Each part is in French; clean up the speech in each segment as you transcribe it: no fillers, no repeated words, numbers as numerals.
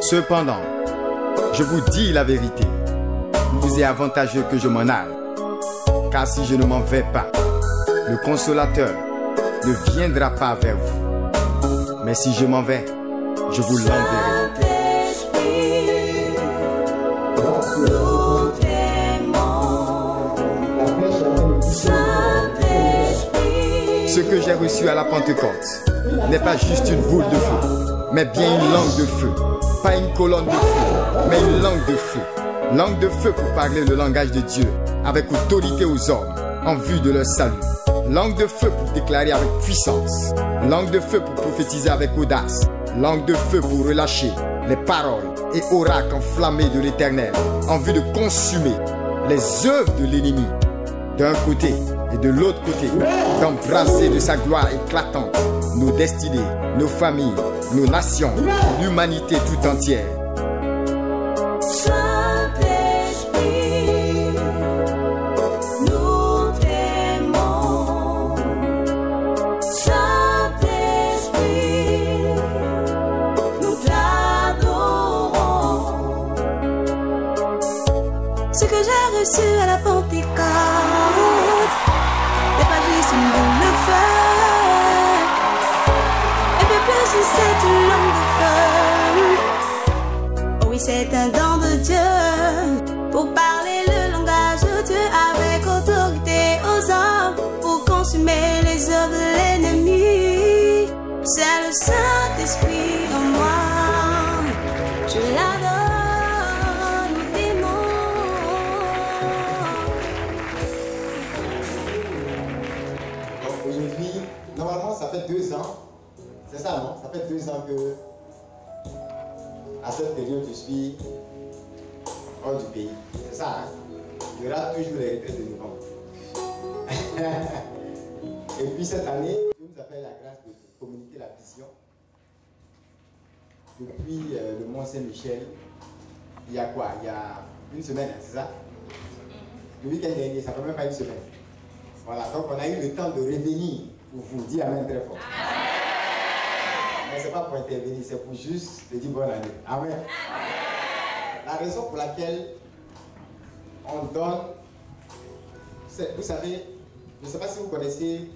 Cependant, je vous dis la vérité, il vous est avantageux que je m'en aille, car si je ne m'en vais pas, le consolateur ne viendra pas vers vous. Mais si je m'en vais, je vous l'enverrai. Ce que j'ai reçu à la Pentecôte n'est pas juste une boule de feu, mais bien une langue de feu. Pas une colonne de feu, mais une langue de feu. Langue de feu pour parler le langage de Dieu avec autorité aux hommes en vue de leur salut. Langue de feu pour déclarer avec puissance. Langue de feu pour prophétiser avec audace. Langue de feu pour relâcher les paroles et oracles enflammés de l'Éternel en vue de consumer les œuvres de l'ennemi d'un côté et de l'autre côté, d'embraser de sa gloire éclatante nos destinées, nos familles, nos nations, l'humanité tout entière. Saint-Esprit, nous t'aimons. Saint-Esprit, nous t'adorons. Ce que j'ai reçu à la Pentecôte n'est pas juste une boule de feu. C'est une langue de feu. Oh oui, c'est un don de Dieu pour parler le langage de Dieu avec autorité aux hommes, pour consumer les œuvres de l'ennemi. C'est le Saint-Esprit en moi. Je l'adore, nous t'aimons. Donc aujourd'hui, normalement, ça fait 2 ans. C'est ça, non? Ça fait 2 ans que, à cette période, je suis hors du pays. C'est ça, hein? Il y aura toujours les retraites de novembre. Et puis cette année, Dieu nous a fait la grâce de communiquer la vision. Depuis le Mont Saint-Michel, il y a quoi? Il y a une semaine, c'est ça? Le week-end dernier, ça ne fait même pas une semaine. Voilà, donc on a eu le temps de revenir pour vous dire amen très fort. Mais ce n'est pas pour intervenir, c'est pour juste te dire bonne année. Amen. La raison pour laquelle on donne, vous savez, je ne sais pas si vous connaissez,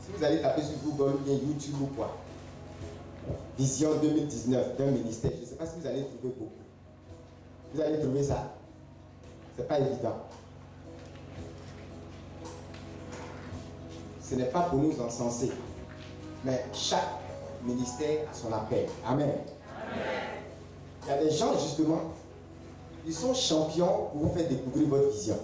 si vous allez taper sur Google, bien YouTube ou quoi, Vision 2019 d'un ministère, je ne sais pas si vous allez trouver beaucoup. Vous allez trouver ça. Ce n'est pas évident. Ce n'est pas pour nous encenser, mais chaque ministère a son appel. Amen. Il y a des gens, justement, ils sont champions pour vous faire découvrir votre vision.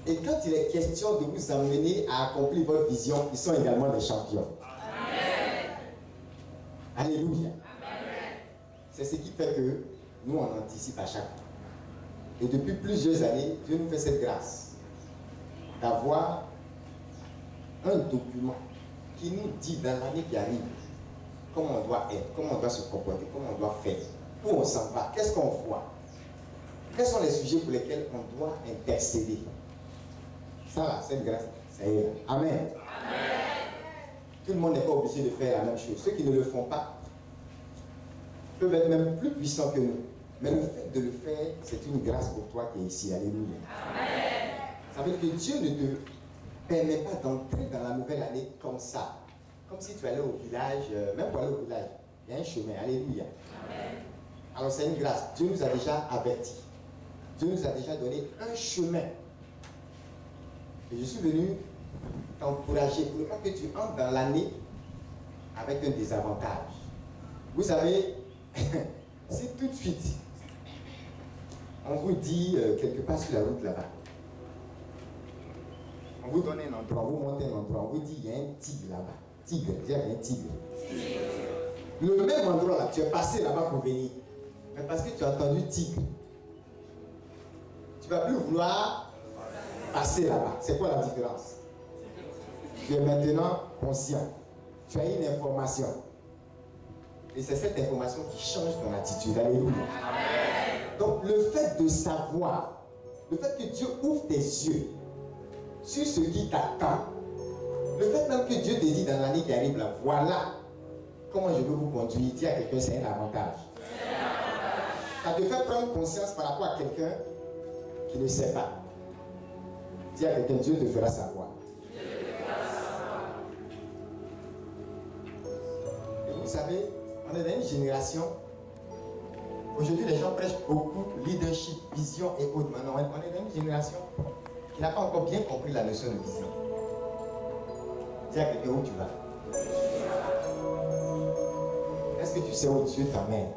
Et quand il est question de vous amener à accomplir votre vision, ils sont également des champions. Amen. Alléluia. C'est ce qui fait que nous, on anticipe à chaque fois. Et depuis plusieurs années, Dieu nous fait cette grâce d'avoir un document qui nous dit dans l'année qui arrive comment on doit être, comment on doit se comporter, comment on doit faire, où on s'en va, qu'est-ce qu'on voit, quels sont les sujets pour lesquels on doit intercéder. Ça là, cette grâce, ça y est. Amen. Amen. Tout le monde n'est pas obligé de faire la même chose. Ceux qui ne le font pas peuvent être même plus puissants que nous. Mais le fait de le faire, c'est une grâce pour toi qui es ici. Alléluia. Amen. Ça veut dire que Dieu ne te permet pas d'entrer dans la nouvelle année comme ça. Comme si tu allais au village, même pour aller au village, il y a un chemin. Alléluia. Amen. Alors c'est une grâce. Dieu nous a déjà avertis. Dieu nous a déjà donné un chemin. Et je suis venu t'encourager pour ne pas que tu entres dans l'année avec un désavantage. Vous savez, si tout de suite, on vous dit quelque part sur la route là-bas, on vous donne un endroit, vous montez un endroit, on vous dit il y a un tigre là-bas. Tigre, j'ai un tigre. Le même endroit là, tu es passé là-bas pour venir. Mais parce que tu as entendu tigre, tu ne vas plus vouloir passer là-bas. C'est quoi la différence? Tu es maintenant conscient. Tu as une information. Et c'est cette information qui change ton attitude. Alléluia. Donc le fait de savoir, le fait que Dieu ouvre tes yeux sur ce qui t'attend, le fait même que Dieu te dit dans l'année qui arrive là, voilà comment je veux vous conduire, dire à quelqu'un c'est un avantage. Ça te fait prendre conscience par rapport à quelqu'un qui ne sait pas. Dis à quelqu'un, Dieu te fera savoir. Et vous savez, on est dans une génération, aujourd'hui les gens prêchent beaucoup leadership, vision et autres. Maintenant, on est dans une génération qui n'a pas encore bien compris la notion de vision. Dis à quelqu'un où tu vas. Est-ce que tu sais où Dieu t'emmène?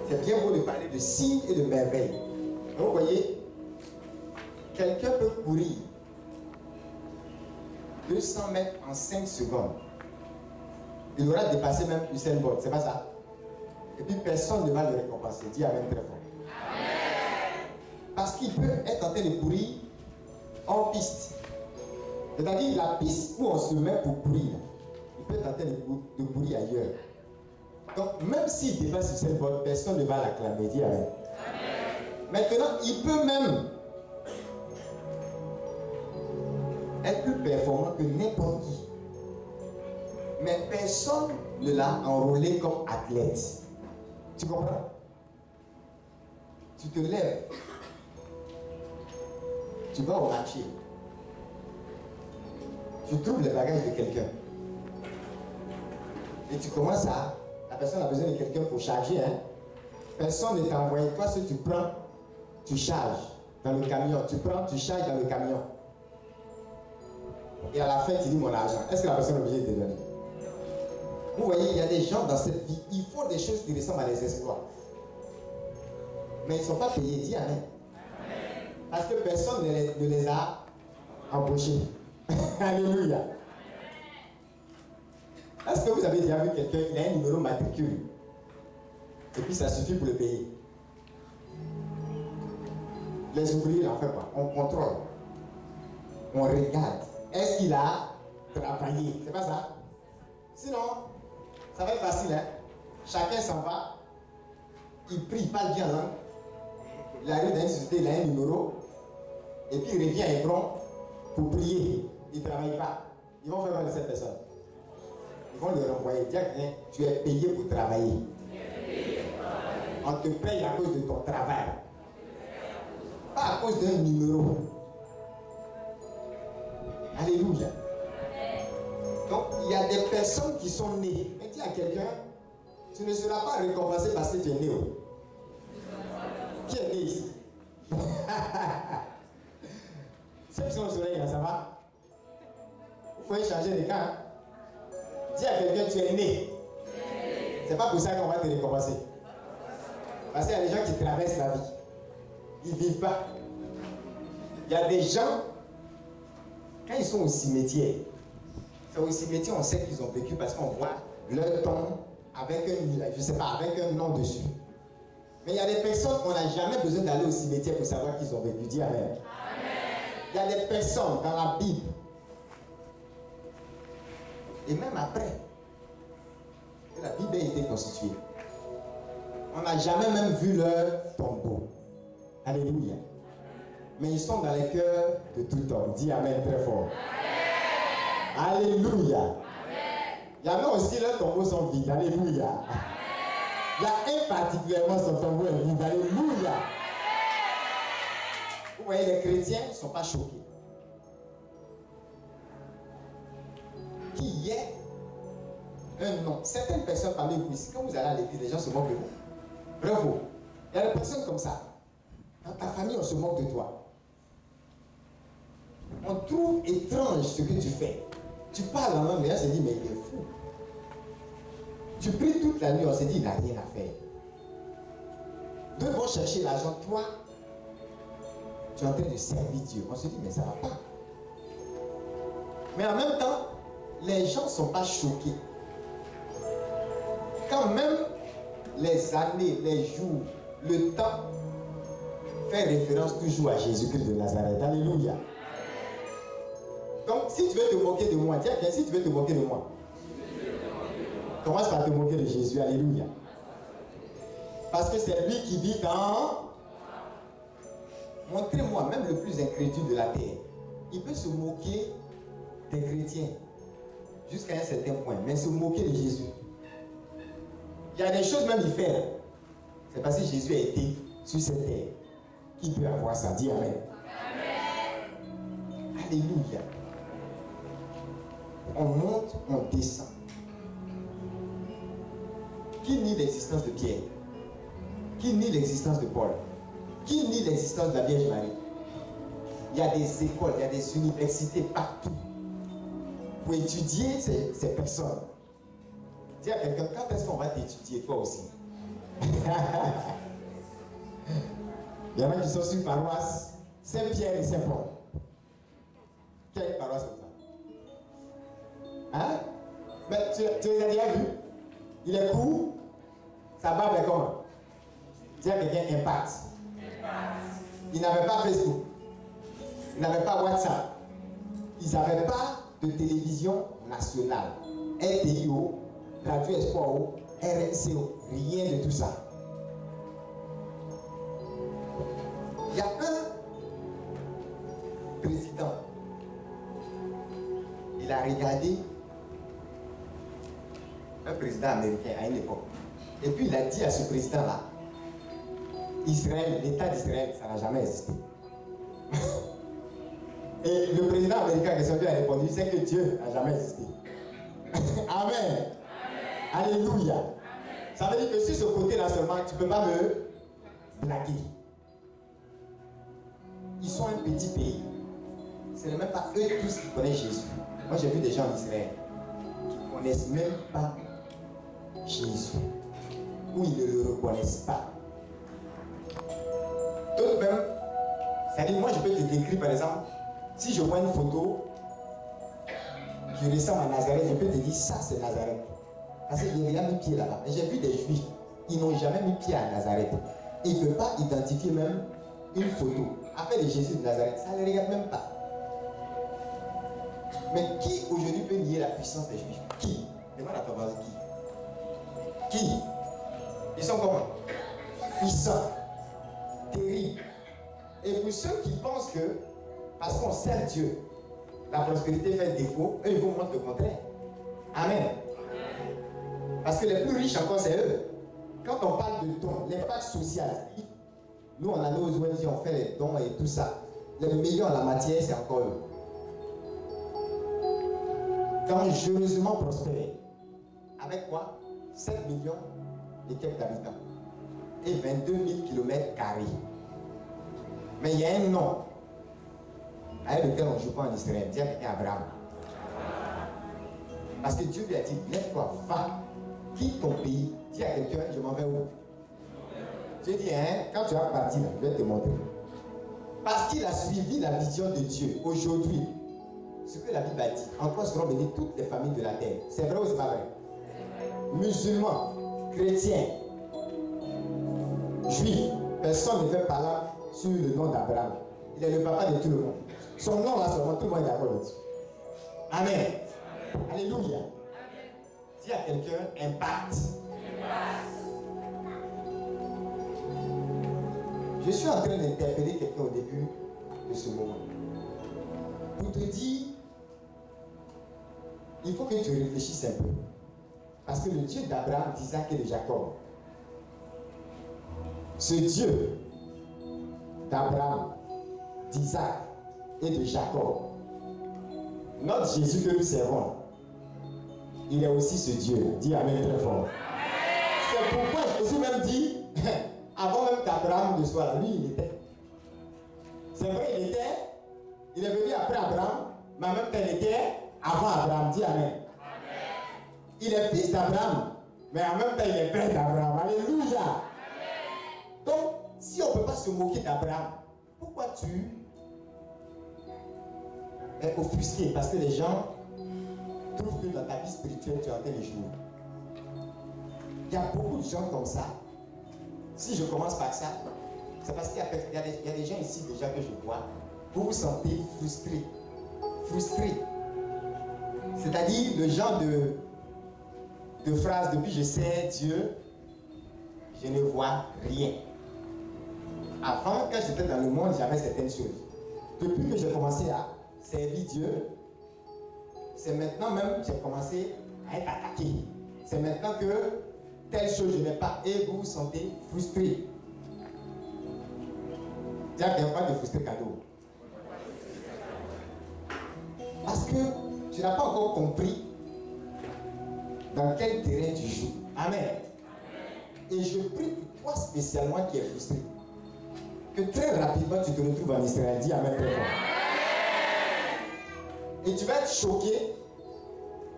C'est bien beau de parler de signes et de merveilles. Mais vous voyez, quelqu'un peut courir 200 mètres en 5 secondes. Il aura dépassé même Usain Bolt, c'est pas ça? Et puis personne ne va le récompenser. Dis amen très fort. Amen. Parce qu'il peut être en train de courir en piste. C'est-à-dire la piste où on se met pour courir. Il peut être en train de courir ailleurs. Donc même s'il dépasse Usain Bolt, personne ne va l'acclamer. Dis amen. Maintenant, il peut même être plus performant que n'importe qui. Mais personne ne l'a enrôlé comme athlète. Tu comprends? Tu te lèves. Tu vas au marché. Tu trouves les bagages de quelqu'un. Et tu commences à... La personne a besoin de quelqu'un pour charger. Hein? Personne ne t'a envoyé. Toi, ce que tu prends, tu charges dans le camion. Tu prends, tu charges dans le camion. Et à la fin, tu dis mon argent. Est-ce que la personne est obligée de te donner? Vous voyez, il y a des gens dans cette vie, ils font des choses qui ressemblent à des exploits. Mais ils ne sont pas payés. Dis amen. Parce que personne ne les a embauchés. Alléluia. Est-ce que vous avez déjà vu quelqu'un, il a un numéro matricule et puis ça suffit pour le payer? Les ouvriers n'en font pas. On contrôle. On regarde. Est-ce qu'il a travaillé? C'est pas ça? Sinon, ça va être facile. Hein? Chacun s'en va. Il prie, il parle bien langue. Il arrive dans une société, il a un numéro. Et puis il revient à Hébron pour prier. Il ne travaille pas. Ils vont faire mal de cette personne. Ils vont le renvoyer. Dire que tu es payé pour travailler. On te paye à cause de ton travail. Pas à cause d'un numéro. Alléluia. Donc, il y a des personnes qui sont nées. Mais dis à quelqu'un, tu ne seras pas récompensé parce que tu es né. Qui est né ici? Ceux qui sont au soleil, là, ça va? Vous pouvez changer de cas. Dis à quelqu'un, tu es né. C'est pas pour ça qu'on va te récompenser. Parce qu'il y a des gens qui traversent la vie. Ils ne vivent pas. Il y a des gens, quand ils sont au cimetière, au cimetière, on sait qu'ils ont vécu parce qu'on voit leur tombe avec je sais pas, avec un nom dessus. Mais il y a des personnes, on n'a jamais besoin d'aller au cimetière pour savoir qu'ils ont vécu. Dis amen. Il y a des personnes dans la Bible, et même après que la Bible a été constituée, on n'a jamais même vu leur tombeau. Alléluia. Mais ils sont dans les cœurs de tout homme. Dis amen très fort. Amen. Alléluia. Il y en a aussi, leurs tombeaux sont vides. Alléluia. Amen. Il y a un particulièrement, son tombeau est vide. Alléluia. Vous voyez, les chrétiens ne sont pas choqués. Qu'il y ait un nom. Certaines personnes parmi vous ici, quand vous allez à l'église, les gens se moquent de vous. Bravo. Il y a des personnes comme ça. Dans ta famille, on se moque de toi. On trouve étrange ce que tu fais. Tu parles en langue, les gens se disent, mais il est fou. Tu pries toute la nuit, on se dit, il n'a rien à faire. Deux vont chercher l'argent, toi, tu es en train de servir Dieu. On se dit, mais ça ne va pas. Mais en même temps, les gens ne sont pas choqués. Quand même les années, les jours, le temps fait référence toujours à Jésus-Christ de Nazareth. Alléluia. Donc, si tu veux te moquer de moi, tiens, si tu veux te moquer de moi, commence par te moquer de Jésus. Alléluia. Parce que c'est lui qui vit dans... Montrez-moi, même le plus incrédule de la terre, il peut se moquer des chrétiens jusqu'à un certain point, mais se moquer de Jésus. Il y a des choses même il fait. C'est parce que Jésus a été sur cette terre. Qui peut avoir ça? Dis Amen. Amen. Alléluia. On monte, on descend. Qui nie l'existence de Pierre? Qui nie l'existence de Paul? Qui nie l'existence de la Vierge Marie? Il y a des écoles, il y a des universités partout pour étudier ces personnes. Dis à quelqu'un, quand est-ce qu'on va t'étudier toi aussi? Il y en a qui sont sur paroisse Saint-Pierre et Saint-Paul. Quelle paroisse c'est ça? Hein? Mais tu les as déjà vus? Il est court, sa barbe est comment? Dis à quelqu'un, Impact. Ils n'avaient pas Facebook. Ils n'avaient pas WhatsApp. Ils n'avaient pas de télévision nationale. RTIO, Radio Espoir, RNCO, rien de tout ça. Il y a un président. Il a regardé un président américain à une époque. Et puis il a dit à ce président-là, Israël, l'État d'Israël, ça n'a jamais existé. Et le président américain qui a répondu, c'est que Dieu n'a jamais existé. Amen. Amen. Alléluia. Amen. Ça veut dire que sur ce côté-là seulement, tu ne peux pas me blaguer. Ils sont un petit pays. Ce n'est même pas eux tous qui connaissent Jésus. Moi j'ai vu des gens en Israël qui ne connaissent même pas Jésus. Ou ils ne le reconnaissent pas. Eux-mêmes, c'est-à-dire moi je peux te décrire par exemple, si je vois une photo qui ressemble à Nazareth, je peux te dire ça c'est Nazareth. Parce qu'il n'y a rien mis pied là-bas. Mais j'ai vu des juifs, ils n'ont jamais mis pied à Nazareth. Ils ne peuvent pas identifier même une photo. Après le Jésus de Nazareth, ça ne les regarde même pas. Mais qui aujourd'hui peut nier la puissance des juifs? Qui? Demande à ton voisin qui? Qui? Ils sont comment? Puissants, terribles. Et pour ceux qui pensent que parce qu'on sert Dieu, la prospérité fait défaut, eux ils vous montrent le contraire. Amen. Parce que les plus riches encore c'est eux. Quand on parle de dons, l'impact social, nous on allait aux ONG, on fait les dons et tout ça. Les meilleurs en la matière c'est encore eux. Dangereusement prospérés. Avec quoi? 7 millions et quelques d'habitants. Et 22 000 km². Mais il y a un nom avec lequel on ne joue pas en Israël. Dis à quelqu'un Abraham. Parce que Dieu lui a dit, lève-toi, va, quitte ton pays. Dis à quelqu'un, je m'en vais où? Dieu dit, hein, quand tu vas partir, je vais te montrer. Parce qu'il a suivi la vision de Dieu. Aujourd'hui, ce que la Bible a dit, en toi seront bénies toutes les familles de la terre. C'est vrai ou c'est pas vrai? Musulmans, chrétiens, juifs, personne ne fait parler sur le nom d'Abraham. Il est le papa de tout le monde. Son nom là seulement, tout le monde est d'accord là-dessus. Amen. Amen. Alléluia. Amen. Dis à quelqu'un, impact. Je suis en train d'interpeller quelqu'un au début de ce moment. Pour te dire, il faut que tu réfléchisses un peu. Parce que le Dieu d'Abraham, d'Isaac et de Jacob, ce Dieu d'Abraham, d'Isaac et de Jacob, notre Jésus que nous servons, il est aussi ce Dieu. Dis Amen très fort. C'est pourquoi Jésus même dit, avant même qu'Abraham ne soit là, lui il était. C'est vrai, il est venu après Abraham, mais en même temps il était avant Abraham. Dis Amen. Il est fils d'Abraham, mais en même temps il est père d'Abraham. Alléluia. Donc, si on ne peut pas se moquer d'Abraham, pourquoi tu es offusqué? Parce que les gens trouves que dans ta vie spirituelle, tu es en train de jouer. Il y a beaucoup de gens comme ça. Si je commence par ça, c'est parce qu'il y a des gens ici déjà que je vois. Vous vous sentez frustré. Frustré. C'est-à-dire le genre de phrase, depuis je sais Dieu, je ne vois rien. Avant, quand j'étais dans le monde, j'avais certaines choses. Depuis que j'ai commencé à servir Dieu, c'est maintenant même que j'ai commencé à être attaqué. C'est maintenant que telle chose je n'ai pas et vous vous sentez frustré. Il n'y a pas de frustré cadeau. Parce que tu n'as pas encore compris dans quel terrain tu joues. Amen. Et je prie pour toi spécialement qui est frustré, que très rapidement tu te retrouves en Israël. Dis Amen très fort. Et tu vas être choqué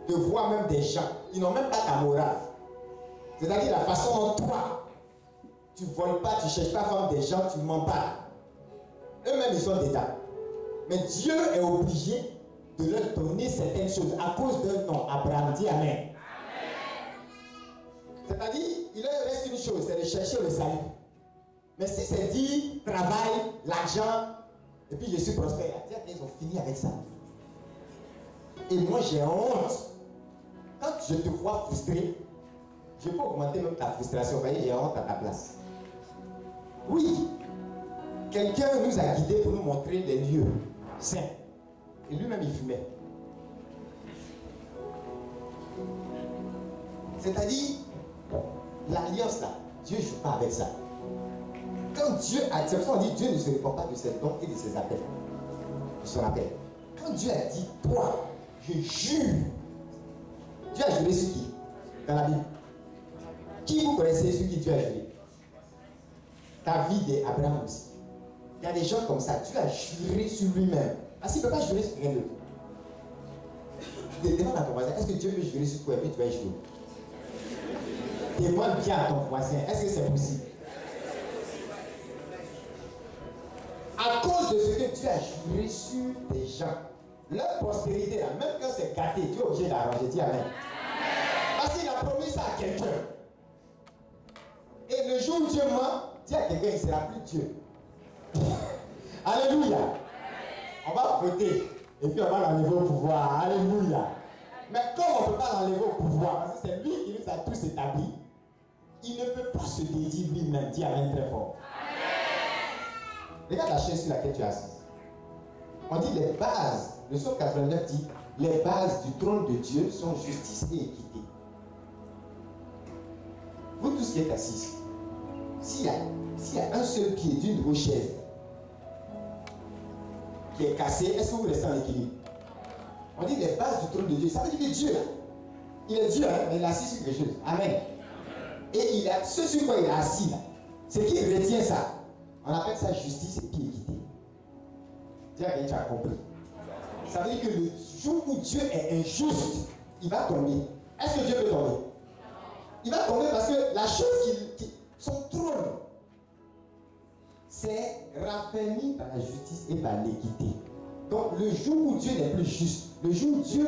de voir même des gens, ils n'ont même pas ta morale. C'est-à-dire la façon dont toi, tu ne voles pas, tu ne cherches pas à faire des gens, tu ne mens pas. Eux-mêmes, ils sont dedans. Mais Dieu est obligé de leur donner certaines choses à cause d'un nom. Abraham, dit Amen. C'est-à-dire, il leur reste une chose, c'est de chercher le salut. Mais si c'est dit travail, l'argent, et puis je suis prospère, ils ont fini avec ça. Et moi j'ai honte. Quand je te vois frustré, je peux augmenter même ta frustration. Vous voyez, j'ai honte à ta place. Oui, quelqu'un nous a guidés pour nous montrer les lieux saints. Et lui-même il fumait. C'est-à-dire, l'alliance là, Dieu ne joue pas avec ça. Quand Dieu a dit, on dit Dieu ne se répond pas de ses dons et de ses appels. De son appel. Quand Dieu a dit, toi, je jure. Dieu a juré sur qui? Dans la Bible. Qui vous connaissez sur qui Dieu a juré? Ta vie d'Abraham aussi. Il y a des gens comme ça, Dieu a juré sur lui-même. Parce qu'il ne peut pas jurer sur rien d'autre. Demande à ton voisin, est-ce que Dieu peut jurer sur toi et puis tu vas jouer? Demande bien à ton voisin, est-ce que c'est possible? À cause de ce que Dieu a juré sur des gens, leur prospérité, là, même quand c'est gâté, tu es obligé d'arranger. Dis Amen. Parce qu'il a promis ça à quelqu'un. Et le jour où Dieu ment, dis à quelqu'un, il ne sera plus Dieu. Alléluia. On va voter et puis on va l'enlever au pouvoir. Alléluia. Mais comme on ne peut pas l'enlever au pouvoir, parce que c'est lui qui nous a tous établis, il ne peut pas se dédier lui-même. Dis Amen très fort. Regarde la chaise sur laquelle tu es assis. On dit les bases, le psaume 89 dit, les bases du trône de Dieu sont justice et équité. Vous tous qui êtes assis, s'il y a un seul pied d'une de vos chaises qui est cassé, est-ce que vous restez en équilibre? On dit les bases du trône de Dieu. Ça veut dire que Dieu, là, il est Dieu, hein, mais il est assis sur quelque chose. Amen. Et il a, ce sur quoi il est assis, là, c'est qu'il retient ça. On appelle ça justice et puis équité. Dis à quelqu'un, tu as compris. Ça veut dire que le jour où Dieu est injuste, il va tomber. Est-ce que Dieu peut tomber? Il va tomber parce que la chose son trône, c'est raffermi par la justice et par l'équité. Donc le jour où Dieu n'est plus juste, le jour où Dieu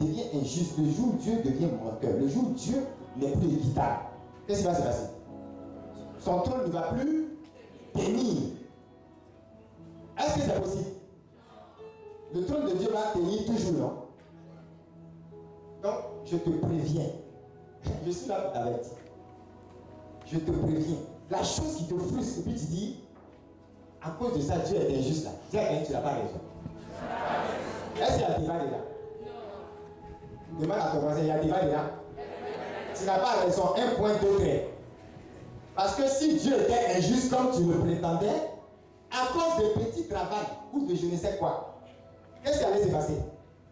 devient injuste, le jour où Dieu devient menteur, le jour où Dieu n'est plus équitable, qu'est-ce qui va se passer? Son trône ne va plus tenir. Est-ce que c'est possible? Le trône de Dieu va tenir toujours, non? Donc, je te préviens. Je suis là pour t'avertir. Je te préviens. La chose qui te frustre, et puis tu dis, à cause de ça, Dieu est injuste là. Dis à quelqu'un, tu n'as pas raison. Est-ce qu'il y a débat là? Demande à ton voisin, il y a débat là. Tu n'as pas raison, un point, deux traits. Parce que si Dieu était injuste comme tu le prétendais, à cause de petits travail ou de je ne sais quoi, qu'est-ce qui allait se passer?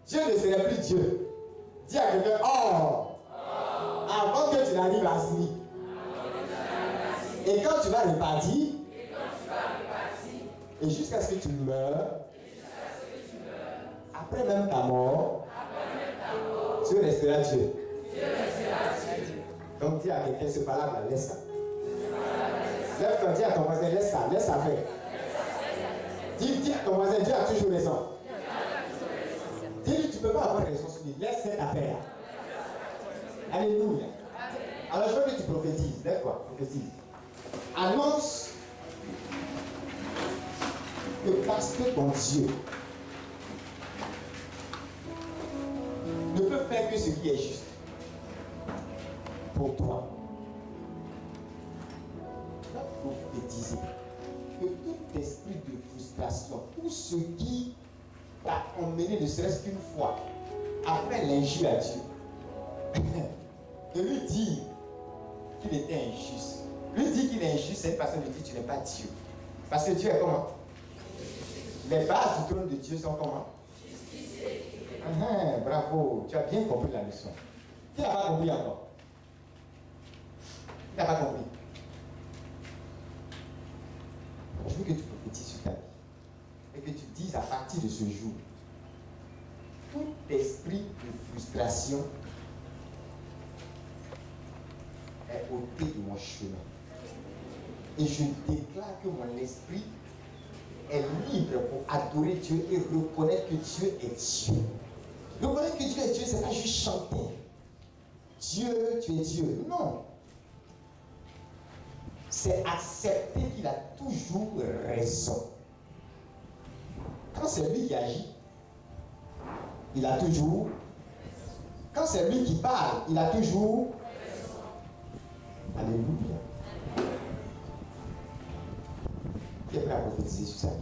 Dieu ne serait plus Dieu. Dis à quelqu'un, oh, avant que tu n'arrives à Asmi. Et quand tu vas repartir, et jusqu'à ce que tu meurs, après même ta mort, Dieu restera Dieu. Donc dis à quelqu'un, ce parole-là, laisse ça. Lève-toi, dis à ton voisin, laisse ça faire. Dis à ton voisin, Dieu a toujours raison. Dis-lui, tu ne peux pas avoir pression sur lui. Laisse cette affaire. Alléluia. Alors je veux que tu prophétises. D'accord, prophétise. Annonce que parce que ton Dieu ne peut faire que ce qui est juste pour toi, tu vas prophétiser que tout esprit de frustration, tout ce qui t'a emmené ne serait-ce qu'une fois à faire l'injure à Dieu, de lui dire qu'il était injuste. Lui dire qu'il est injuste, c'est une façon de dire tu n'es pas Dieu. Parce que Dieu est comment? Les bases du trône de Dieu sont comment? Bravo, tu as bien compris la leçon. Qui n'a pas compris encore? Qui n'a pas compris? Je veux que tu prophétises sur ta vie et que tu dises à partir de ce jour, tout esprit de frustration est ôté de mon chemin. Et je déclare que mon esprit est libre pour adorer Dieu et reconnaître que Dieu est Dieu. Reconnaître que Dieu est Dieu, c'est pas juste chanter. Dieu, tu es Dieu. Non. C'est accepter qu'il a toujours raison. Quand c'est lui qui agit, il a toujours. Quand c'est lui qui parle, il a toujours. Alléluia. Qui est prêt à prophétiser sur sa vie?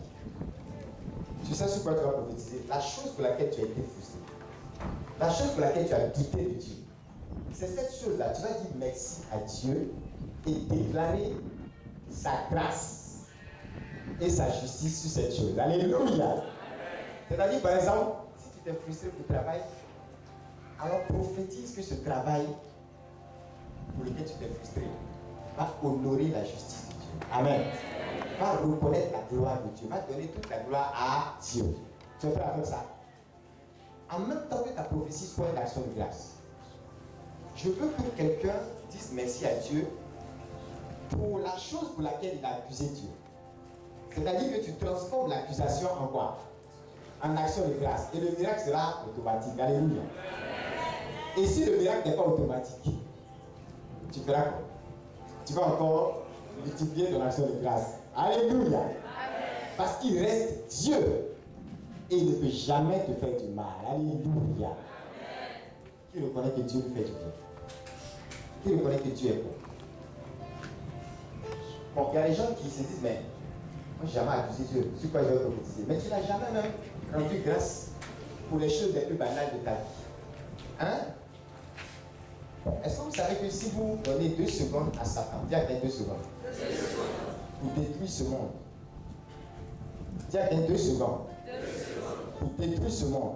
Tu sais sur quoi tu vas prophétiser? La chose pour laquelle tu as été frustré. La chose pour laquelle tu as douté de Dieu. C'est cette chose-là. Tu vas dire merci à Dieu et déclarer sa grâce et sa justice sur cette chose. Alléluia. C'est-à-dire, par exemple, si tu t'es frustré pour le travail, alors prophétise que ce travail pour lequel tu t'es frustré va honorer la justice de Dieu. Amen. Va reconnaître la gloire de Dieu. Va donner toute la gloire à Dieu. Tu es prêt à faire ça? En même temps que ta prophétie soit une action de grâce, je veux que quelqu'un dise merci à Dieu pour la chose pour laquelle il a accusé Dieu. C'est-à-dire que tu transformes l'accusation en quoi? En action de grâce. Et le miracle sera automatique. Alléluia. Et si le miracle n'est pas automatique, tu feras quoi? Tu vas encore multiplier ton action de grâce. Alléluia. Parce qu'il reste Dieu. Et il ne peut jamais te faire du mal. Alléluia. Qui reconnaît que Dieu lui fait du bien? Qui reconnaît que Dieu est bon? Bon, il y a des gens qui se disent, mais moi je n'ai jamais accusé Dieu. Sur quoi je vais prophétiser? Mais tu n'as jamais même rendu grâce pour les choses les plus banales de ta vie. Hein? Est-ce que vous savez que si vous donnez 2 secondes à Satan, dis à quelqu'un 2 secondes, pour détruire ce monde, dis à quelqu'un 2 secondes, pour détruire ce monde,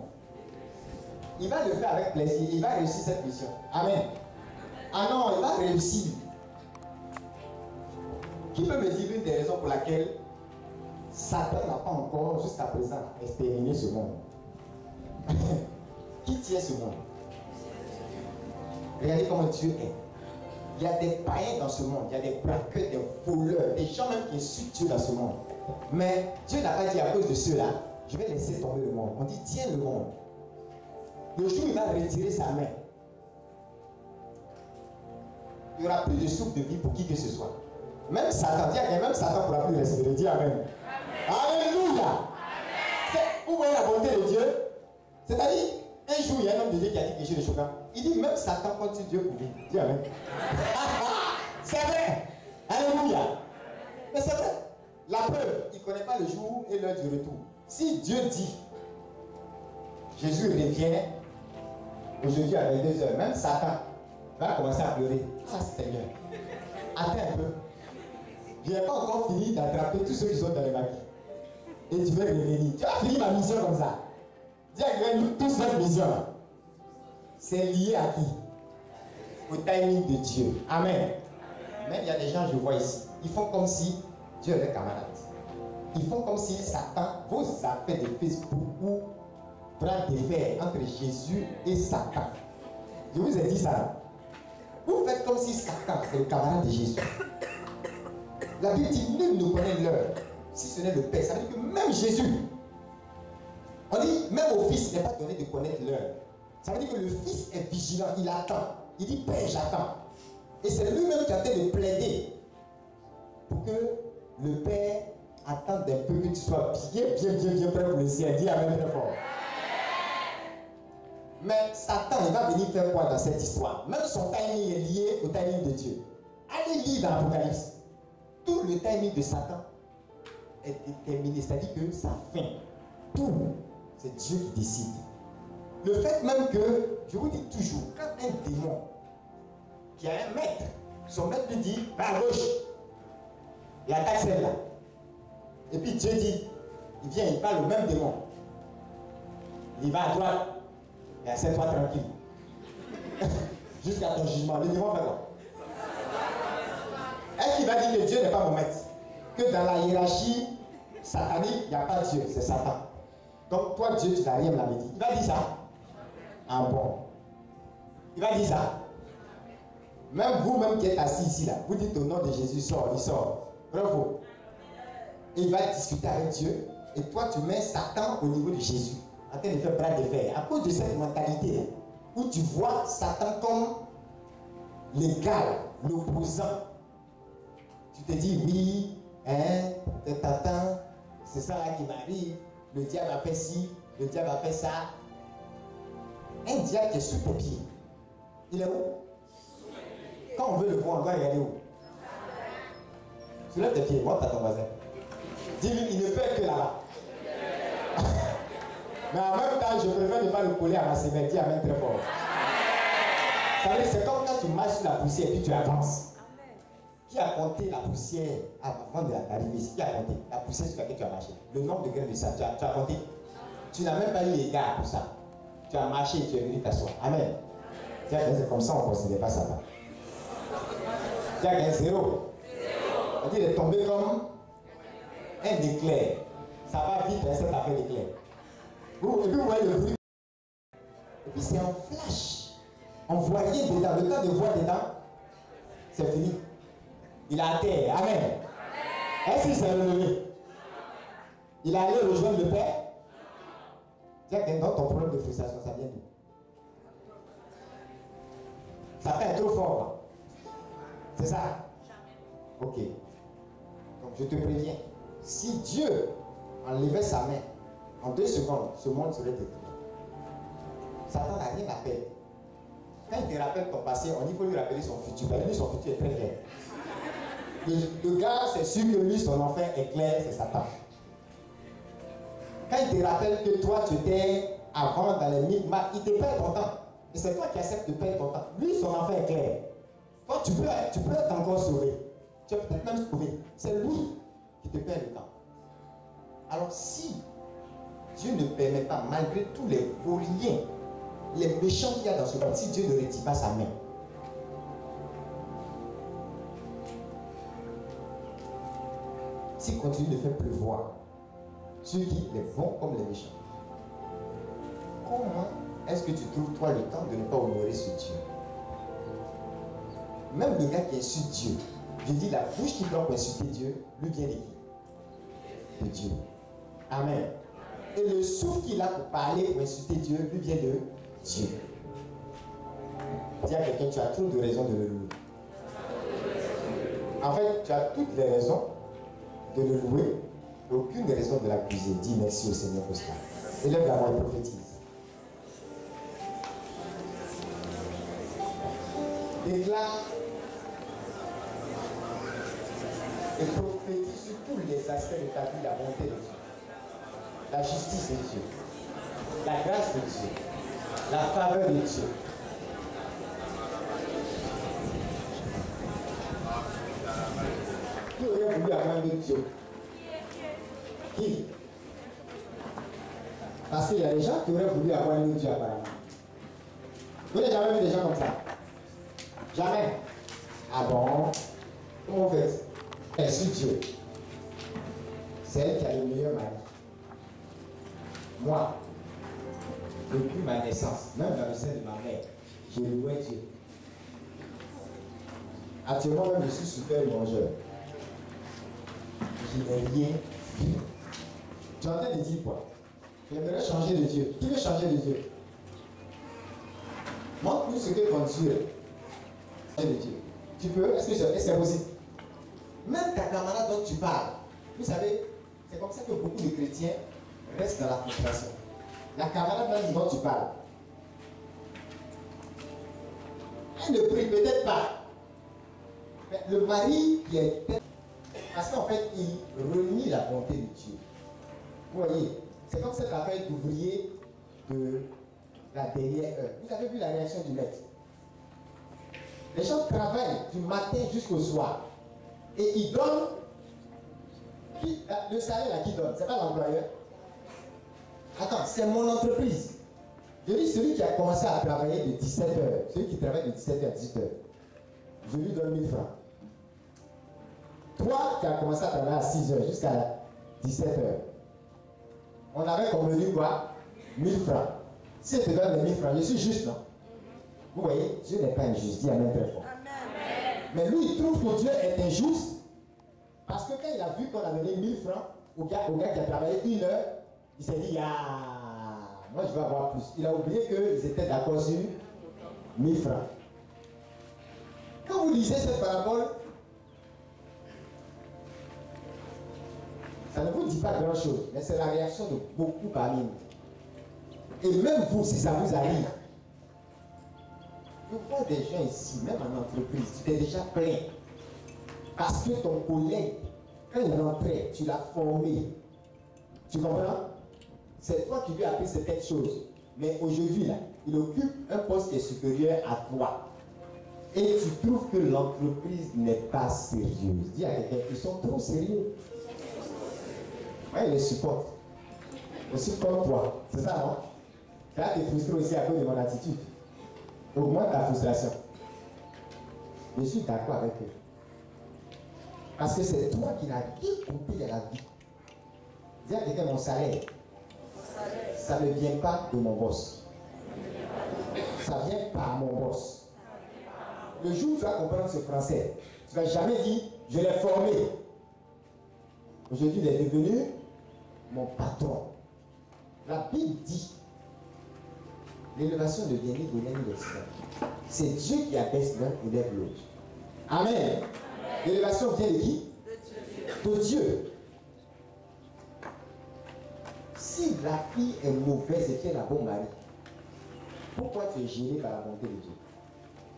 il va le faire avec plaisir, il va réussir cette mission. Amen. Ah non, il va réussir. Qui peut me dire l'une des raisons pour laquelle Satan n'a pas encore, jusqu'à présent, exterminé ce monde? Qui tient ce monde? Regardez comment Dieu est. Il y a des païens dans ce monde, il y a des braqueurs, des voleurs, des gens même qui insultent Dieu dans ce monde. Mais Dieu n'a pas dit à cause de ceux-là, je vais laisser tomber le monde. On dit tiens le monde. Le jour où il va retirer sa main, il n'y aura plus de souffle de vie pour qui que ce soit. Même Satan, même Satan ne pourra plus respirer. Dis Amen. Alléluia. Vous voyez la bonté de Dieu? C'est-à-dire, un jour, il y a un homme de Dieu qui a dit quelque chose de choquant. Il dit, même Satan continue Dieu pour vivre. Dis Amen. C'est vrai. Alléluia. Mais c'est vrai. La preuve, il ne connaît pas le jour et l'heure du retour. Si Dieu dit, Jésus revient aujourd'hui à 22h, même Satan va commencer à pleurer. Ah Seigneur, attends un peu. Je n'ai pas encore fini d'attraper tous ceux qui sont dans les maquis. Et tu veux revenir. Tu as fini ma mission comme ça. Dis à quelqu'un, toute cette mission, c'est lié à qui? Au timing de Dieu. Amen. Même il y a des gens, je vois ici, ils font comme si Dieu est camarade. Ils font comme si Satan, vos affaires de Facebook ou bras de fer entre Jésus et Satan. Je vous ai dit ça. Vous faites comme si Satan, c'est le camarade de Jésus. La Bible dit, nul ne connaît l'heure, si ce n'est le Père. Ça veut dire que même Jésus, on dit, même au Fils, il n'est pas donné de connaître l'heure. Ça veut dire que le fils est vigilant, il attend. Il dit, Père, j'attends. Et c'est lui-même qui a été de plaider pour que le Père attende un peu que tu sois bien prêt pour le ciel. Dis Amen très fort. Mais Satan, il va venir faire quoi dans cette histoire? Même son timing est lié au timing de Dieu. Allez lire dans l'Apocalypse. Tout le timing de Satan est déterminé. C'est-à-dire que sa fin, tout, c'est Dieu qui décide. Le fait même que, je vous dis toujours, quand un démon qui a un maître, son maître lui dit, va à gauche, il attaque celle-là. Et puis Dieu dit, il vient, il parle au même démon. Il va à droite, et assieds-toi tranquille. Jusqu'à ton jugement. Le démon fait quoi? Est-ce qu'il va dire que Dieu n'est pas mon maître? Que dans la hiérarchie satanique, il n'y a pas Dieu, c'est Satan. Donc toi, Dieu, tu n'as rien à me dire. Il va dire ça. Ah bon. Il va dire ça. Même vous-même qui êtes assis ici, là, vous dites au nom de Jésus, sort, il sort. Bravo. Et il va discuter avec Dieu. Et toi, tu mets Satan au niveau de Jésus. En train de faire bras de fer. À cause de cette mentalité, là, où tu vois Satan comme l'égal, l'opposant. Tu te dis, oui, hein, t'attends, c'est ça là qui m'arrive. Le diable a fait ci, le diable a fait ça. Un diable qui est sous tes pieds, il est où? Quand on veut le voir, on doit y aller où? Soulève tes pieds, monte à ton voisin. Dis-lui, il ne peut être que là-bas. Mais en même temps, je préfère ne pas le coller à ma semelle. Dis Amen très fort. C'est comme quand tu marches sur la poussière et puis tu avances. Qui a compté la poussière avant d'arriver ici? Qui a compté la poussière sur laquelle tu as marché? Le nombre de graines de sable, tu as compté? Tu n'as même pas eu les gars pour ça. Tu as marché et tu es venu t'asseoir. Amen. C'est comme ça, on ne considère pas ça. Tu as gagné zéro. On dit, il est tombé comme un éclair. Ça va vite, hein, cette affaire d'éclair. Et puis vous voyez le bruit. Et puis c'est un flash. On voit rien dedans. Le temps de voir dedans, c'est fini. Il a atterri. Amen. Est-ce qu'il s'est relevé? Il est allé rejoindre le Père. Tiens, dans ton problème de frustration, ça vient d'où? Ça fait trop fort. C'est ça? Ok. Donc je te préviens. Si Dieu enlevait sa main, en 2 secondes, ce monde serait détruit. Satan n'a rien à perdre. Quand il te rappelle ton passé, il faut lui rappeler son futur. Lui, son futur est très clair. Le gars, c'est sûr que lui, son enfer est clair, c'est Satan. Quand il te rappelle que toi, tu étais avant dans les micmacs, il te perd ton temps. Et c'est toi qui acceptes de perdre ton temps. Lui, son enfer est clair. Toi, tu peux être encore sauvé. Tu es peut-être même sauvé. C'est lui qui te perd le temps. Alors, si Dieu ne permet pas, malgré tous les vauriens, les méchants qu'il y a dans ce monde, si Dieu ne retire pas sa main, s'il continue de faire pleuvoir ceux qui, les bons comme les méchants, comment est-ce que tu trouves toi le temps de ne pas honorer ce Dieu? Même le gars qui insulte Dieu, je dis la bouche qui prend pour insulter Dieu, lui vient de qui? De Dieu. Amen. Et le souffle qu'il a pour parler, pour insulter Dieu, lui vient de Dieu. Dis à quelqu'un, tu as trop de raisons de le louer. En fait, tu as toutes les raisons de le louer, aucune raison de l'accuser. Dis merci au Seigneur pour cela. Élève la voix et prophétise. Déclare et prophétise sur tous les aspects de ta vie, la bonté de Dieu, la justice de Dieu, la grâce de Dieu, la faveur de Dieu. Qui aurait voulu avoir un Dieu? Qui? Parce qu'il y a des gens qui auraient voulu avoir un Dieu apparemment. Vous n'avez jamais vu des gens comme ça? Jamais. Ah bon? Comment vous faites? Elle suit Dieu. C'est elle qui a le meilleur mari. Moi, depuis ma naissance, même dans le sein de ma mère, je louais Dieu. Actuellement, même je suis super mangeur. Je n'ai rien vu. Tu es en train de dire quoi? J'aimerais changer de Dieu. Qui veut changer de Dieu? Montre-nous ce que ton Dieu est de Dieu. Tu peux? Est-ce que c'est possible? Même ta camarade dont tu parles, vous savez, c'est comme ça que beaucoup de chrétiens restent dans la frustration. La camarade même dont tu parles, elle ne prie peut-être pas. Mais le mari qui est... Parce qu'en fait, il renie la bonté de Dieu. Vous voyez, c'est comme cette affaire d'ouvrier de la dernière heure. Vous avez vu la réaction du maître? Les gens travaillent du matin jusqu'au soir. Et ils donnent... Le salaire là qui donne, c'est pas l'employeur. Attends, c'est mon entreprise. Je dis celui qui a commencé à travailler de 17h, celui qui travaille de 17h à 18h, je lui donne 1000 francs. Toi qui as commencé à travailler à 6h jusqu'à 17h, on avait convenu quoi? 1000 francs. Si je te donne les 1000 francs, je suis juste, non? Vous voyez, Dieu n'est pas injuste, dis Amen très fort. Mais lui, il trouve que Dieu est injuste parce que quand il a vu qu'on a donné 1000 francs au gars qui a travaillé 1 heure, il s'est dit, ah, moi je vais avoir plus. Il a oublié qu'ils étaient d'accord sur 1000 francs. Quand vous lisez cette parabole, ça ne vous dit pas grand chose, mais c'est la réaction de beaucoup parmi nous. Et même vous, si ça vous arrive, je vois des gens ici, même en entreprise, tu t'es déjà plaint. Parce que ton collègue, quand il rentrait, tu l'as formé. Tu comprends? C'est toi qui lui as appris certaines choses. Mais aujourd'hui, là, il occupe un poste qui est supérieur à toi. Et tu trouves que l'entreprise n'est pas sérieuse. Dis à quelqu'un, ils sont trop sérieux. Ouais, ils les supportent. Aussi comme toi. C'est ça, non? Là, tu es frustré aussi à cause de mon attitude. Augmente ta frustration. Je suis d'accord avec eux. Parce que c'est toi qui n'as rien compris de la vie. Dis à quelqu'un, mon salaire, ça ne vient pas de mon boss. Ça vient par mon boss. Le jour où tu vas comprendre ce français, tu ne vas jamais dire, je l'ai formé. Aujourd'hui, il est devenu mon patron. La Bible dit, l'élévation ne vient ni de l'un ni de l'autre. C'est Dieu qui abaisse l'un et lève l'autre. Amen. L'élévation vient de qui? De Dieu. Si la fille est mauvaise et qu'elle a un bon mari, pourquoi tu es gêné par la bonté de Dieu?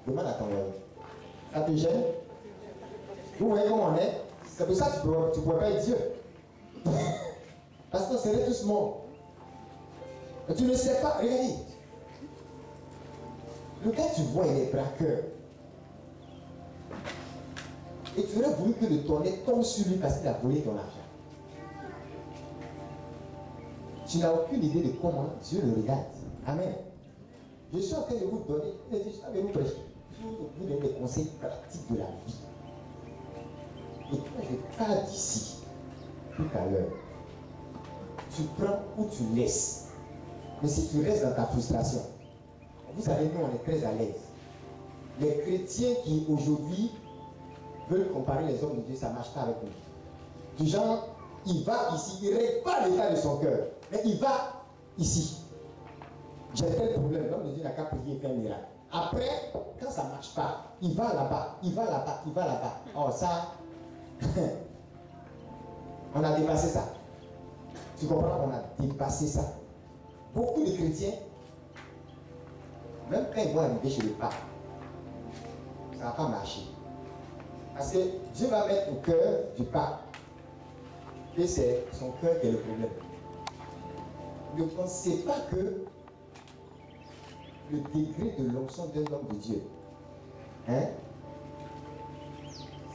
Demande à ton mari. Ça te gêne? Vous voyez comment on est? C'est pour ça que tu ne pourrais pas être Dieu. Parce qu'on serait tous morts. Mais tu ne sais pas, regardez. Le gars, tu vois, il est braqueur. Et tu aurais voulu que le tonnerre tombe sur lui parce qu'il a volé ton argent. Tu n'as aucune idée de comment Dieu le regarde. Amen. Je suis en train de vous donner, je suis en train de vous prêcher, vous donner des conseils pratiques de la vie. Et quand je pars d'ici, tout à l'heure, tu prends ou tu laisses. Mais si tu restes dans ta frustration, vous savez, nous, on est très à l'aise. Les chrétiens qui aujourd'hui veulent comparer les hommes de Dieu, ça ne marche pas avec nous. Du genre, il va ici, il ne règle pas l'état de son cœur, mais il va ici. J'ai tel problème, l'homme de Dieu n'a qu'à prier et faire un miracle. Après, quand ça ne marche pas, il va là-bas, il va là-bas, il va là-bas. Oh, ça, on a dépassé ça. Tu comprends? On a dépassé ça. Beaucoup de chrétiens, même quand ils vont arriver chez le pape, ça ne va pas marcher. Parce que Dieu va mettre au cœur du pape que c'est son cœur qui est le problème. Ne pensez pas que le degré de l'onction d'un homme de Dieu, hein,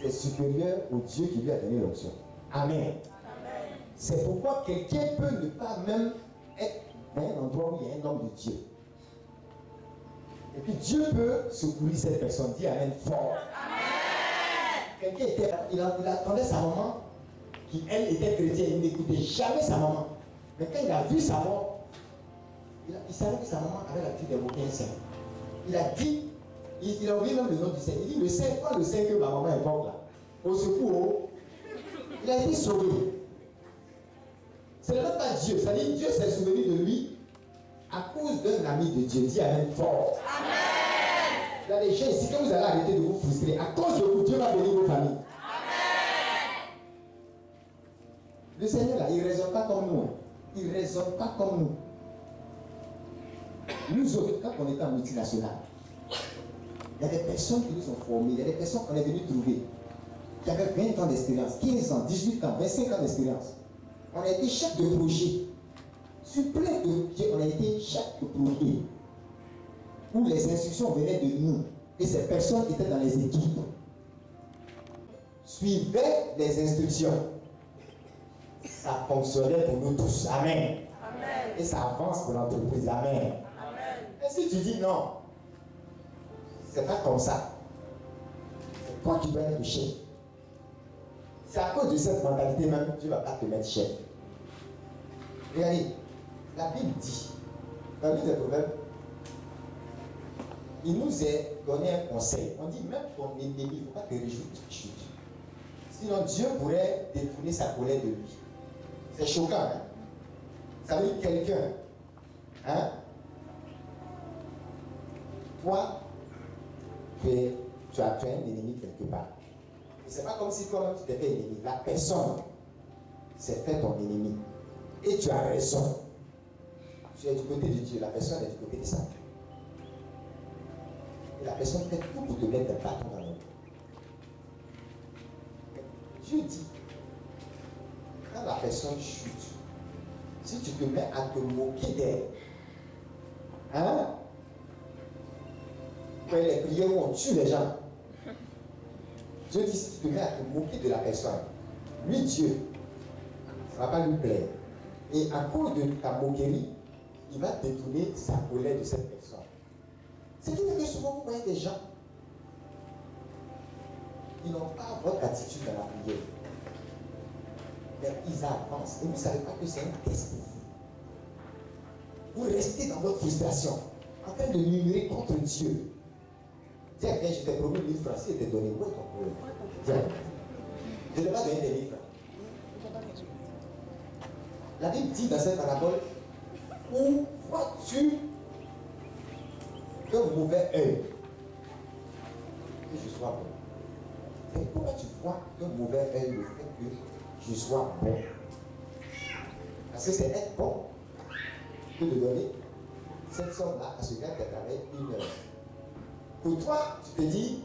c'est supérieur au Dieu qui lui a donné l'onction. Amen. C'est pourquoi quelqu'un peut ne pas même être dans un endroit où il y a un homme de Dieu. Et puis Dieu peut secourir cette personne. Dis Amen fort. Quelqu'un était, il attendait sa maman, qui elle était chrétienne, il n'écoutait jamais sa maman. Mais quand il a vu sa mort, il savait que sa maman avait l'habitude d'évoquer un saint. Il a dit, il a oublié même le nom du saint. Il dit, le saint, pas le saint que ma maman invoque là. Au secours, il a été sauvé. Ce n'est même pas Dieu. Ça dit Dieu s'est souvenu de lui à cause d'un ami de Dieu. Dis Amen fort. Amen. Il y a des gens ici, quand vous allez arrêter de vous frustrer, à cause de vous, Dieu va bénir vos familles. Le Seigneur là, il ne raisonne pas comme nous. Il ne raisonne pas comme nous. Nous autres, quand on était en multinational, il y a des personnes qui nous ont formés, il y a des personnes qu'on est venu trouver, qui avaient 20 ans d'expérience, 15 ans, 18 ans, 25 ans d'expérience. On a été chef de projet. Sur plein de projets, on a été chef de projet. Où les instructions venaient de nous. Et ces personnes étaient dans les équipes. Suivaient les instructions. Ça fonctionnait pour nous tous. Amen. Amen. Et ça avance pour l'entreprise. Amen. Amen. Et si tu dis non, c'est pas comme ça. C'est toi qui dois être le chef. C'est à cause de cette mentalité même que tu ne vas pas te mettre chef. Regardez, la Bible dit, dans le livre des Proverbes, il nous est donné un conseil. On dit même ton ennemi, il ne faut pas te réjouir de sa chute. Sinon Dieu pourrait détourner sa colère de lui. C'est choquant, hein? Ça veut dire quelqu'un, hein? Toi, tu as un ennemi quelque part. C'est pas comme si toi-même tu t'es fait ennemi. La personne s'est fait ton ennemi. Et tu as raison. Tu es du côté de Dieu, la personne est du côté de Satan. Et la personne fait tout pour te mettre un bâton dans le dos. Dieu dit, quand la personne chute, si tu te mets à te moquer d'elle, hein? Quand les prières où on tue les gens, Dieu dit, si tu te mets à te moquer de la personne, lui, Dieu, ça ne va pas lui plaire. Et à cause de ta moquerie, il va détourner sa colère de cette personne. C'est qui fait que souvent vous voyez des gens, ils n'ont pas votre attitude dans la prière. Mais ils avancent. Et vous ne savez pas que c'est un test pour vous. Vous restez dans votre frustration, en train de murmurer contre Dieu. Tiens, viens, je t'ai promis 1000 francs. Si je t'ai donné, où est ton problème? Tiens, je ne t'ai pas donné des 1000 francs. La Bible dit dans cette parabole, où vois-tu un mauvais œil que je sois bon? Et pourquoi tu vois un mauvais œil le fait que je sois bon? Parce que c'est être bon que de donner cette somme-là à ce gars qui a travaillé 1 heure. Pour toi, tu te dis,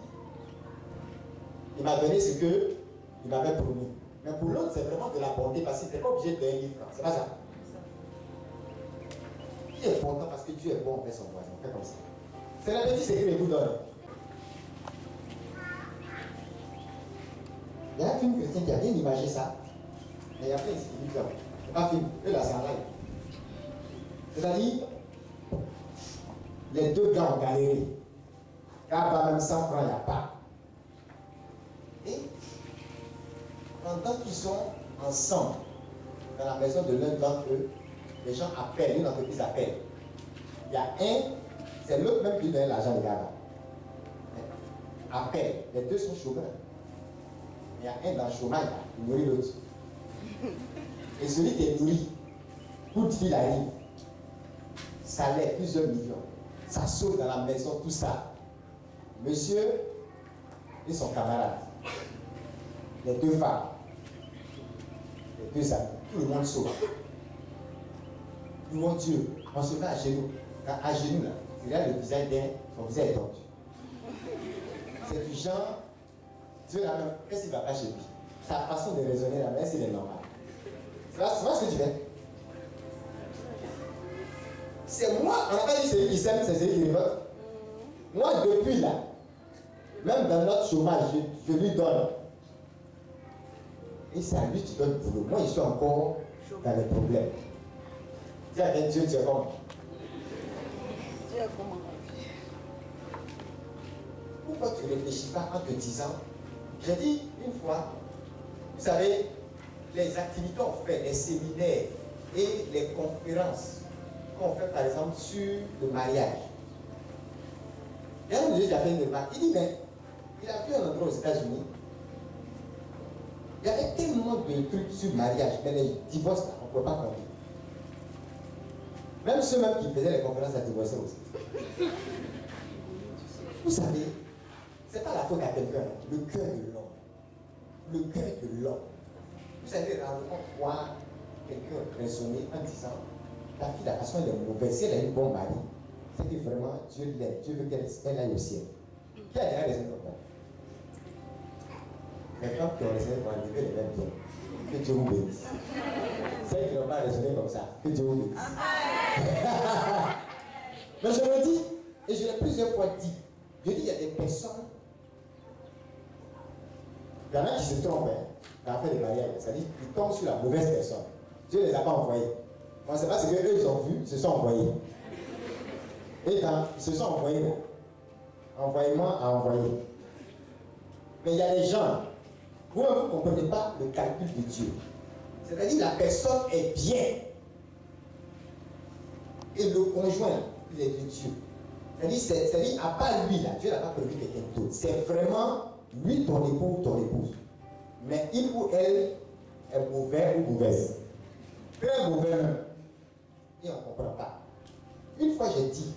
il m'a donné ce qu'il m'avait promis. Mais pour l'autre, c'est vraiment de la bonté parce qu'il n'était pas obligé de donner 1000 francs. C'est pas ça. Qui est content parce que Dieu est bon envers son voisin. On fait comme ça. C'est la petite secret qu'il vous donne. Il y a un film chrétien qui a bien imagé ça. Mais il y a plein de films qui c'est pas un film. Eux là, c'est en live. C'est-à-dire, les deux gars ont galéré. Car pas même 100 francs, il n'y a pas. Et pendant qu'ils sont ensemble dans la maison de l'un d'entre eux, les gens appellent, une entreprise appelle. Il y a un, c'est l'autre même qui donne l'argent, les gars. Appelle, les deux sont chômeurs. Il y a un dans le chômage, il nourrit l'autre. Et celui qui est nourri, coup de fil arrive, salaire, plusieurs millions. Ça saute dans la maison, tout ça. Monsieur et son camarade, les deux femmes, les deux amis, tout le monde sauve. Mon Dieu, on se met à genoux. À genoux là, il y a le visage d'un, son visage est tordu. C'est du genre, Dieu là même, qu'est-ce qu'il ne va pas chez lui? Sa façon de raisonner là, mais c'est normal. C'est pas ce que tu fais. C'est moi, on n'a pas dit celui qui s'aime, c'est celui qui révolte. Moi, depuis là, même dans notre chômage, je lui donne. Et c'est à lui que tu donnes le boulot. Moi, je suis encore dans les problèmes. Dis à Dieu, tu es comment? Dieu est comment? Pourquoi tu ne réfléchis pas en te disant, j'ai dit une fois, vous savez, les activités qu'on fait, les séminaires et les conférences qu'on fait par exemple sur le mariage. Il y a un monsieur qui a fait une remarque, il dit, mais il a vu un endroit aux États-Unis, il y avait tellement de trucs sur le mariage, mais les divorces, on ne pouvait pas compter. Même ceux-mêmes qui faisaient les conférences à divorcer aussi. Vous savez, ce n'est pas la faute à quelqu'un, le cœur de l'homme. Le cœur de l'homme. Vous savez, rarement voir quelqu'un raisonner en disant ta fille, la façon elle est mauvaise, si elle a une bonne mari, c'est que vraiment Dieu l'aime, Dieu veut qu'elle aille au ciel. Qui a déjà raisonné comme ça? Les femmes qui ont raisonné pour enlever les mêmes bien. Que Dieu vous bénisse. Celles qui n'ont pas raisonné comme ça, que Dieu vous bénisse. Mais je me dis, et je l'ai plusieurs fois dit, je dis il y a des personnes, il y en a qui se trompent dans l'affaire des mariages, c'est-à-dire qu'ils tombent sur la mauvaise personne. Dieu ne les a pas envoyés. Bon, c'est pas ce qu'eux ils ont vu, ils se sont envoyés. Et quand ils se sont envoyés, envoyement à envoyer. Mais il y a des gens, vous ne comprenez pas le calcul de Dieu. C'est-à-dire la personne est bien. Et le conjoint, il est de Dieu. C'est-à-dire, à part lui, là, Dieu n'a pas prévu quelqu'un d'autre. C'est vraiment lui, ton époux ou ton épouse. Mais il ou elle est mauvais ou mauvaise. Très mauvais même. Et on ne comprend pas. Une fois j'ai dit,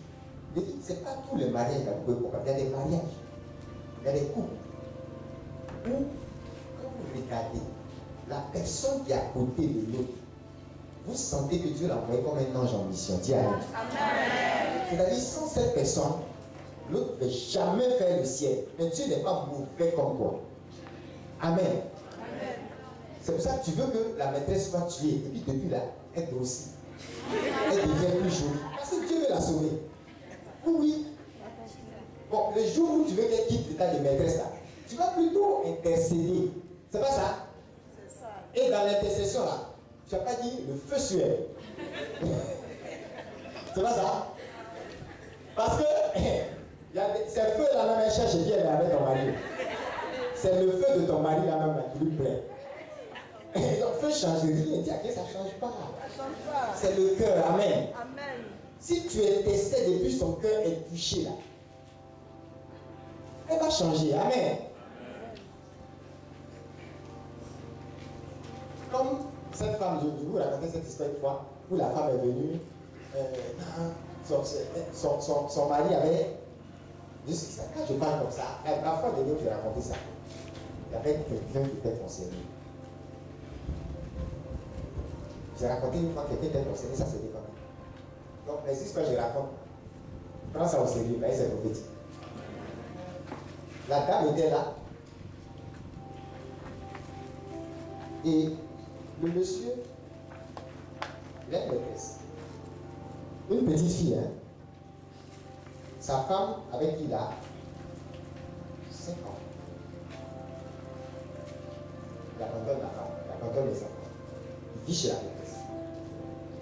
ce n'est pas tous les mariages que vous pouvez comprendre. Il y a des mariages, il y a des couples où, quand vous regardez la personne qui est à côté de l'autre, vous sentez que Dieu l'a envoyé comme un ange en mission. Dis Amen. C'est-à-dire, sans cette personne, l'autre ne va jamais faire le ciel. Mais Dieu n'est pas mauvais comme toi. Amen. C'est pour ça que tu veux que la maîtresse soit tuée. Et puis depuis là, elle grossit. Elle devient plus jolie. Parce que Dieu veut la sauver. Oui. Bon, le jour où tu veux qu'elle quitte l'état de maîtresse là, tu vas plutôt intercéder. C'est pas ça? C'est ça. Et dans l'intercession là, tu n'as pas dit le feu sur elle. C'est pas ça? Parce que c'est le feu là même, elle cherche bien avec ton mari. C'est le feu de ton mari là même là, qui lui plaît. Donc, feu change rien, dis à qui ça ne change pas. C'est le cœur, amen. Amen. Si tu intercèdes et puis son cœur est touché là, elle va changer, amen. Comme cette femme, je vous raconter cette histoire une fois, où la femme est venue, son mari avait, quand je parle comme ça, la fois de l'autre, j'ai raconté ça. Il y avait quelqu'un qui était concerné. J'ai raconté une fois que quelqu'un était concerné, ça c'était comme ça. Donc les histoires que je raconte, prends ça au sérieux, mais c'est prophétique. La dame était là. Et le monsieur, il a une maîtresse. Une petite fille, hein. Sa femme, avec qui il a 5 ans. Il abandonne la femme, il abandonne les enfants. Il vit chez la maîtresse.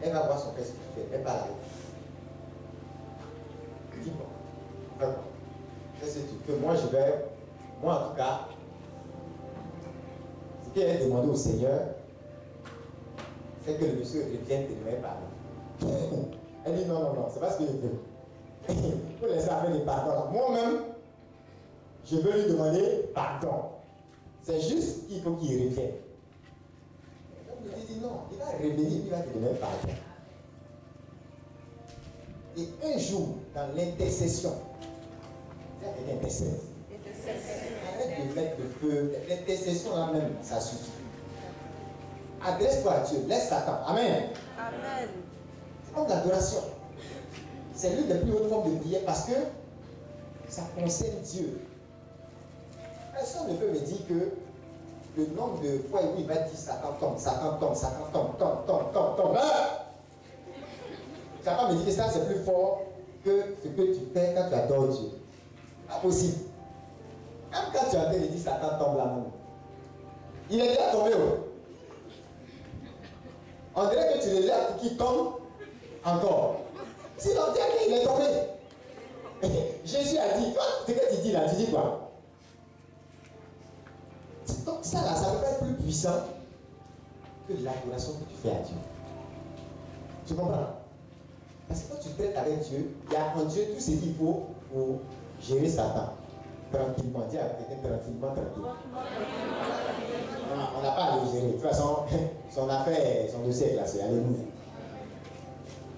Elle va voir son père spirituel, elle parle avec lui. Il dit bon, vraiment, qu'est-ce que tu peux? Moi en tout cas, ce qu'elle a demandé au Seigneur, c'est que le monsieur revienne témoigner par lui. Elle dit non, c'est pas ce que je veux. Il faut laisser faire des pardons. Moi-même, je veux lui demander pardon. C'est juste qu'il faut qu'il revienne. Donc il dit non, il va revenir, il va te demander pardon. Et un jour, dans l'intercession, il y a une intercession. Arrête de mettre le feu. L'intercession là même, ça suffit. Adresse-toi à Dieu, laisse Satan. Amen. Amen. C'est comme l'adoration. C'est l'une des plus hautes formes de prière parce que ça concerne Dieu. Personne ne peut me dire que le nombre de fois où il va dire Satan tombe, Satan tombe, Satan tombe. Tu vas pas me dire que ça c'est plus fort que ce que tu fais quand tu adores Dieu. Pas possible. Même quand tu as dit Satan tombe là même. Il est déjà tombé. On dirait que tu le lèves pour qu'il tombe encore. Sinon, il est tombé. Jésus a dit, toi, ce que tu dis là, tu dis quoi? Donc ça là, ça ne peut pas être plus puissant que l'adoration que tu fais à Dieu. Tu comprends? Parce que quand tu traites avec Dieu, il y a en Dieu tout ce qu'il faut pour gérer Satan. Tranquillement, dis à quelqu'un tranquillement. On n'a pas à le gérer. De toute façon, son affaire, son dossier est classé. Alléluia.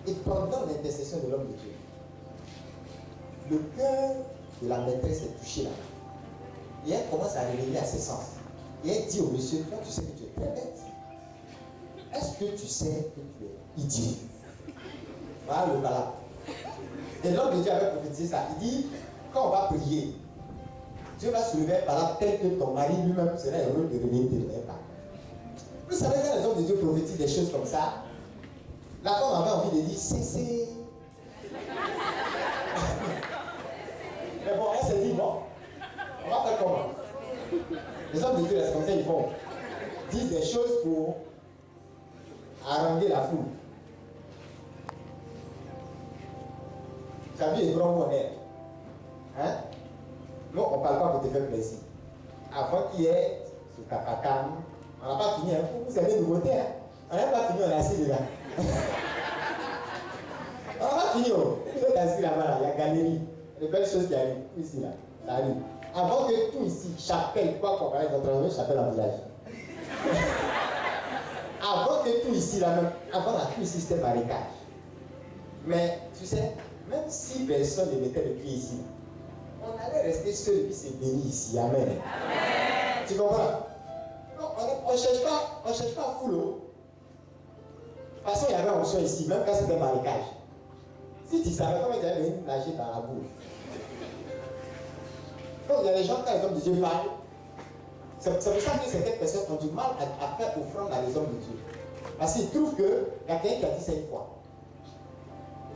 Et pendant l'intercession de l'homme de Dieu, le cœur de la maîtresse est touchée là. Et elle commence à réveiller à ses sens. Et elle dit au monsieur, toi tu sais que tu es très bête. Est-ce que tu sais que tu es idiot? Voilà le balade. Et l'homme de Dieu avait prophétisé ça. Il dit, quand on va prier, Dieu va soulever un balade tel que ton mari lui-même serait heureux de réveiller tes rêves. Vous savez, quand les hommes de Dieu prophétisent des choses comme ça, la femme avait envie de dire, cessez. Mais bon, elle s'est dit, bon, on va faire comment? Les hommes de Dieu, c'est comme ça, ils vont dire des choses pour haranguer la foule. Tu as vu les grands mots honnêtes? Hein? Nous, on ne parle pas pour te faire plaisir. Avant qu'il y ait ce capacam, on n'a pas fini. Hein? Vous avez de voter. Hein? On n'a pas fini, on est assis dedans. On n'a pas fini. Vous êtes assis là-bas, il y a galerie. Les belles choses qui arrivent. Ici, là. Ça arrive. Avant que tout ici, chapelle, quoi qu'on parle, ils ont chapelle en village. Avant que tout ici, là même, avant la tout ici, c'était barricade. Mais tu sais, même si personne ne mettait le pied ici, on allait rester seul et puis c'est béni ici. Amen. Amen. Tu comprends? Non, on ne cherche pas à fouler. De toute façon, il y avait un choix ici, même quand c'était barricade. Si tu savais comment tu allais venir nager dans la boue. Donc, il y a des gens, quand les hommes de Dieu parlent, c'est pour ça que certaines personnes ont du mal à faire offrande à les hommes de Dieu. Parce qu'ils trouvent qu'il y a quelqu'un qui a dit ça une fois.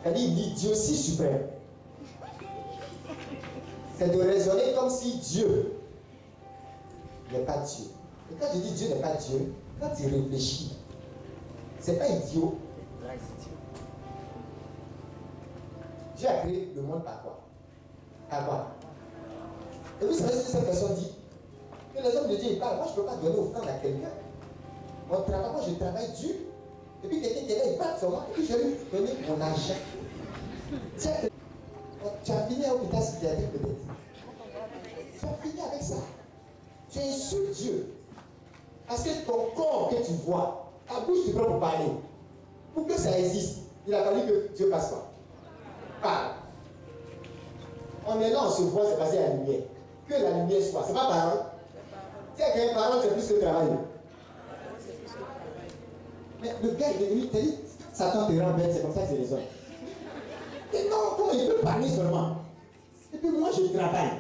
C'est-à-dire, il dit Dieu si suprême. C'est de raisonner comme si Dieu n'est pas Dieu. Et quand je dis Dieu n'est pas Dieu, quand tu réfléchis, c'est pas idiot. Dieu a créé le monde par quoi? Par quoi? Et vous savez ce que cette personne dit? Que les hommes de Dieu ils parlent. Moi, je ne peux pas donner offrande à quelqu'un. Moi, je travaille dur. Et puis quelqu'un qui est là, il parle sur moi. Et puis je vais lui donner mon argent. Tiens, tu as fini à l'hôpital psychiatrique peut-être. Tu as fini avec ça. Tu insultes Dieu. Parce que ton corps que tu vois, ta bouche tu prends pour parler. Pour que ça existe, il a fallu que Dieu fasse quoi? Parle. On est là, on se voit, c'est passé à la lumière. Que la lumière soit. C'est pas parole. Tu sais qu'une parole, c'est plus que travail. Mais le gars, il te dit, Satan te rend bête, c'est comme ça que c'est les hommes. Et non, comment il peut parler seulement? Et puis moi, je travaille.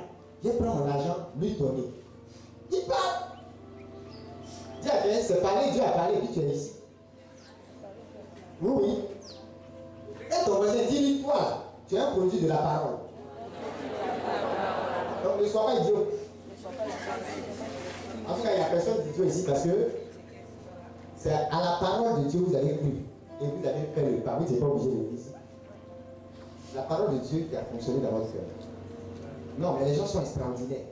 Je prends mon argent, lui donner. Il parle. Dieu a bien, c'est parler, Dieu a parlé, et puis tu es ici. Oui, oui. Et ton voisin, dis-lui, toi, tu es un produit de la parole. Donc ne sois pas idiot. En tout cas, il n'y a personne d'idiot ici parce que c'est à la parole de Dieu que vous avez cru. Et vous avez fait le pas. Vous n'êtes pas obligé de le dire ici. La parole de Dieu qui a fonctionné dans votre cœur. Non, mais les gens sont extraordinaires.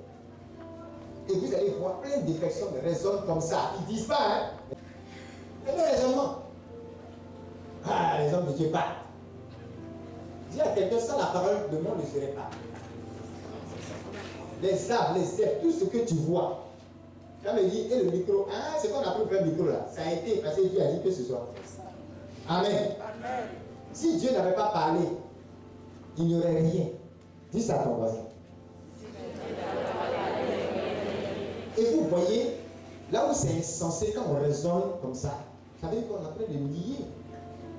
Et vous allez voir plein de personnes qui raisonnent comme ça. Ils ne disent pas, hein. C'est le raisonnement. Ah, les hommes de Dieu parlent. Dis à quelqu'un, sans la parole, le monde ne serait pas. Les arbres, les herbes, tout ce que tu vois. Tu vas me dire, et le micro, ah, c'est qu'on a pris le micro là. Ça a été parce que Dieu a dit que ce soit. Amen. Amen. Si Dieu n'avait pas parlé, il n'y aurait rien. Dis ça à ton voisin. Et vous voyez, là où c'est insensé, quand on raisonne comme ça, ça veut dire qu'on est en train de nier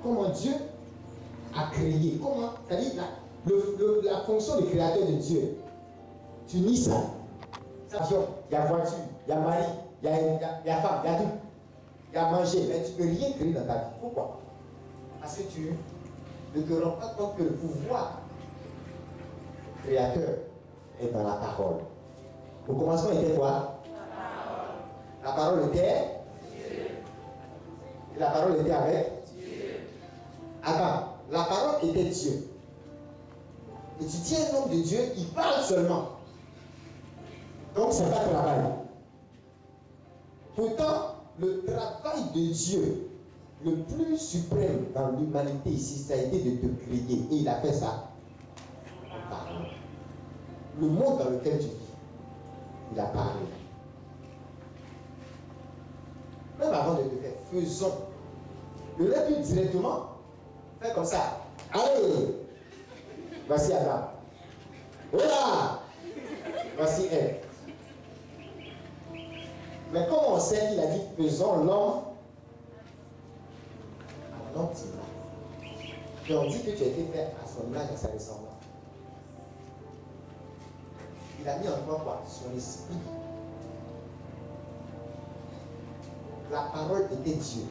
comment Dieu a créé. Comment, c'est-à-dire la fonction de créateur de Dieu. Tu nies ça. Il y a voiture, il y a mari, il y a femme, il y a tout. Il y a manger, mais tu ne peux rien créer dans ta vie. Pourquoi? Parce que tu ne te rends pas compte que le pouvoir créateur est dans la parole. Au commencement, il était quoi? La parole était Dieu. Et la parole était avec Dieu. Attends, la parole était Dieu. Et tu tiens un homme de Dieu, il parle seulement. Donc, ce n'est pas travail. Pourtant, le travail de Dieu, le plus suprême dans l'humanité ici, ça a été de te créer. Et il a fait ça en parlant. Le monde dans lequel tu vis, il a parlé. Même avant de te faire, faisons. Il aurait pu directement faire comme ça. Allez, voici Adam. Voilà. Voici elle. Mais comme on sait qu'il a dit faisons l'homme à notre image. Et on dit que tu as été fait à son image et à sa ressemblance. Il a mis en toi quoi? Son esprit. La parole était Dieu.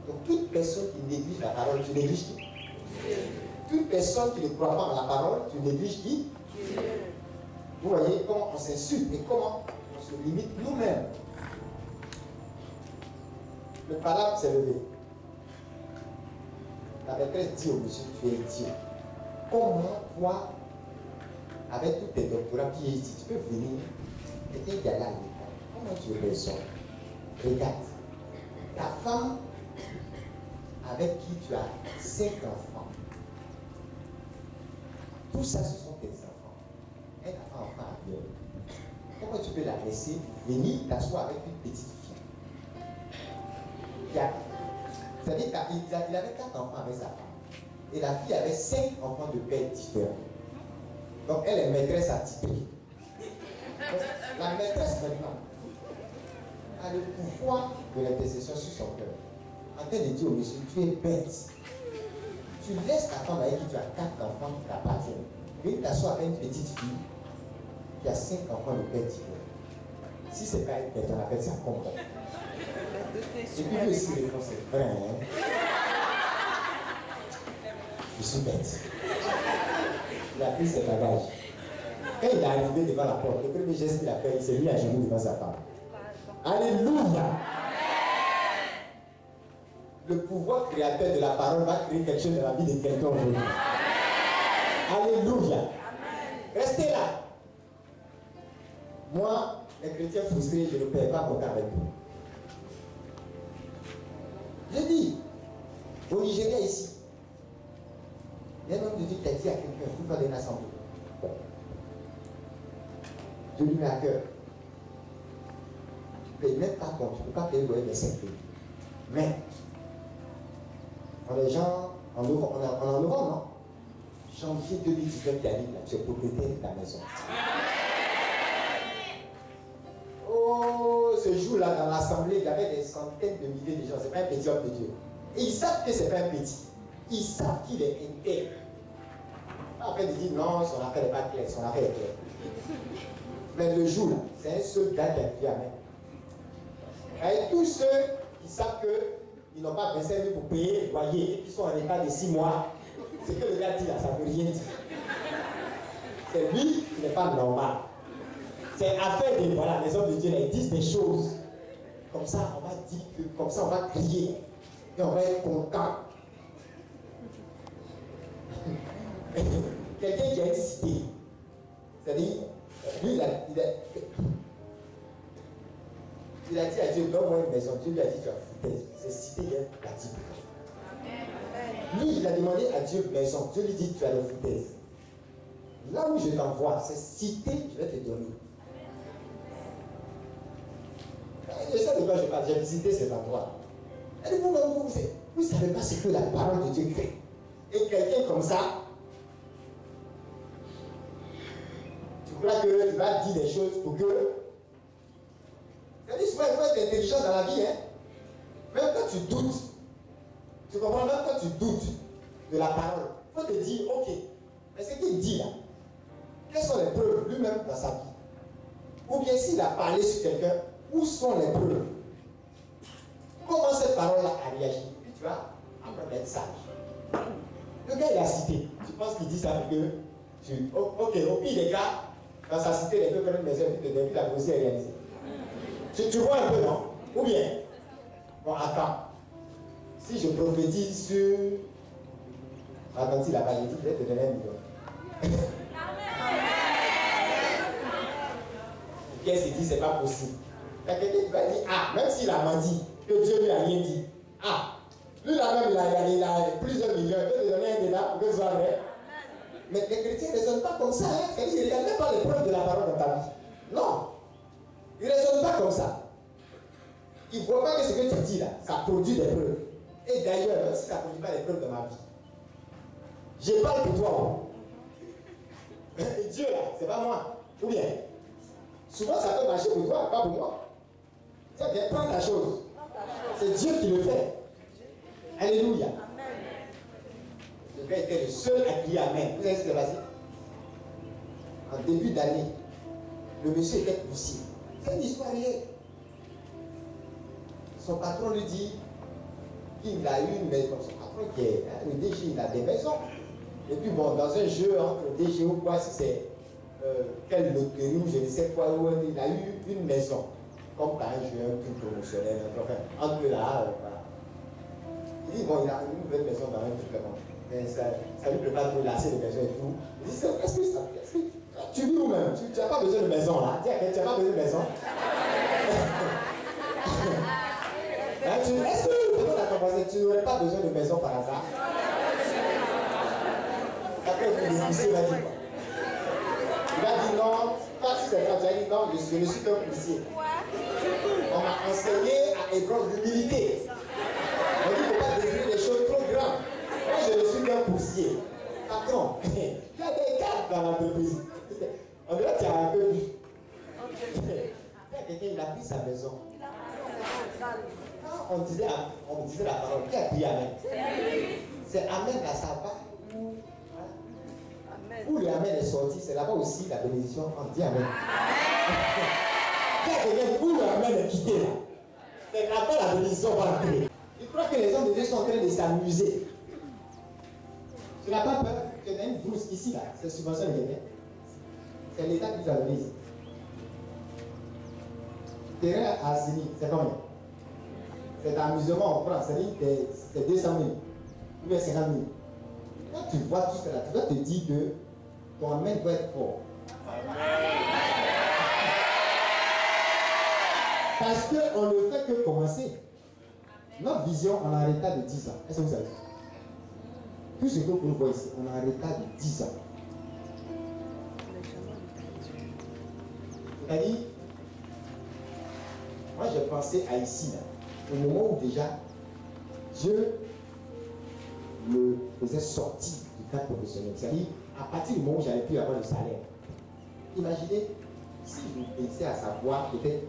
Donc toute personne qui néglige la parole, tu négliges qui? Toute personne qui ne croit pas en la parole, tu négliges qui? Vous voyez comment on s'insulte et comment on se limite nous-mêmes. Le palabre s'est levé. La maîtresse dit au monsieur, tu es Dieu. Comment toi, avec tous tes doctorats, PhD, tu peux venir, quelqu'un qui est allé à l'école, comment tu raisonnes? Regarde, ta femme avec qui tu as 5 enfants, tout ça ce sont tes enfants. Elle n'a pas enfant à violer. Comment tu peux la laisser venir t'asseoir avec une petite fille? C'est-à-dire qu'il avait 4 enfants avec sa femme. Et la fille avait 5 enfants de pères différents. Donc elle est maîtresse attitrée. La maîtresse maintenant a le pouvoir de l'intercession sur son cœur. En train de dire au monsieur, tu es bête. Tu laisses ta femme avec qui tu as 4 enfants qui t'appartiennent. Viens t'asseoir avec une petite fille qui a 5 enfants de père différents. Si c'est pas une bête, on appelle ça comprendre. Et puis lui aussi répond, c'est vrai, hein? Je suis bête. Il a pris ses bagages. Quand il est arrivé devant la porte, le premier geste qu'il a fait, il s'est mis à genoux devant sa femme. Alléluia! Le pouvoir créateur de la parole va créer quelque chose dans la vie de quelqu'un aujourd'hui. Alléluia! Restez là. Moi, les chrétiens frustrés, je ne perds pas mon temps avec vous. Je dis, au Nigeria ici, il y a un homme de Dieu qui a dit à quelqu'un, il faut faire une assemblée. Je lui mets à cœur. Tu ne payes même pas compte, tu ne peux pas payer le loyer des 5 pays. Mais, quand les gens, en novembre, non? Janvier 2019 qui arrive là, tu es propriétaire de ta maison. Oh, ce jour-là, dans l'assemblée, il y avait des centaines de milliers de gens. Ce n'est pas un petit homme de Dieu. Et ils savent que ce n'est pas un petit. Ils savent qu'il est intègre. Pas en fait de dire non, son affaire n'est pas claire, son affaire est claire. Mais le jour-là, c'est un seul gars qui a crié Amen. Et tous ceux qui savent qu'ils n'ont pas 25 000 pour payer le loyer et qui sont en état de 6 mois, ce que le gars dit là, ça ne veut rien dire. C'est lui qui n'est pas normal. C'est affaire de, voilà, les hommes de Dieu, ils disent des choses. Comme ça, on va dire que, comme ça, on va crier. Et on va être content. Quelqu'un qui a une cité, c'est-à-dire, lui, il a dit à Dieu, donne-moi une maison. Dieu lui a dit, tu as foutaise. C'est cité, il a dit. Lui, il a demandé à Dieu maison. Dieu lui dit, tu as le foutaise. Là où je t'envoie, c'est cité, je vais te donner. Je sais de quoi je parle, j'ai visité cet endroit. Et vous ne savez pas ce que la parole de Dieu fait. Et quelqu'un comme ça, tu crois qu'il va dire des choses pour que... C'est-à-dire souvent il faut être intelligent dans la vie. Hein? Même quand tu doutes, tu comprends, même quand tu doutes de la parole, il faut te dire, ok, mais ce qu'il dit là, quelles sont les preuves lui-même dans sa vie? Ou bien s'il a parlé sur quelqu'un, où sont les preuves? Comment cette parole-là a réagi? Puis tu vas apprendre à être sage. Le gars il a cité. Tu penses qu'il dit ça parce que tu... Ok, au pire des cas, dans sa cité, les deux connaissent une maison depuis la poésie est réalisée. Tu vois un peu, non? Ou bien? Bon, attends. Si je prophétise sur... Attends, il a pas dit, je vais te donner 1 million. Qu'est-ce qu'il dit? C'est pas possible. Il y a quelqu'un qui va dire, ah, même s'il a menti, que Dieu lui a rien dit. Ah, lui là-même, il a plusieurs millions, il peut te donner un débat pour que ce soit vrai. Mais les chrétiens ne raisonnent pas comme ça. Hein? C'est-à-dire, ils ne regardent même pas les preuves de la parole dans ta vie. Non. Ils ne raisonnent pas comme ça. Ils ne voient pas que ce que tu dis là, ça produit des preuves. Et d'ailleurs, même si ça ne produit pas des preuves dans ma vie, je parle pour toi. Et Dieu là, c'est pas moi. Ou bien, souvent ça peut marcher pour toi, pas pour moi. C'est bien, prends ta chose. C'est Dieu qui le fait. Alléluia. Le gars était le seul à crier Amen. Vous savez ce qui s'est passé? En début d'année, le monsieur était poussé. C'est une histoire réelle. Son patron lui dit qu'il a eu une maison. Son patron qui est le DG, il a des maisons. Et puis bon, dans un jeu entre DG ou quoi, si c'est quelle loterie ou je ne sais quoi, où il a eu une maison. Comme par un jeu, un truc promotionnel, enfin, entre là, voilà. Il dit, bon, il a une nouvelle maison dans un truc là-bas. Mais ça lui plaît pas trop lasser de maison et tout. Il dit, est-ce que ça tu vis où même? Tu n'as pas besoin de maison là. Dis à quelqu'un, tu n'as pas besoin de maison. Est-ce que, demande à ton voisin, tu n'aurais pas besoin de maison par hasard? Après, il va dire quoi? Il a dit non. Toi, si c'est quand tu as dit non, je ne suis qu'un poussier. On m'a enseigné à épreuve d'humilité. On dit qu'il ne faut pas désirer des choses trop grandes. Moi, je ne suis qu'un poussier. Patron, il y a des cadres dans l'entreprise. On dirait qu'il y a un peu vu. Il y a quelqu'un, il a pris sa maison. Quand on disait la parole, qui a dit Amen? C'est Amen là, ça va. Où le Amen est sorti, c'est là-bas aussi la bénédiction. On dit Amen. Il y a quelqu'un où le Amen est quitté là. C'est là-bas la bénédiction va entrer. Je crois que les hommes de Dieu sont en train de s'amuser. Tu n'as pas peur? Tu as une bourse ici là, c'est subvention de l'État. C'est l'État qui nous a donné. Terrain à Assini, c'est combien? C'est d'amusement, on prend, c'est 200 000 ou bien 50 000. Quand tu vois tout cela, tu dois te dire que ton Amen doit être fort. Parce qu'on ne fait que commencer. Notre vision, on a un retard de 10 ans. Est-ce que vous savez? Tout ce que vous voyez ici, on a un retard de 10 ans. C'est-à-dire, moi j'ai pensé à ici, là, au moment où déjà Dieu me faisait sortir du cadre professionnel. C'est-à-dire, à partir du moment où j'avais pu avoir le salaire. Imaginez si je pensais à savoir peut-être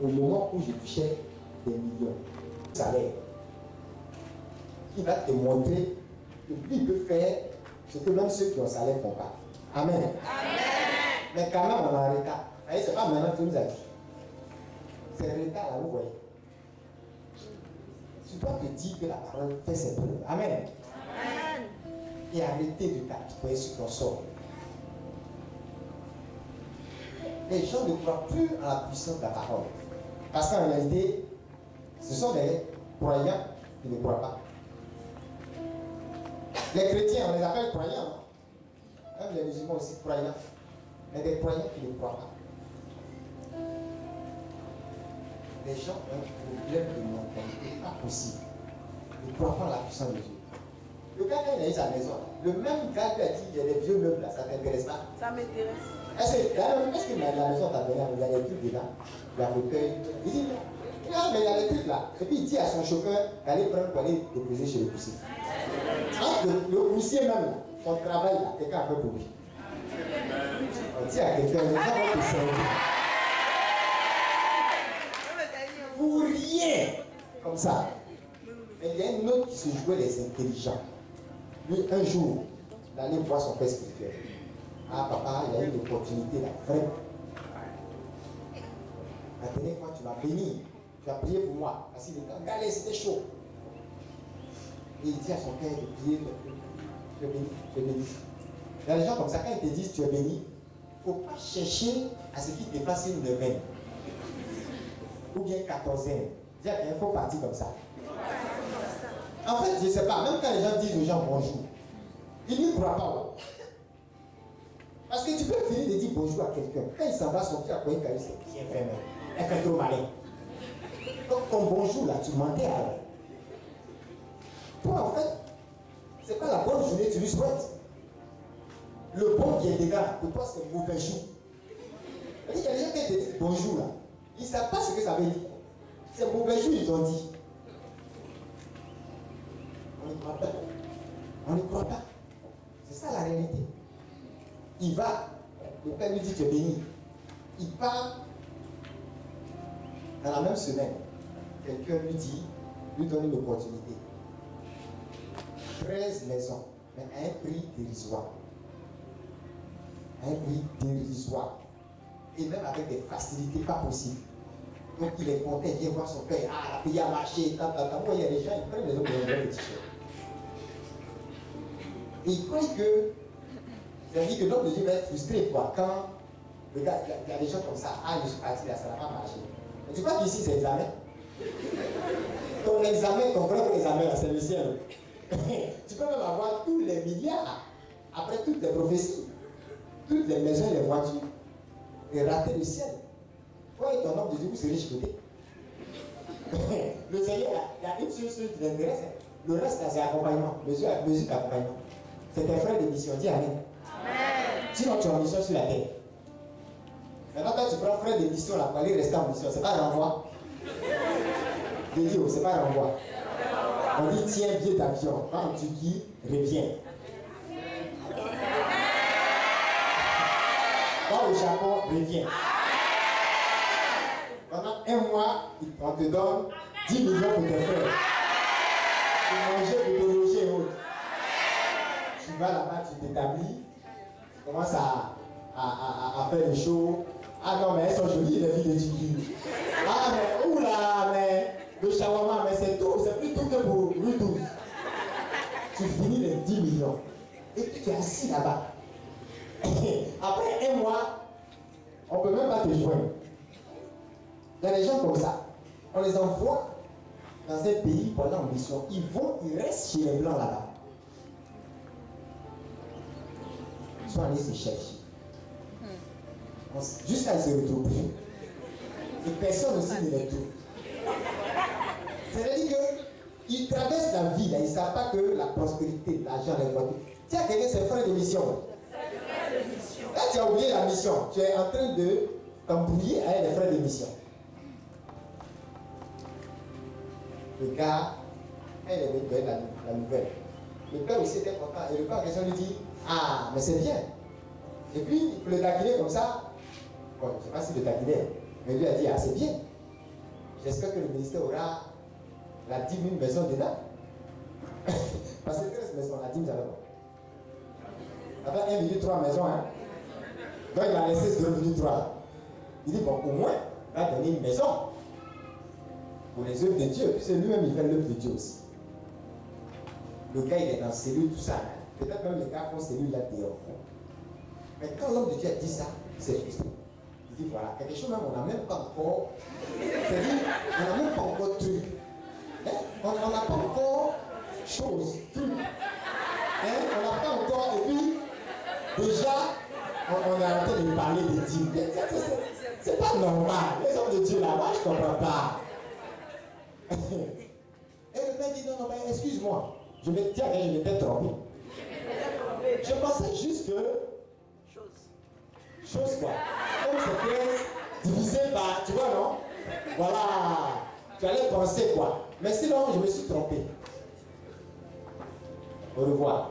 au moment où je touchais des millions de salaire, qui va te montrer que lui peut faire ce que même ceux qui ont salaire ne font pas. Amen. Amen. Mais quand même, on a un retard. Ce n'est pas maintenant que tu nous as dit. C'est le retard là, vous voyez. Tu dois te dire que la parole fait ses preuves. Amen. Amen. Et arrêter de t'apitoyer sur ton sort. Les gens ne croient plus à la puissance de la parole. Parce qu'en réalité, ce sont des croyants qui ne croient pas. Les chrétiens, on les appelle croyants. Même les musulmans aussi croyants. Mais des croyants qui ne croient pas. Les gens ont un problème de mentalité pas possible. Ils ne croient pas à la puissance de Dieu. Le gars, quand il a eu sa maison, le même gars qui a dit il y a des vieux meubles là, ça ne t'intéresse pas? Ça m'intéresse. Est-ce que la maison t'a donné, il y a des trucs dedans? Il y a fauteuil. Il dit non, mais il y a des trucs là. Et puis il dit à son chauffeur d'aller prendre pour aller déposer chez le poussier. Le poussier même, son travail là, quelqu'un a fait pour lui. On dit à quelqu'un, les gens vont te servir. Pour rien. Comme ça. Mais il y a une autre qui se jouait les intelligents. Lui, un jour, il allait voir son père spirituel. Ah, papa, il y a eu une opportunité là, vraiment. La dernière fois, tu m'as béni. Tu as prié pour moi. Parce qu'il était en galère, c'était chaud. Et il dit à son père de prier, tu es béni, tu es béni. Il y a des gens comme ça, quand ils te disent tu es béni, il ne faut pas chercher à ce qu'ils te fassent une neuvaine. Ou bien 14e. Il faut partir comme ça. En fait, je ne sais pas, même quand les gens disent aux gens bonjour, ils n'y croient pas. Parce que tu peux finir de dire bonjour à quelqu'un. Quand il s'en va sortir à quoi il c'est bien fait, même. Elle fait trop malin. Donc ton bonjour là, tu mentais alors. Toi en fait, c'est pas la bonne journée que tu lui souhaites. Le bon qui est dégât, pour toi c'est mauvais jour. Il y a des gens qui te disent bonjour là. Ils ne savent pas ce que ça veut dire. C'est mauvais jour, ils ont dit. On ne croit pas. On ne croit pas. C'est ça la réalité. Il va, le père lui dit tu es béni. Il part dans la même semaine. Quelqu'un lui dit, lui donne une opportunité. 13 maisons, mais à un prix dérisoire. À un prix dérisoire. Et même avec des facilités pas possibles. Donc il est content, il vient voir son père. Ah, la pays a marché, il y a des gens, ils prennent les autres pour les t-shirts. Et il croit que, c'est-à-dire que l'homme de Dieu va être frustré, quoi. Quand, regarde, il y a des gens comme ça, ah, je suis parti là, ça n'a pas marché. Mais tu crois qu'ici c'est examen? Ton examen, ton vrai examen, c'est le ciel. Tu peux même avoir tous les milliards, après toutes les prophéties, toutes les maisons et les voitures, et rater le ciel. Toi et ton homme de Dieu, vous serez chicotés. Le Seigneur, il y a une seule chose qui l'intéresse. Le reste, c'est accompagnement, mesure d'accompagnement. C'est un frère de mission, dis Amen. Sinon, tu es en mission sur la terre. Maintenant, quand tu prends frère de mission là, pour aller rester en mission, c'est pas un renvoi. Je dis, c'est pas un renvoi. On dit, tiens, billet d'avion. Quand tu dis, reviens. Dans le Japon, reviens. Pendant un mois, on te donne 10 millions pour tes frères. Pour manger, pour te loger et autres. Tu vas là-bas, tu t'établis, tu commences à faire les shows. Ah non, mais elles sont jolies, les filles de Tiki. Ah, mais oula, mais le shawarma, mais c'est tout, c'est plus tout que pour Louis XII. Tu finis les 10 millions. Et puis tu es assis là-bas. Après un mois, on ne peut même pas te joindre. Il y a des gens comme ça. On les envoie dans un pays pendant une mission. Ils restent chez les blancs là-bas. Ils sont allés se chercher. Jusqu'à ce qu'ils se retrouvent plus. Et personne aussi ne les trouve. C'est-à-dire qu'ils traversent la vie, là, ils ne savent pas que la prospérité, l'argent, les voitures. Tiens, quelqu'un, c'est frère de mission. Là, tu as oublié la mission. Tu es en train de t'embrouiller avec les frères de mission. Le gars, elle est venue la nouvelle. Le père aussi était content. Et le père en question lui dit, ah, mais c'est bien. Et puis, pour le taquiner comme ça, bon, je ne sais pas si le taquinait, mais lui a dit, ah, c'est bien. J'espère que le ministère aura la 10 000 maisons dedans. Parce que 13 maisons, la 10 000 alors. Avec 1,3 maisons, hein. Donc il a laissé 0,3. Il dit, bon, au moins, il va donner une maison pour les œuvres de Dieu. Puis c'est lui-même, il fait l'œuvre de Dieu aussi. Le gars, il est dans cellule, tout ça. Peut-être même les gars font cellule là dehors. Mais quand l'homme de Dieu a dit ça, c'est frustré. Il dit, voilà, quelque chose même, on n'a même pas encore. C'est-à-dire, on n'a même pas encore truc. Hein? On n'a pas encore chose, truc. Hein? On n'a pas encore, et puis, déjà, on est en train de parler de Dieu. C'est pas normal. Les hommes de Dieu là, moi je ne comprends pas. Et le père dit, non, mais excuse-moi. Je m'étais trompé. Je pensais juste que. Chose quoi. Comme c'était divisé par. Tu vois, non? Voilà. Tu allais penser quoi. Mais sinon, je me suis trompé. Au revoir.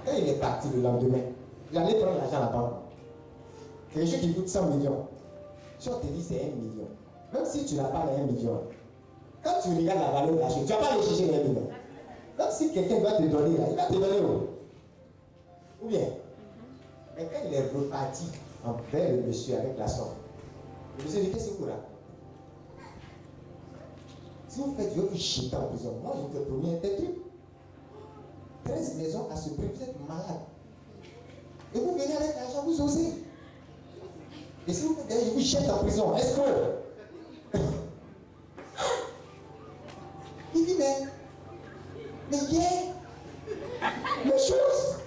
Quand il est parti le lendemain, il allait prendre l'argent à la banque. Quelque chose qui coûte 100 millions. Si on te dit c'est 1 million, même si tu n'as pas les 1 million, quand tu regardes la valeur de la chose, tu ne vas pas aller chercher les 1 million. Même si quelqu'un doit te donner là, il va te donner où? Ou bien? Mais quand il est reparti envers le monsieur avec la somme, le monsieur dit, qu'est-ce que vous racontez? Si vous faites, je vais vous jeter en prison. Moi, je te promets des trucs. 13 maisons à ce prix, vous êtes malade. Et vous venez avec l'argent, vous osez. Et si vous faites, je vous jette en prison. Est-ce que... Il dit, mais hier, les choses,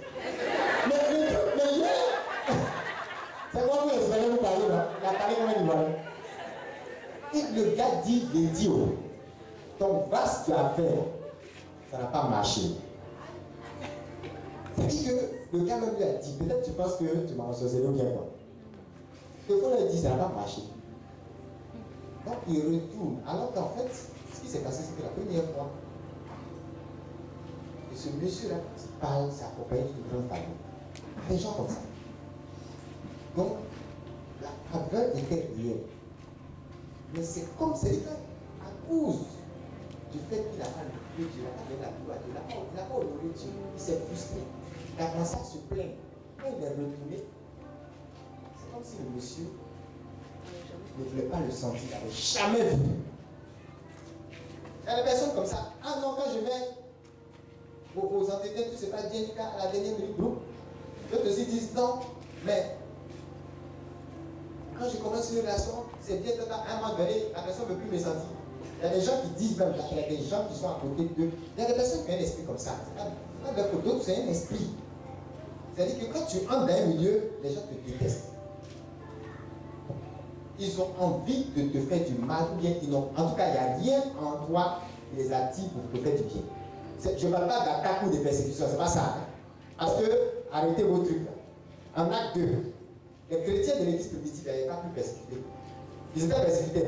mais hier, c'est quoi vous espérez vous parler là? La parler comment il va? Et le gars dit, l'idiot, ton vaste tu as fait, ça n'a pas marché. C'est-à-dire que le gars même lui a dit, peut-être tu penses que tu m'as ensorcelé ou bien quoi. Le gars lui a dit, ça n'a pas marché. Donc il retourne. Alors qu'en fait, ce qui s'est passé, c'est que la première fois, et ce monsieur-là, qui parle, c'est accompagné d'une grande famille. Des gens comme ça. Donc, la faveur était réelle. Mais c'est comme c'est à cause du fait qu'il n'a pas loué Dieu, il n'a pas donné la gloire à Dieu, il n'a pas honoré Dieu, il s'est frustré. Il a commencé à se plaindre. Quand il est retourné, c'est comme si le monsieur ne voulait pas le sentir, il n'avait jamais vu. Il y a des personnes comme ça. Ah non, quand je vais aux entretiens, tout se passe bien, à la dernière minute, d'autres aussi disent non, mais quand je commence une relation, c'est bien à un moment donné, la personne ne veut plus me sentir. Il y a des gens qui disent même, il y a des gens qui sont à côté d'eux. Il y a des personnes qui ont un esprit comme ça. Pas d'autres, c'est un esprit. C'est-à-dire que quand tu entres dans un milieu, les gens te détestent. Ils ont envie de te faire du mal, ou bien ils n'ont. En tout cas, il n'y a rien en toi qui les attire pour te faire du bien. Je ne parle pas d'attaque ou de persécution, c'est pas ça. Parce que, arrêtez vos trucs là. En acte 2, les chrétiens de l'église primitive n'avaient pas pu persécuter. Ils étaient persécutés.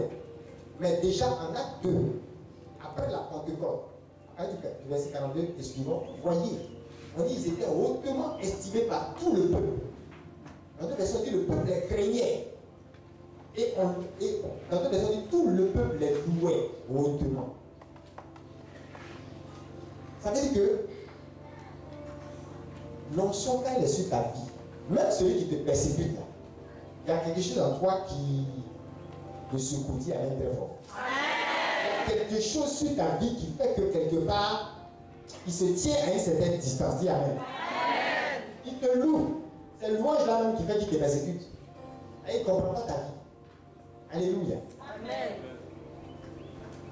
Mais déjà en acte 2, après la Pentecôte, à partir du verset 42 et suivant, voyez, on dit qu'ils étaient hautement estimés par tout le peuple. Dans d'autres versions, on dit le peuple les craignait. Et dans d'autres versions, on dit tout le peuple les louait hautement. Ça veut dire que l'onction, quand elle est sur ta vie, même celui qui te persécute, il y a quelque chose en toi qui te secoue à l'intérieur fort. Il y a quelque chose sur ta vie qui fait que quelque part, il se tient à une certaine distance. Dis Amen. Il te loue. C'est le louange là même qui fait qu'il te persécute. Et il ne comprend pas ta vie. Alléluia. Amen.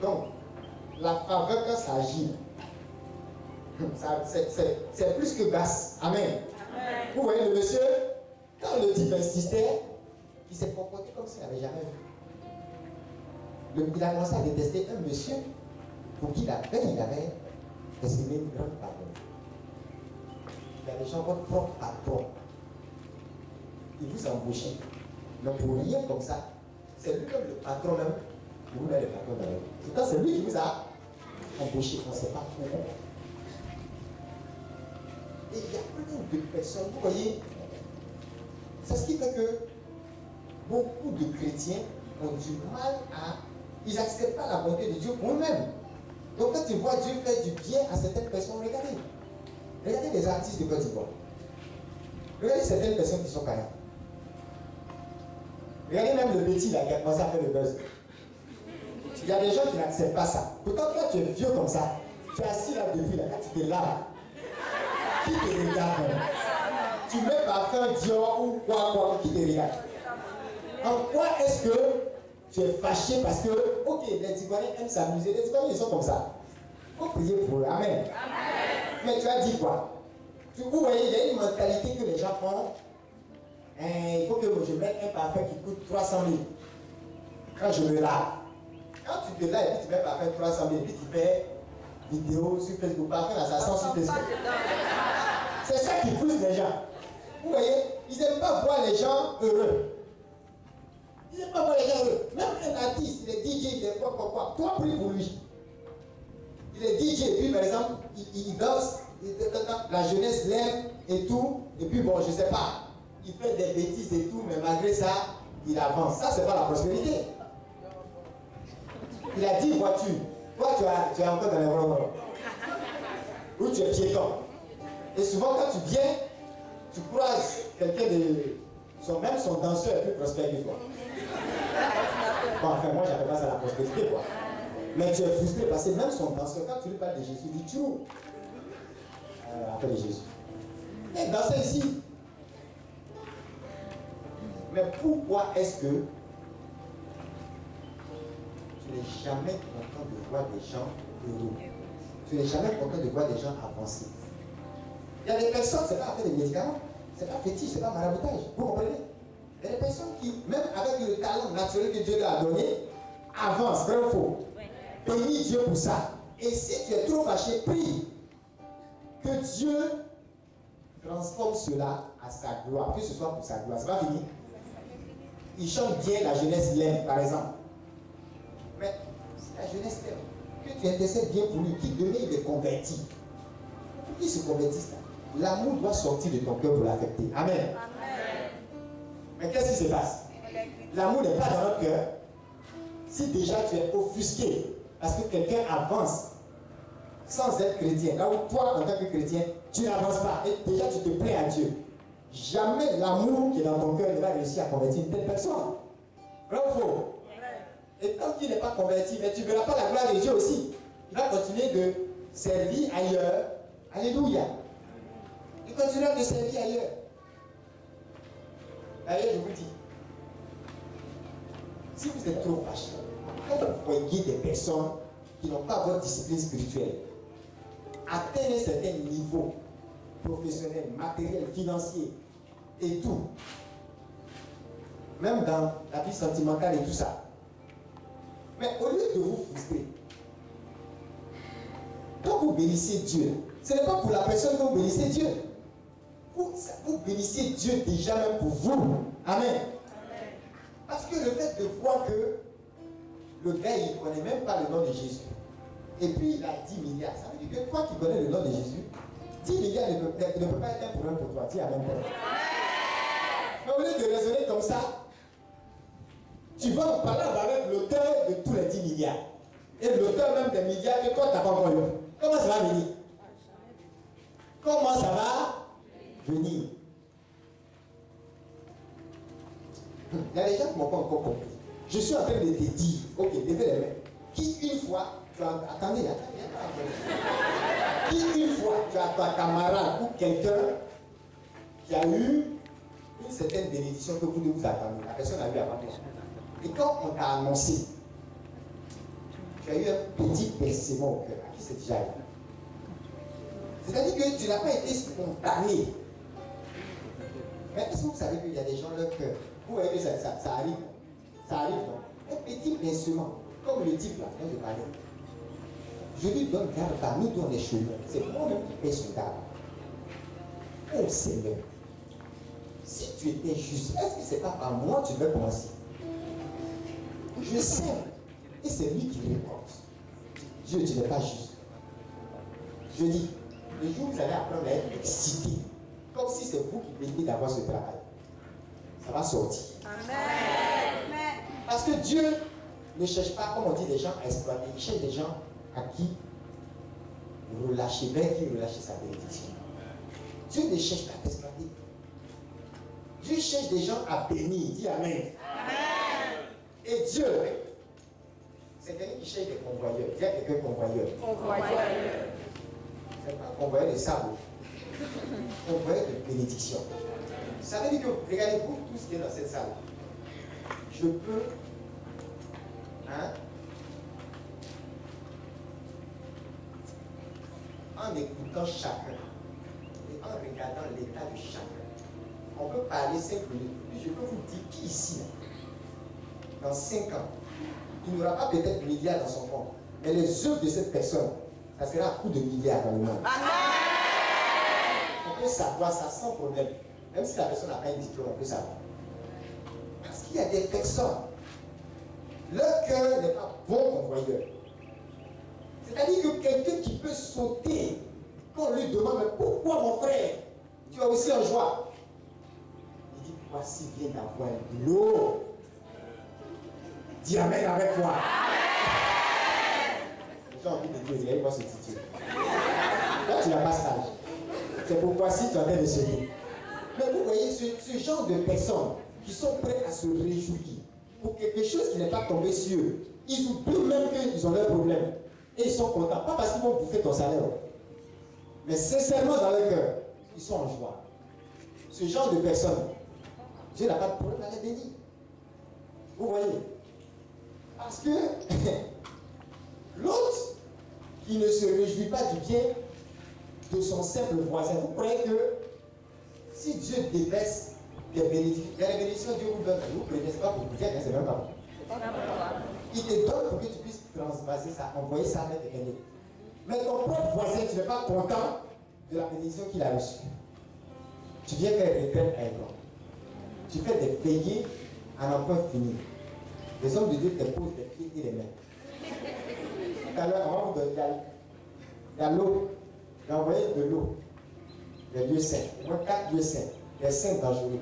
Donc, la faveur quand ça agit, c'est plus que basse. Amen. Amen. Vous voyez le monsieur, quand le type insistait, il s'est comporté comme s'il n'avait jamais vu. Il a commencé à détester un monsieur pour qui il avait exprimé une grande pardon. Il y a des gens, votre propre patron, il vous a embauché. Mais pour rien comme ça, c'est lui-même le patron même qui vous met le patron dans la vie. Pourtant, c'est lui qui vous a embauché. On ne sait pas pourquoi. Et il y a plein de personnes, vous voyez, c'est ce qui fait que beaucoup de chrétiens ont du mal à. Ils n'acceptent pas la bonté de Dieu pour eux-mêmes. Donc quand ils voient Dieu faire du bien à certaines personnes, regardez. Regardez les artistes de Côte d'Ivoire. Regardez certaines personnes qui sont caillantes. Regardez même le petit là qui a commencé à faire le buzz. Il y a des gens qui n'acceptent pas ça. Pourtant, quand tu es vieux comme ça, tu es assis là depuis là, quand tu te laves, qui te regarde? Tu mets parfum Dior ou quoi, qui te regarde? En quoi est-ce que tu es fâché parce que, ok, les Ivoiriens aiment s'amuser, les Ivoiriens ils sont comme ça. Il faut prier pour eux, amen. Amen. Mais tu as dit quoi? Vous voyez, il y a une mentalité que les gens font. Il faut que je mette un parfum qui coûte 300 000 quand je me lave. Quand tu te laves et puis tu mets parfum 300 000 et puis tu fais vidéo sur Facebook, parfum là, ça sent sur Facebook. C'est ça qui pousse les gens. Vous voyez, ils n'aiment pas voir les gens heureux. Ils n'aiment pas voir les gens heureux. Même un artiste, il est DJ, il est quoi. Toi, prie pour lui. Il est DJ, et puis par exemple, il danse, la jeunesse l'aime et tout. Et puis bon, je ne sais pas. Il fait des bêtises et tout, mais malgré ça, il avance. Ça, c'est pas la prospérité. Il a 10 voitures. Toi, tu es encore dans les voies. Ou tu es piéton. Et souvent, quand tu viens, tu croises quelqu'un de. Même son danseur est plus prospère que toi. Bon, enfin, moi, j'appelle pas ça la prospérité, quoi. Mais tu es frustré parce que même son danseur, quand tu lui parles de Jésus, il dit tu où? Appelle Jésus. Et danser ici. Mais pourquoi est-ce que tu n'es jamais content de voir des gens heureux? Tu n'es jamais content de voir des gens avancer. Il y a des personnes, ce n'est pas affaire de médicaments, ce n'est pas fétiche, ce n'est pas maraboutage. Vous comprenez? Il y a des personnes qui, même avec le talent naturel que Dieu leur a donné, avancent, vrai ou faux? Bénis Dieu pour ça. Et si tu es trop fâché, prie que Dieu transforme cela à sa gloire, que ce soit pour sa gloire. C'est pas fini. Il chante bien, la jeunesse l'aime, par exemple. Mais si la jeunesse l'aime, que tu intercèdes bien pour lui, qu'il demain il est converti. Pour qu'il se convertisse là, l'amour doit sortir de ton cœur pour l'affecter. Amen. Amen. Mais qu'est-ce qui se passe? L'amour n'est pas dans notre cœur. Si déjà tu es offusqué parce que quelqu'un avance sans être chrétien, là où toi, en tant que chrétien, tu n'avances pas et déjà tu te plains à Dieu, jamais l'amour qui est dans ton cœur ne va réussir à convertir une telle personne. Vrai ou faux? Et tant qu'il n'est pas converti, mais tu ne verras pas la gloire de Dieu aussi. Il va continuer de servir ailleurs. Alléluia. Il continuera de servir ailleurs. D'ailleurs, je vous dis, si vous êtes trop fâché, quand vous voyez des personnes qui n'ont pas votre discipline spirituelle, atteindre un certain niveau professionnel, matériel, financier et tout, même dans la vie sentimentale et tout ça, mais au lieu de vous frustrer, quand vous bénissez Dieu, ce n'est pas pour la personne que vous bénissez Dieu. Vous bénissez Dieu déjà même pour vous. Amen. Parce que le fait de voir que le gars, il ne connaît même pas le nom de Jésus, et puis il a 10 milliards, ça veut dire que toi qui connais le nom de Jésus, 10 milliards ne peut pas être un problème pour toi. Dis Amen. Mais au lieu de raisonner comme ça, tu vas en parler avec l'auteur de tous les 10 milliards. Et l'auteur même des milliards que toi, tu n'as pas encore eu. Comment ça va venir? Comment ça va venir? Il y a des gens qui ne m'ont pas encore compris. Je suis en train de te dire, ok, levez les mains. Qui une fois, tu as... Attendez, qui une fois, tu as ta camarade ou quelqu'un qui a eu une certaine bénédiction que vous ne vous attendez. La personne a eu avant toi. Et quand on t'a annoncé, tu as eu un petit pincement au cœur. À qui c'est déjà arrivé? C'est-à-dire que tu n'as pas été spontané. Mais est-ce que vous savez qu'il y a des gens, leur cœur, vous voyez que ça arrive? Ça arrive, non? Un petit pincement, comme le type là, dont je parlais. Je lui donne garde à nous dans les cheveux. C'est moi-même qui paie ce garde. Oh Seigneur, si tu étais juste, est-ce que c'est pas par moi que tu veux commencer? Je sème, et c'est lui qui récolte. Dieu, tu n'es pas juste. Je dis, le jour où vous allez apprendre à être excité, comme si c'est vous qui veniez d'avoir ce travail, ça va sortir. Amen. Parce que Dieu ne cherche pas, comme on dit, des gens à exploiter. Il cherche des gens à qui relâcher, vers qui relâcher sa bénédiction. Dieu ne cherche pas à t'exploiter. Dieu cherche des gens à bénir. Dis Amen. Amen. Et Dieu, c'est quelqu'un qui cherche des convoyeurs. Dis à quelqu'un convoyeur. Convoyeur. C'est pas convoyeur de sabot. Convoyeur de bénédiction. Ça veut dire que, regardez-vous tout ce qui est dans cette salle. Je peux, en écoutant chacun et en regardant l'état de chacun, on peut parler 5 minutes. Puis je peux vous dire qu'ici, dans 5 ans, il n'aura pas peut-être milliards dans son compte, mais les œuvres de cette personne, ça sera un coup de milliards dans le monde. On peut savoir ça sans problème. Même si la personne n'a pas un diplôme, on peut savoir. Parce qu'il y a des personnes, leur cœur n'est pas bon convoyeur. C'est-à-dire que quelqu'un qui peut sauter, quand on lui demande, mais pourquoi mon frère, tu es aussi en joie? Il dit, voici vient d'avoir un boulot. Dis Amen avec moi. J'ai envie de dire, moi ce titre. Là, tu n'as pas stage. C'est pourquoi si tu es en train de se dire. Mais vous voyez, ce genre de personnes qui sont prêtes à se réjouir pour quelque chose qui n'est pas tombé sur eux, ils oublient même qu'ils ont leurs problèmes. Et ils sont contents. Pas parce qu'ils vont bouffer ton salaire, mais sincèrement dans leur cœur, ils sont en joie. Ce genre de personnes, Dieu n'a pas de problème à les bénir. Vous voyez? Parce que l'autre qui ne se réjouit pas du bien de son simple voisin, vous croyez que si Dieu déverse des bénédictions, il y a des bénédictions Dieu vous donne, vous prenez, c'est pas pour vous dire, c'est même pas vous. Il te donne pour que tu puisses transvaser ça, envoyer ça avec quelqu'un d'autre. Mais ton propre voisin, tu n'es pas content de la bénédiction qu'il a reçue. Tu viens faire des retraites à un plan. Tu fais des veillées à n'en pas finir. Les hommes de Dieu te posent les pieds et les mains. Tout à l'heure, avant de il y a l'eau. J'ai envoyé de l'eau. Les lieux saints. Au moins 4 lieux saints. Les saints dangereux.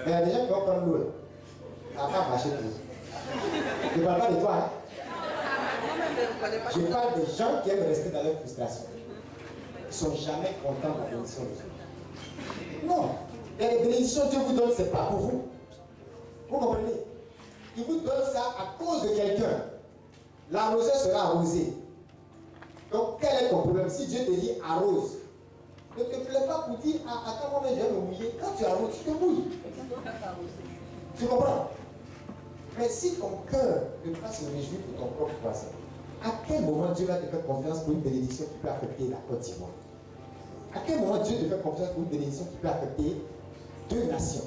Mais il y a des gens qui vont prendre l'eau. Ça va pas marcher tout. Je ne parle pas de toi. Hein? Je parle des gens qui aiment rester dans leur frustration. Ils ne sont jamais contents de la bénédiction de Dieu. Non. Il y a des bénédictions que Dieu vous donne, ce n'est pas pour vous. Vous comprenez? Il vous donne ça à cause de quelqu'un. L'arroseur sera arrosé. Donc, quel est ton problème? Si Dieu te dit arrose, ne te plaît pas pour dire à quel moment je vais me mouiller. Quand tu arroses, tu te mouilles. Tu comprends? Mais si ton cœur ne peut pas se réjouir pour ton propre voisin, à quel moment Dieu va te faire confiance pour une bénédiction qui peut affecter la Côte d'Ivoire? À quel moment Dieu te fait confiance pour une bénédiction qui peut affecter 2 nations?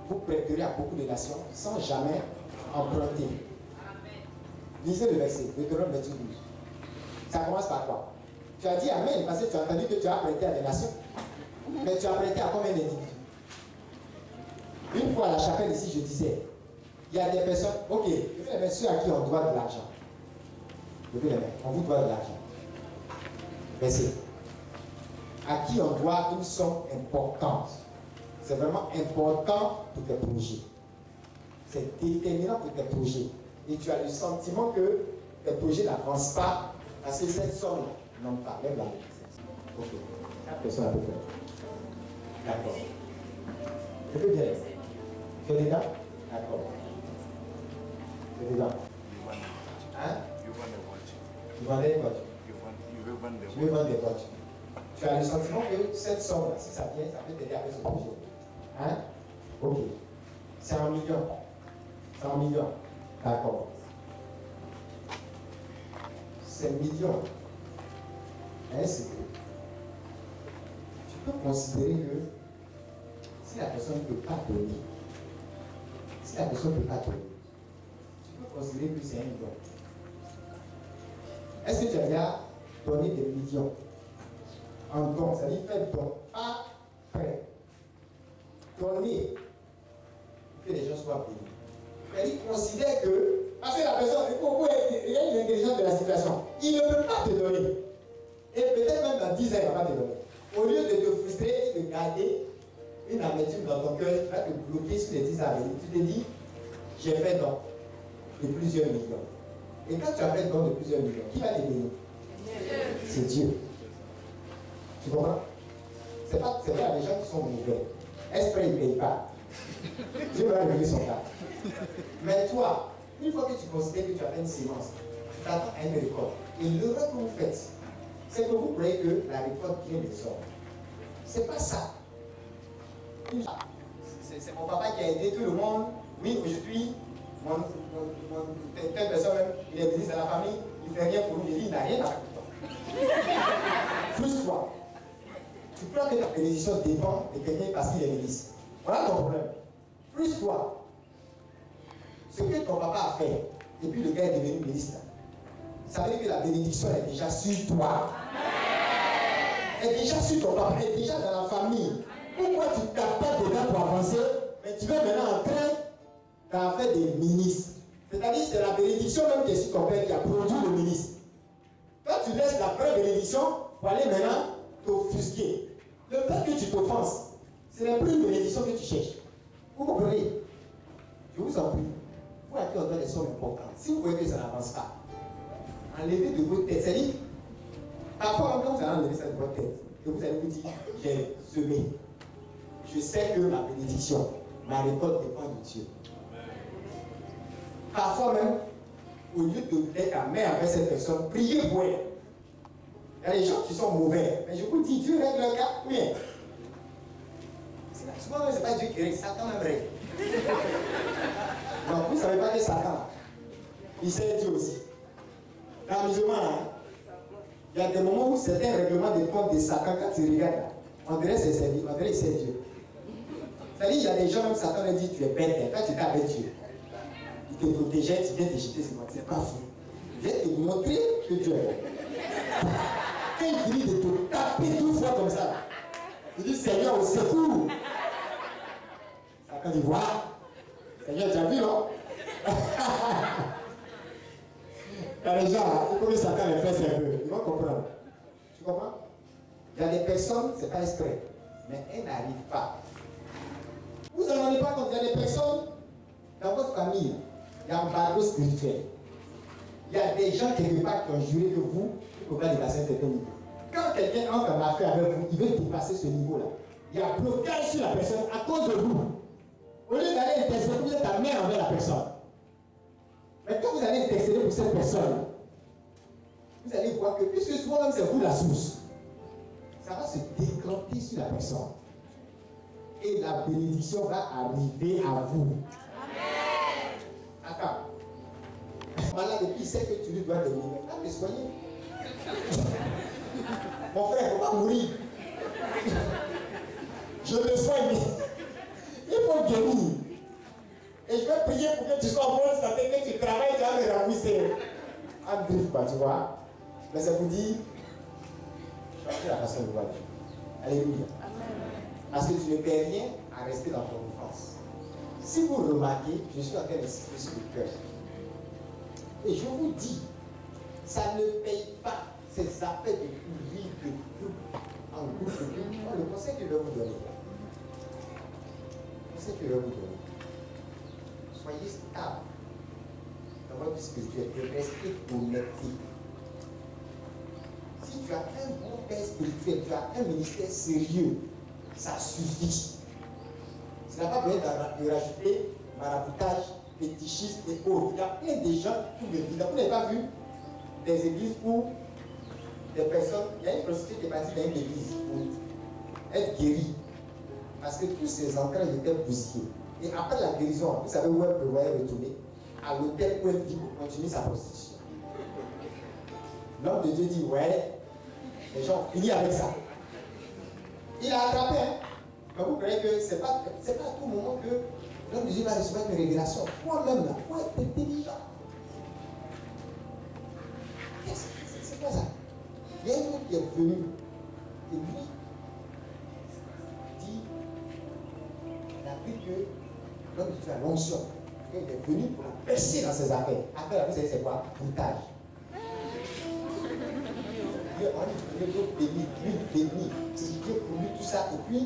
Vous prêterez à beaucoup de nations sans jamais emprunter. Lisez le verset, Deutéronome 28:12. Ça commence par quoi? Tu as dit Amen parce que tu as entendu que tu as prêté à des nations. Mais tu as prêté à combien d'individus? Une fois à la chapelle ici, je disais, il y a des personnes, ok, je vais les mettre ceux à qui on doit de l'argent. Je vais les mettre, on vous doit de l'argent. Verset. À qui on doit une somme importante. C'est vraiment important pour tes projets. C'est déterminant pour tes projets. Et tu as le sentiment que tes projets n'avancent pas parce que cette somme n'ont pas. Même là. Ok. 4 personnes à peu près. D'accord. Je peux bien. Tu es dedans? D'accord. Tu es dedans. Hein? Tu vendais des voitures. Tu veux vendre des voitures. Tu as le sentiment que cette somme, si ça vient, ça peut t'aider avec ce projet. Hein? Ok. C'est 1 million. C'est 1 million. D'accord. C'est 1 million. C'est que tu peux considérer que si la personne ne peut pas donner, tu peux considérer que c'est 1 million. Est-ce que tu as déjà donné des millions en don? C'est-à-dire faire don, pas prêt. Donner pour que les gens soient bénis. C'est-à-dire considère que, parce que la personne, il y a une intelligence de la situation, il ne peut pas te donner. Et peut-être même dans 10 ans, il ne va pas te donner. Au lieu de te frustrer et de garder une amertume dans ton cœur, tu vas te bloquer sur les 10 ans à venir. Tu te dis, j'ai fait don de plusieurs millions. Et quand tu as fait don de plusieurs millions, qui va te bénir? C'est Dieu. Tu comprends? C'est pas les gens qui sont mauvais. Esprit, il ne paye pas. Dieu va régler son cas. Mais toi, une fois que tu considères que tu as fait une sémence, tu t'attends à une récolte. Et l'erreur que vous faites, c'est que vous croyez que la récolte vient des hommes. C'est pas ça. C'est mon papa qui a aidé tout le monde. Oui, aujourd'hui, telle personne même, il est ministre de la famille, il ne fait rien pour nous. Il dit, il n'a rien à faire pour toi. Frustre-toi. Tu crois que ta bénédiction dépend de quelqu'un parce qu'il est ministre. Voilà ton problème. Frustre-toi. Ce que ton papa a fait, et puis le gars est devenu ministre, ça veut dire que la bénédiction est déjà sur toi. Elle est déjà sur ton papa, elle est déjà dans la famille. Pourquoi tu ne tapes pas dedans pour avancer, mais tu veux maintenant entrer dans faire des ministres? C'est-à-dire que c'est la bénédiction même qui est sur ton père qui a produit le ministre. Quand tu laisses la vraie bénédiction pour aller maintenant t'offusquer, le fait que tu t'offenses, ce n'est plus une bénédiction que tu cherches. Vous comprenez? Je vous en prie. Vous à qui on donne des sommes importantes. Si vous voyez que ça n'avance pas, enlevez de votre tête. C'est-à-dire, parfois, quand vous allez enlever ça de votre tête, et vous allez vous dire, j'ai semé. Je sais que ma bénédiction, ma récolte dépend de Dieu. Parfois même, au lieu d'être amer avec cette personne, priez pour elle. Il y a des gens qui sont mauvais, mais je vous dis, Dieu règle le cas, oui. Souvent, ce n'est pas Dieu qui règle, Satan même règle. Donc, vous ne savez pas que Satan, il sait Dieu aussi. Dans le musulman, il y a des moments où certains règlements de compte de Satan, quand tu regardes, on dirait que c'est Dieu. C'est-à-dire, il y a des gens, même Satan leur dit, tu es bête, quand tu es avec Dieu. Il te protégeait, tu viens te jeter sur moi, c'est pas fou. Je vais te montrer que Dieu est bon. Quand il finit de te taper 12 fois comme ça, il dit, Seigneur, au secours. Satan dit, voilà. Seigneur, tu as vu, non? Il y a des gens, il faut que Satan les fasse un peu. Ils vont comprendre. Tu comprends? Il y a des personnes, ce n'est pas exprès, mais elles n'arrivent pas Vous n'en rendez pas compte, il y a des personnes dans votre famille, il y a un embargo spirituel. Il y a des gens quelque part qui ont juré que vous ne pouvez pas dépasser un certain niveau. Quand quelqu'un entre en affaire avec vous, il veut dépasser ce niveau-là. Il y a un blocage sur la personne à cause de vous. Au lieu d'aller intercéder, vous êtes la main envers la personne. Mais quand vous allez intercéder pour cette personne, vous allez voir que puisque souvent même c'est vous la source, ça va se décanter sur la personne. Et la bénédiction va arriver à vous. Amen. Attends. Malade et puis il sait que tu lui dois des millions. Ah, mais soyez. Mon frère, il ne faut pas mourir. Je te soigne. Il faut guérir. Et je vais prier pour que tu sois en bonne santé, que tu travailles, tu vas me rembourser. En bref, quoi, tu vois. Mais ça vous dit, changez la façon de voir Dieu. Alléluia. Parce que tu ne perds rien à rester dans ton enfance. Si vous remarquez, je suis en train d'insister sur le cœur. Et je vous dis, ça ne paye pas ces affaires de courir de tout en groupe de tout. Le conseil que je vais vous donner. Le conseil que je vais vous donner. Soyez stable dans votre vie spirituelle et restez connecté. Si tu as un bon père spirituel, tu as un ministère sérieux, ça suffit. Tu n'as pas besoin de rajouter maraboutage, fétichisme et autres. Il y a plein de gens qui me disent. Vous n'avez pas vu des églises où des personnes, il y a une prostituée qui est partie dans une église pour être guérie. Parce que tous ses entrailles étaient bousillées. Et après la guérison, vous savez où elle prévoyait retourner? À l'hôtel où elle vit pour continuer sa prostitution. L'homme de Dieu dit, ouais, les gens ont fini avec ça. Il a attrapé, hein. Mais vous croyez que ce n'est pas à tout moment que l'homme de Dieu va recevoir une révélation. Toi-même, là, il faut être intelligent. C'est quoi ça? Il y a un autre qui est venu. Et lui dit, il a pris que l'homme de Dieu a l'onction. Il est venu pour la percer dans ses affaires. Après, vous savez, c'est quoi? Boutage. Dieu béni, Dieu pour lui, tout ça. Et puis,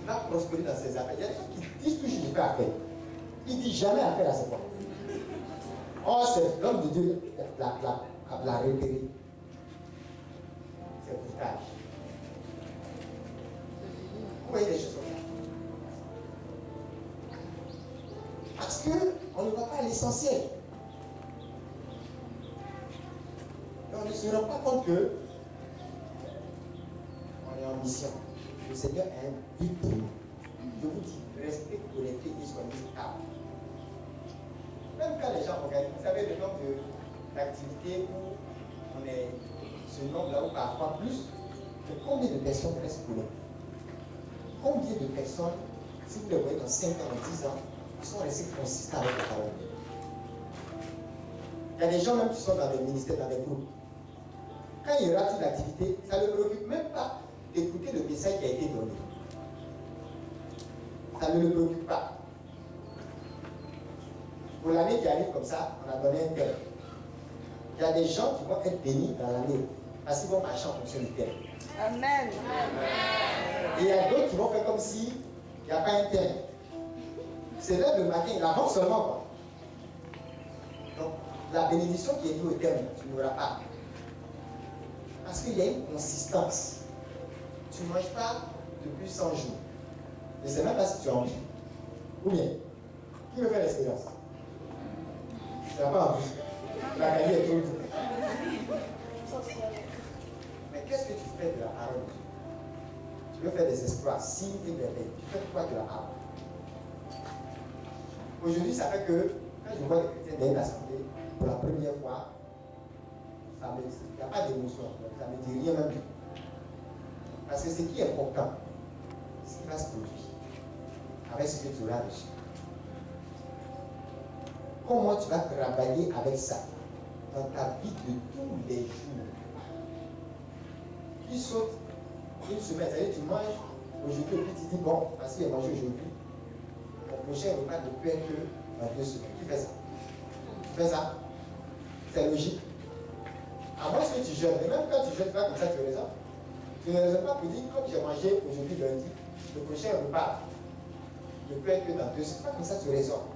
il va prospérer dans ses affaires. Il y a des gens qui disent toujours qu'il fait affaire. Il ne dit jamais affaire à ses points. Or, c'est l'homme de Dieu l'a repéré. C'est boutage. Vous voyez les choses comme ça? Parce qu'on ne va pas à l'essentiel. On ne se rend pas compte que on est en mission. Le Seigneur a un but pour nous. Je vous dis, restez connectés et soyez stables. Même quand les gens regardent, vous savez le nombre d'activités où on est ce nombre-là ou parfois plus, que combien de personnes restent connectées? Combien de personnes, si vous les voyez dans 5 ans, 10 ans, sont restés consistants avec la parole. Il y a des gens même qui sont dans des ministères, dans des groupes. Quand il y aura toute l'activité, ça ne le préoccupe même pas d'écouter le message qui a été donné. Ça ne le préoccupe pas. Pour l'année qui arrive comme ça, on a donné un thème. Il y a des gens qui vont être bénis dans l'année parce qu'ils vont marcher en fonction du thème. Amen. Et il y a d'autres qui vont faire comme s'il n'y a pas un thème. C'est l'heure le matin, il avance seulement. Quoi. Donc, la bénédiction qui est liée au thème, tu n'auras pas. Parce qu'il y a une consistance. Tu ne manges pas depuis 100 jours. Je ne sais même pas si tu as envie. Ou bien, qui veut faire l'expérience? Tu n'as pas envie. La qualité est trop dure. Mais qu'est-ce que tu fais de la parole? Tu veux faire des exploits, signes et merveilles. Tu fais quoi de la parole? Aujourd'hui, ça fait que quand je vois les chrétiens dans l'assemblée pour la première fois, il n'y a pas d'émotion, ça ne me dit rien même du tout. Parce que ce qui est important, c'est ce qui va se produire avec ce que tu auras reçu. Comment tu vas travailler avec ça dans ta vie de tous les jours? Tu sautes une semaine, c'est-à-dire tu manges aujourd'hui, puis tu dis bon, parce qu'il a mangé aujourd'hui. Mon prochain repas ne peut être que dans 2 semaines. Tu fais ça. Tu fais ça. C'est logique. À moins que tu jeûnes. Et même quand tu jeûnes, tu vas comme ça, tu raisonnes. Tu ne raisonnes pas pour dire, comme j'ai mangé aujourd'hui lundi, le prochain repas, ne peut être que dans deux. C'est pas comme ça que tu raisonnes.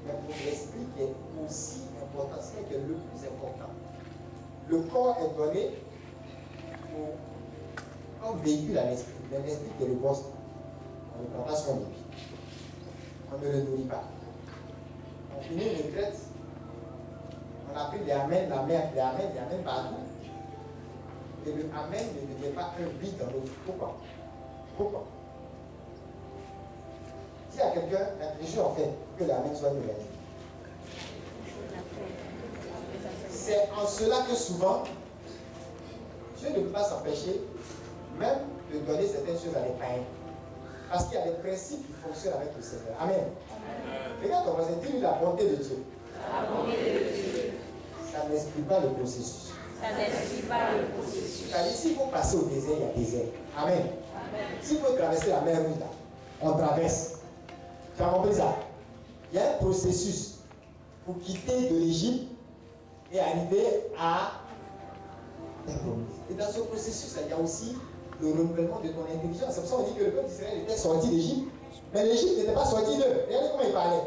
Mais pour l'esprit qui est aussi important, c'est qui est le plus important. Le corps est donné comme véhicule à l'esprit. Mais l'esprit qui est le boss, on ne prend pas soin de lui. On ne le nourrit pas. On finit une retraite, on a pris des amens, la mer, des amens partout. Et le amen ne devient pas un vide dans l'autre. Pourquoi? Pourquoi? Si à quelqu'un, les choses en fait que l'amen soit une réalité. C'est en cela que souvent, Dieu ne peut pas s'empêcher même de donner certaines choses à des païens. Parce qu'il y a des principes qui fonctionnent avec le Seigneur. Amen. Regarde ton voisin, dis-lui la bonté de Dieu. La bonté de Dieu. Ça n'exclut pas le processus. Ça n'exclut pas le processus. C'est-à-dire, s'il faut passer au désert, il y a désert. Amen. S'il faut traverser la mer Rouge, on traverse. Tu as compris ça? Il y a un processus pour quitter de l'Égypte et arriver à la promise. Et dans ce processus, il y a aussi le renouvellement de ton intelligence. C'est pour ça qu'on dit que le peuple d'Israël était sorti d'Égypte, mais l'Égypte n'était pas sorti d'eux. Regardez comment il parlait.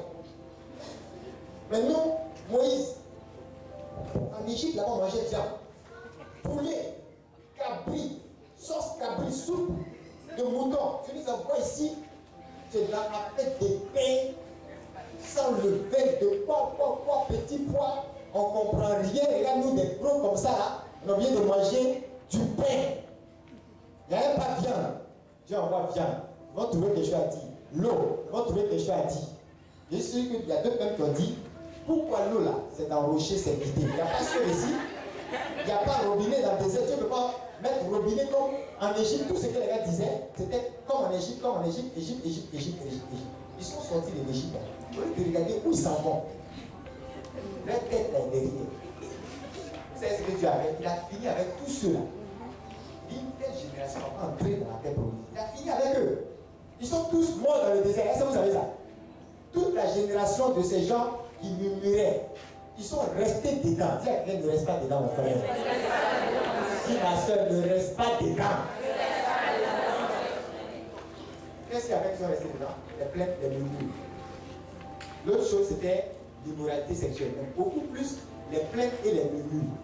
Mais nous, Moïse, en Égypte, là-bas, on mangeait viande, poulet, cabri, sauce cabri, soupe de mouton. Je nous envoie ici, c'est là avec des pains, sans le vin de quoi, petit pois, on ne comprend rien. Regarde, nous, des gros comme ça, là, on vient de manger du pain. Il n'y a même pas de viande. Dieu envoie viande. Ils vont trouver quelque chose à dire. L'eau, ils vont trouver quelque chose à dire. Je suis sûr qu'il y a deux peuples qui ont dit, pourquoi l'eau là, c'est dans le rocher, c'est vidé. Il n'y a pas sûr ici. Il n'y a pas robinet dans le désert. Tu ne peux pas mettre robinet comme en Égypte. Tout ce que les gars disaient, c'était comme en Égypte, Égypte. Ils sont sortis de l'Égypte. Au lieu de regarder où ils s'en vont. Leur tête est derrière. Vous savez ce que Dieu a fait? Il a fini avec tous ceux-là. Une telle génération va entrer dans la terre promise. Il a fini avec eux. Ils sont tous morts dans le désert. Est-ce que vous savez ça? Toute la génération de ces gens qui murmuraient, ils sont restés dedans. Dis à quelqu'un, ne reste pas dedans, mon frère. Si ma soeur ne reste pas dedans. Qu'est-ce qu'il y avait qui sont restés dedans? Les plaintes, les murmures. L'autre chose, c'était l'immoralité sexuelle. Mais beaucoup plus les plaintes et les murmures.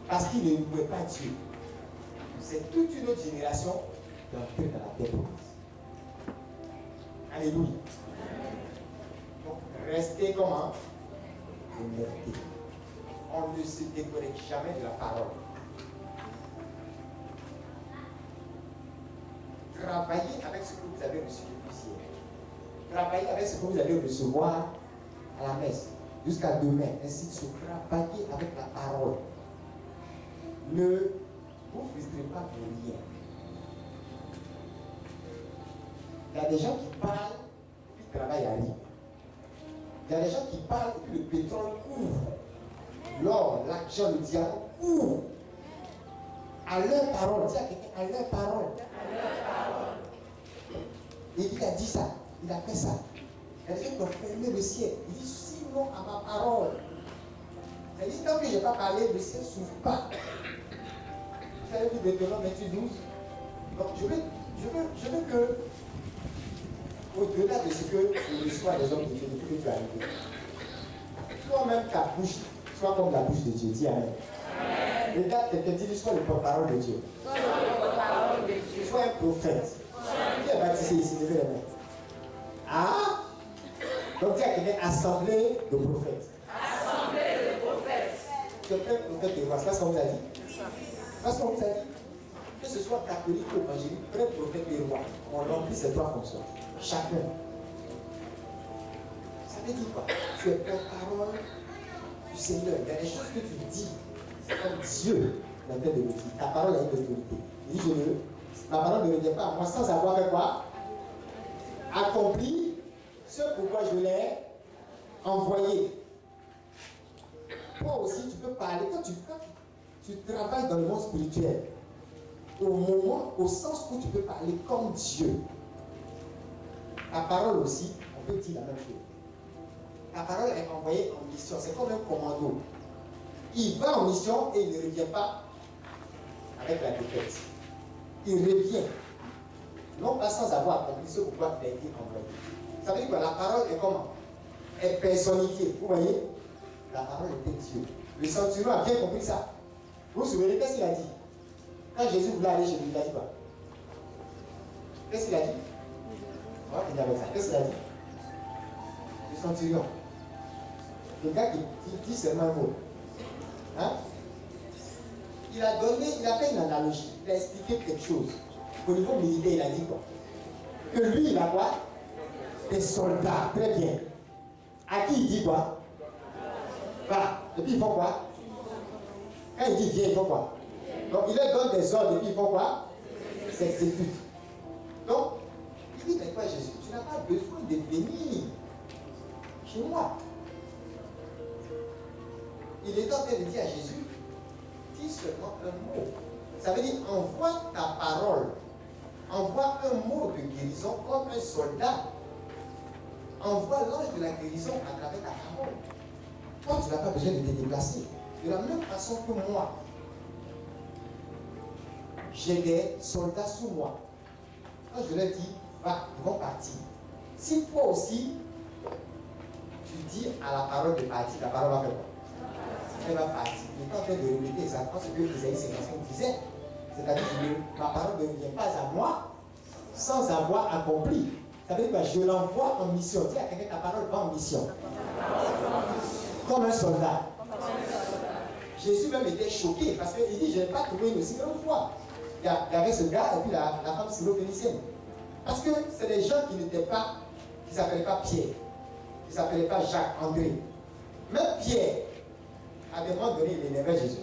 Parce qu'ils ne louaient pas Dieu. C'est toute une autre génération d'entrer dans la terre promise. Alléluia. Donc, restez comment? Honnêteté. On ne se déconnecte jamais de la parole. Travaillez avec ce que vous avez reçu depuis hier. Travaillez avec ce que vous allez recevoir à la messe. Jusqu'à demain. Ainsi de suite. Travaillez avec la parole. Ne vous frustrez pas pour rien. Il y a des gens qui parlent, puis le travail arrive. Il y a des gens qui parlent, et puis le pétrole couvre. L'or, l'argent, le diamant couvre. À leur parole, dis à quelqu'un, à leur parole. Et il a dit ça, il a fait ça. Il y a des gens qui ont fermé le ciel. Il dit sinon à ma parole. Il dit tant que je n'ai pas parlé, le ciel ne s'ouvre pas. Vous avez vu Deutéronome 28:12. Donc je veux que, au-delà de ce que je reçois des hommes de Dieu, depuis que tu es arrivé, toi-même ta bouche soit comme la bouche de Dieu. Dis Amen. Regarde quelqu'un, dis sois le porte-parole de Dieu. Sois un prophète. Qui est baptisé ici? Levez les mains. Ah! Donc dis à quelqu'un, assemblée de prophètes. Assemblée de prophètes. Quelqu'un prophète de voix. C'est ce qu'on vous a dit? Parce qu'on vous a dit, que ce soit catholique ou évangélique, prêtre, prophète et roi, on remplit ces trois fonctions. Chacun. Ça veut dire quoi? Tu es porte-parole du Seigneur. Il y a des choses que tu dis, c'est comme Dieu dans le de le dire. Ta parole a une autorité. Il dit, ma parole ne revient pas à moi sans avoir fait quoi? Accompli ce pourquoi je l'ai envoyé. Toi aussi, tu peux parler. Quand tu travailles dans le monde spirituel, au moment, au sens où tu peux parler comme Dieu, ta parole aussi, on peut dire la même chose. Ta parole est envoyée en mission, c'est comme un commando. Il va en mission et il ne revient pas avec la défaite. Il revient non pas sans avoir accompli ce pourquoi il a été envoyé. Ça veut dire que la parole est comment? Est personnifiée. Vous voyez? La parole était Dieu. Le centurion a bien compris ça. Vous vous souvenez, qu'est-ce qu'il a dit? Quand Jésus voulait aller chez lui, il a dit quoi? Qu'est-ce qu'il a dit? On va finir avec ça. Qu'est-ce qu'il a dit? Le centurion. Le gars qui dit seulement un mot. Hein? Il a fait une analogie. Il a expliqué quelque chose. Au niveau militaire, il a dit quoi? Que lui, il a quoi? Des soldats. Très bien. À qui il dit quoi? Va. Et puis ils font quoi? Quand il dit viens, ils font quoi? Donc il leur donne des ordres et puis ils font quoi? Ils s'exécutent. Donc, il dit, mais toi Jésus, tu n'as pas besoin de venir chez moi. Il est en train de dire à Jésus, dis seulement un mot. Ça veut dire, envoie ta parole. Envoie un mot de guérison comme un soldat. Envoie l'ange de la guérison à travers ta parole. Toi, tu n'as pas besoin de te déplacer. De la même façon que moi, j'ai des soldats sous moi. Quand je leur dis, va, ils vont partir. Si toi aussi, tu dis à la parole de partir, la parole va faire quoi? Elle va partir. Il est en train de répéter exactement ce que Isaïe 55 disait. C'est-à-dire que ma parole ne vient pas à moi sans avoir accompli. Ça veut dire que je l'envoie en mission. Dis à quelqu'un, ta parole va en mission. Comme un soldat. Jésus même était choqué parce qu'il dit, je n'ai pas trouvé une aussi grande foi. Il y avait ce gars et puis la femme syro-phénicienne. Parce que c'est des gens qui n'étaient pas, qui ne s'appelaient pas Pierre, qui ne s'appelaient pas Jacques, André. Même Pierre, à un moment donné, il énervait Jésus.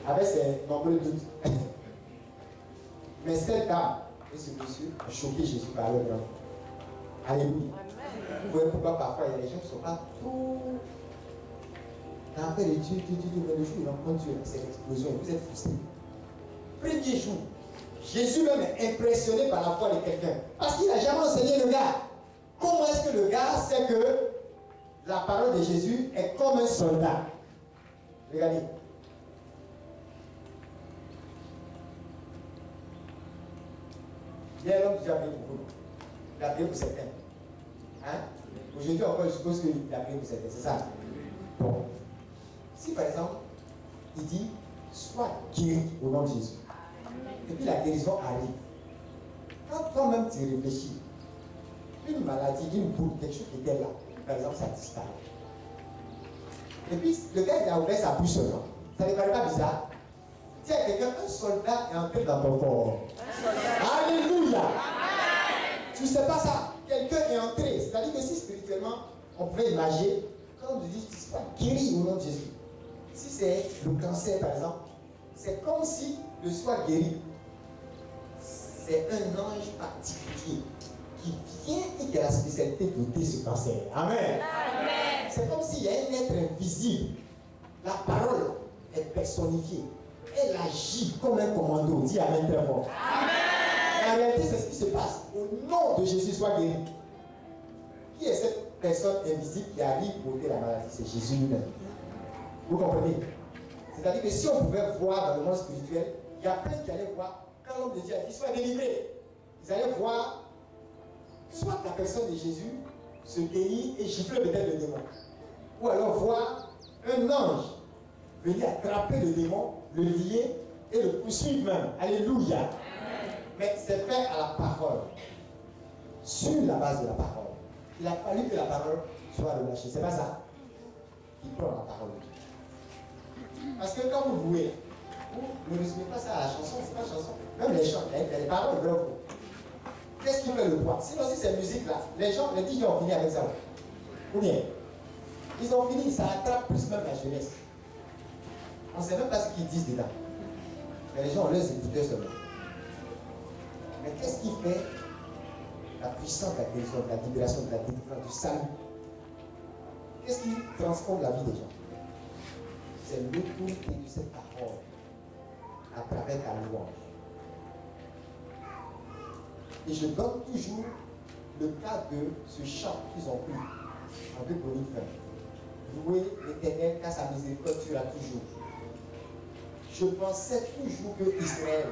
Avec ses nombreux doutes. Mais cette dame et ce monsieur a choqué Jésus par leur nom. Alléluia. Vous voyez pourquoi parfois il y a des gens qui ne sont pas tout. Dans après les Dieu, mais le jour où ils rencontrent Dieu, c'est l'explosion, vous êtes frustrés. Premier jour, Jésus même est impressionné par la foi de quelqu'un. Parce qu'il n'a jamais enseigné le gars. Comment est-ce que le gars sait que la parole de Jésus est comme un soldat? Regardez. Hier, l'homme Dieu a prié pour vous. Il a prié pour certains. Hein? Aujourd'hui encore, je suppose qu'il a prié pour certains. C'est ça? Bon. Si par exemple, il dit, sois guéri au nom de Jésus. Et puis la guérison arrive. Quand toi-même tu réfléchis, une maladie, une boule, quelque chose qui était là, par exemple, ça disparaît. Et puis le gars il a ouvert sa bouche seulement. Ça ne paraît pas bizarre? Tiens, quelqu'un, un soldat est entré dans ton corps. Alléluia! Tu ne sais pas ça? Quelqu'un est entré. C'est-à-dire que si spirituellement, on pouvait imaginer, quand on te dit, tu sois guéri au nom de Jésus. Si c'est le cancer, par exemple, c'est comme si le soit guéri. C'est un ange particulier qui vient et qui a la spécialité d'ôter ce cancer. Amen. Amen. C'est comme s'il y a un être invisible. La parole est personnifiée. Elle agit comme un commando. Dis Amen très fort. Amen. En réalité, c'est ce qui se passe. Au nom de Jésus, soit guéri. Qui est cette personne invisible qui arrive pour ôter la maladie? C'est Jésus lui-même. Vous comprenez? C'est-à-dire que si on pouvait voir dans le monde spirituel, il y a plein qui allaient voir, quand l'homme de Dieu a dit, sois délivré, ils allaient voir, soit la personne de Jésus se délie et gifler peut-être le démon, ou alors voir un ange venir attraper le démon, le lier et le poursuivre même. Alléluia. Amen. Mais c'est fait à la parole, sur la base de la parole. Il a fallu que la parole soit relâchée. C'est pas ça? Il prend la parole. Parce que quand vous louez, vous ne résumez pas ça à la chanson, c'est pas la chanson. Même les chants, il y a des paroles vraies. Qu'est-ce qui fait le poids? Sinon, si cette musique-là, les gens, les DJ ont fini avec ça. Ou bien, ils ont fini, ça attrape plus même la jeunesse. On ne sait même pas ce qu'ils disent dedans. Mais les gens, on laisse écouter seulement. Mais qu'est-ce qui fait la puissance de la guérison, de la libération, de la délivrance, du salut? Qu'est-ce qui transforme la vie des gens? C'est l'autorité de cette parole à travers ta louange. Et je donne toujours le cas de ce chant qu'ils ont pris en 2 Chroniques 20. Louer l'Éternel car sa miséricorde durera toujours. Je pensais toujours que Israël,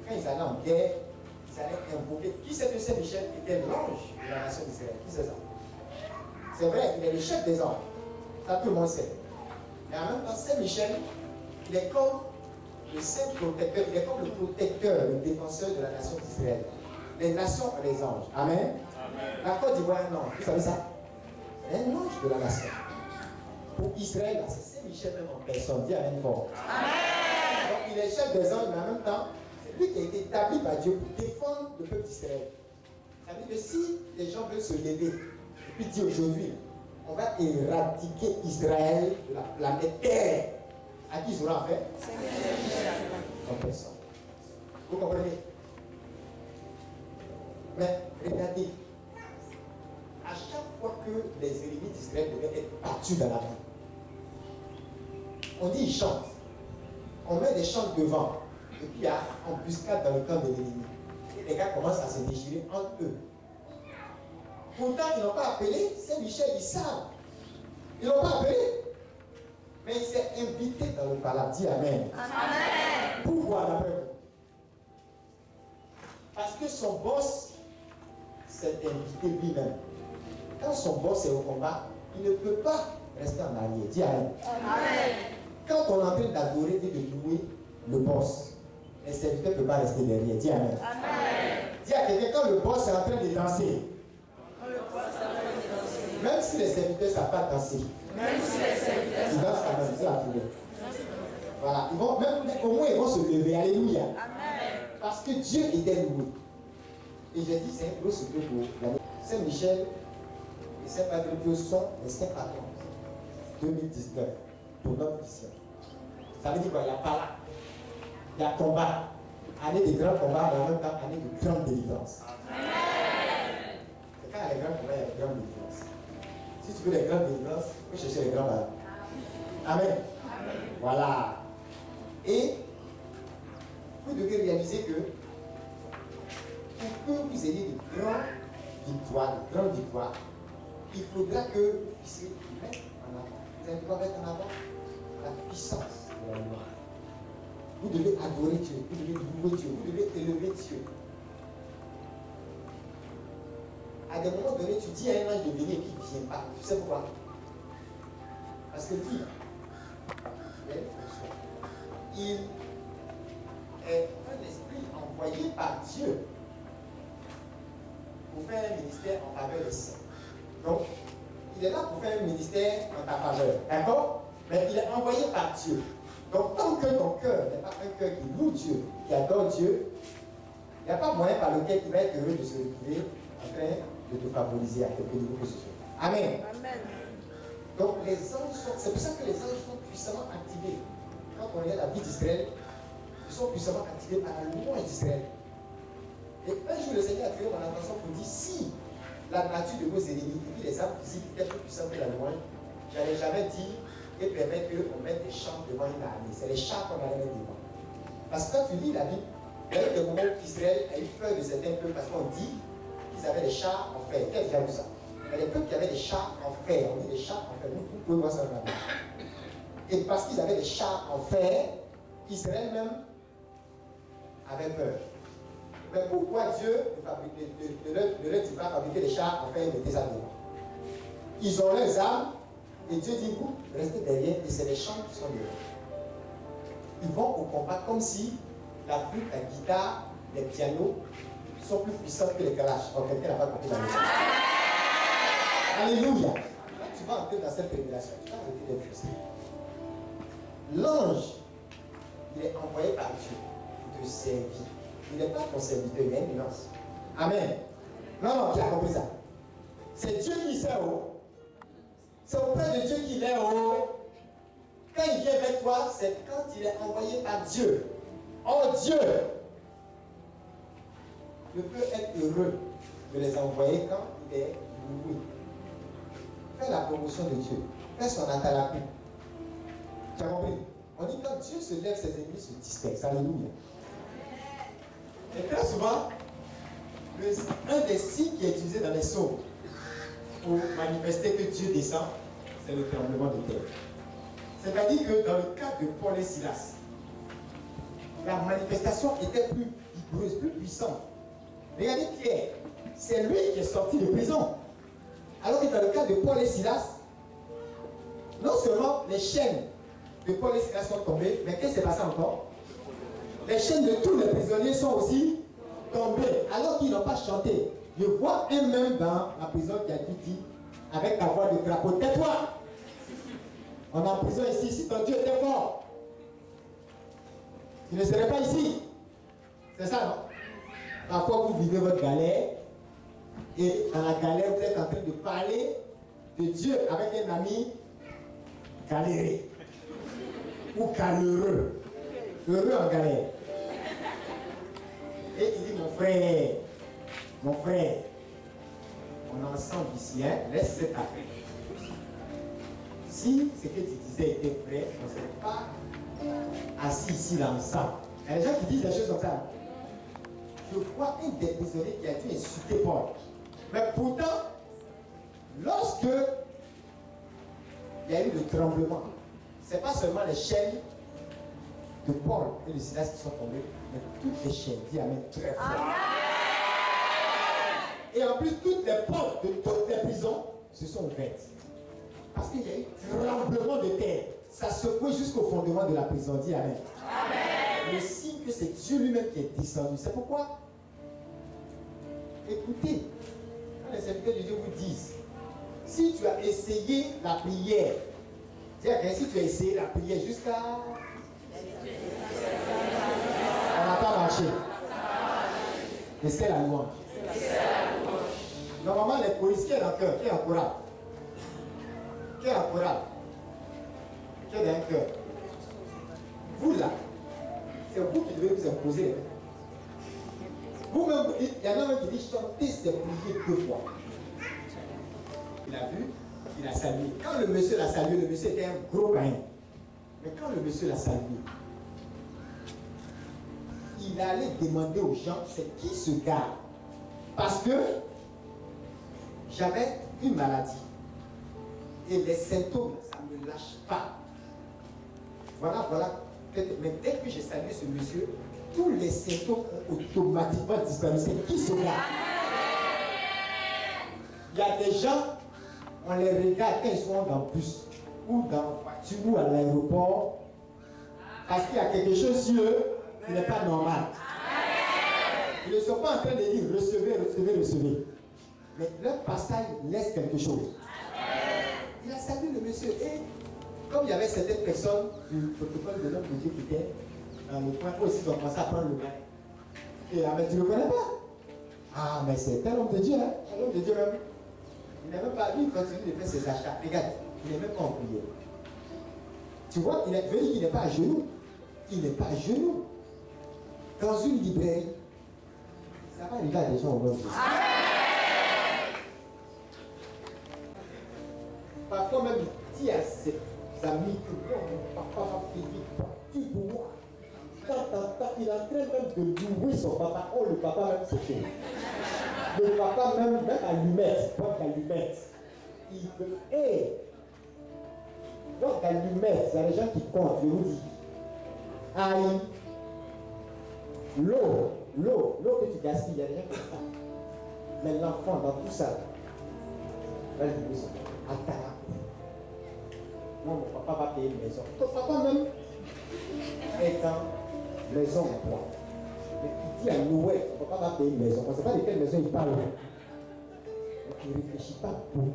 quand ils allaient en guerre, ils allaient invoquer. Qui c'est que Saint-Michel était l'ange de la nation d'Israël? Qui c'est ça? C'est vrai, il est le chef des anges. Ça, tout le monde sait. Mais en même temps, Saint-Michel, il est comme le saint protecteur, il est comme le protecteur, le défenseur de la nation d'Israël. Les nations ont les anges. Amen. Amen. La Côte d'Ivoire est un ange. Vous savez ça? C'est un ange de la nation. Pour Israël, c'est Saint-Michel même en personne. Dis Amen fort. Amen. Donc il est chef des anges, mais en même temps, c'est lui qui a été établi par Dieu pour défendre le peuple d'Israël. Ça veut dire que si les gens veulent se lever, et puis dire aujourd'hui, on va éradiquer Israël de la planète Terre, à qui ils auront affaire? En personne. Vous comprenez? Mais regardez, à chaque fois que les ennemis d'Israël devaient être battus dans la vie, on dit ils chantent. On met des chants devant. Et puis il y a embuscade dans le camp de l'ennemi. Et les gars commencent à se déchirer entre eux. Pourtant, ils n'ont pas appelé Saint-Michel, ils savent. Ils n'ont pas appelé. Mais il s'est invité dans le paradis. Amen. Amen. Pourquoi d'après vous? Parce que son boss s'est invité lui-même. Quand son boss est au combat, il ne peut pas rester en arrière. Dis Amen. Amen. Quand on est en train d'adorer et de louer le boss, les serviteurs ne peuvent pas rester derrière. Dis Amen. Amen. Dis à quelqu'un, quand le boss est en train de danser, même si les serviteurs ne savent pas danser, ils dansent quand même. C'est la foulée. Voilà. Ils vont, même, au moins ils vont se lever. Alléluia. Amen. Parce que Dieu était loué. Et j'ai dit, c'est un gros secret pour l'année. Saint-Michel et Saint-Padre Pio sont les saints patrons 2019 pour notre mission. Ça veut dire quoi? Il y a pas là. Il y a combat. Année de grands combats, mais en même temps, année de grande délivrance. C'est quand il y a les grands combats, il y a les grandes délivrances. Si tu veux les grandes délivrances, il faut chercher les grands malades. Amen. Amen. Voilà. Et vous devez réaliser que pour que vous ayez de grandes victoires, il faudra que vous puissiez mettre en avant. Vous allez devoir mettre en avant la puissance de la loi. Vous devez adorer Dieu, vous devez louer Dieu, vous devez élever Dieu. À des moments donnés, tu dis à un ange de venir et puis il ne vient pas. Tu sais pourquoi? Parce que lui, il a une fonction. Il est un esprit envoyé par Dieu pour faire un ministère en faveur des saints. Donc, il est là pour faire un ministère en ta faveur. D'accord? Mais il est envoyé par Dieu. Donc, tant que ton cœur n'est pas un cœur qui loue Dieu, qui adore Dieu, il n'y a pas moyen par lequel il va être heureux de se retrouver en train de te favoriser à quelque niveau que ce soit. Amen. Amen. Donc, les anges sont. C'est pour ça que les anges sont puissamment activés. Quand on regarde la vie d'Israël, ils sont puissamment activés par la loi d'Israël. Et un jour, le Seigneur a créé mon attention pour dire si la nature de vos ennemis et puis les armes physiques étaient plus puissantes que la louange, je n'allais jamais dire et permettre qu'on mette des chars devant une armée. C'est les chars qu'on allait mettre devant. Parce que quand tu lis la Bible, il y a eu des moments où Israël a eu peur de certains peuples parce qu'on dit qu'ils avaient des chars en fer. Qui a déjà vu ça? Il y a des peuples qui avaient des chars en fer. On dit des chars en fer. Vous pouvez voir ça dans la Bible. Et parce qu'ils avaient des chars en fer, Israël même avait peur. Mais pourquoi Dieu ne leur dit pas fabriquer des chars en fer et de désarmer? Ils ont leurs armes et Dieu dit vous restez derrière et c'est les chants qui sont derrière. Ils vont au combat comme si la flûte, la guitare, les pianos sont plus puissants que les calaches. Donc quelqu'un n'a pas compris la leçon. Alléluia. Quand tu vas entrer dans cette révélation, tu vas arrêter d'être frustré. L'ange, il est envoyé par Dieu pour te servir. Il n'est pas ton serviteur, il a une nuance. Amen. Non, qui a compris ça? C'est Dieu qui sait haut. C'est auprès de Dieu qu'il est haut. Quand il vient vers toi, c'est quand il est envoyé par Dieu. Oh Dieu ne peut être heureux de les envoyer quand il est loué. Fais la promotion de Dieu. Fais son atalapi. Tu as compris? On dit quand Dieu se lève, ses ennemis se dispersent. Alléluia. Et très souvent, un des signes qui est utilisé dans les psaumes pour manifester que Dieu descend, c'est le tremblement de terre. C'est-à-dire que dans le cas de Paul et Silas, la manifestation était plus vigoureuse, plus puissante. Regardez Pierre, c'est lui qui est sorti de prison. Alors que dans le cas de Paul et Silas, non seulement les chaînes de Paul et Silas sont tombées, mais qu'est-ce qui s'est passé encore? Les chaînes de tous les prisonniers sont aussi tombées, alors qu'ils n'ont pas chanté. Je vois un même dans la prison qui a dit, avec la voix de crapaud, tais-toi! On est en prison ici, si ton Dieu était fort, tu ne serais pas ici. C'est ça, non? Parfois, vous vivez votre galère, et dans la galère, vous êtes en train de parler de Dieu avec un ami galéré ou galéreux, heureux en galère. Et il dit, mon frère, on est ensemble ici, hein? Laisse cette affaire. Si ce que tu disais était vrai, on ne serait pas assis ici là ensemble. Il y a des gens qui disent des choses comme ça. Je vois un des prisonniers qui a dû insulter Paul. Mais pourtant, lorsque il y a eu le tremblement, ce n'est pas seulement les chaînes de Paul et de Silas qui sont tombées, mais toutes les chaînes, dis Amen, très fort. Et en plus, toutes les portes de toutes les prisons se sont ouvertes. Parce qu'il y a eu tremblement de terre. Ça secouait jusqu'au fondement de la prison, dis Amen. Le signe que c'est Dieu lui-même qui est descendu. C'est pourquoi, écoutez, quand les serviteurs de Dieu vous disent, si tu as essayé la prière, c'est-à-dire que si tu as essayé la prière jusqu'à... On n'a pas marché. Et c'est la louange. Normalement, les policiers dans le cœur, qui est en chorale? Qui est en chorale? Qui est dans le cœur? Vous là, c'est vous qui devez vous imposer. Vous-même, il y en a même qui dit chanter, c'est prier 2 fois. Il a vu, il a salué. Quand le monsieur l'a salué, le monsieur était un gros gain. Mais quand le monsieur l'a salué, il allait demander aux gens, c'est qui ce gars? Parce que j'avais une maladie. Et les symptômes, ça ne me lâche pas. Voilà. Mais dès que j'ai salué ce monsieur, tous les symptômes ont automatiquement disparu. C'est qui ce gars? Il y a des gens, on les regarde quand ils sont dans le bus, ou dans la voiture, ou à l'aéroport, parce qu'il y a quelque chose sur eux qui n'est pas normal. Ils ne sont pas en train de dire recevez. Mais leur passage laisse quelque chose. Il a salué le monsieur. Et comme il y avait certaines personnes du protocole de l'homme de Dieu qui étaient dans le coin, aussi ils ont commencé à prendre le bain. Et mais tu ne le connais pas? Ah, mais c'est un homme de Dieu, hein? Un homme de Dieu même. Il n'a même pas, lui, il continue de faire ses achats. Regarde, il n'est même pas en prière. Tu vois, il n'est pas à genoux. Il n'est pas à genoux. Dans une librairie, ça va arriver à des gens au monde. Parfois même, il dit à ses amis que mon papa va payer partout pour moi. Il est en train même de louer son papa. Oh, le papa même, c'est chaud. Le papa même allumette, porte allumette. Il peut. Donc allumette, il y a des gens qui comptent, je vous dis. Aïe. L'eau que tu gaspilles, il y a des gens qui font. Mais l'enfant, dans tout ça, va louer son papa. Attends. Non, mon papa va payer une maison. Ton papa même est en maison en bois. Mais il dit à Noël, ton papa va payer une maison. On ne sait pas de quelle maison il parle. Mais il ne réfléchit pas beaucoup.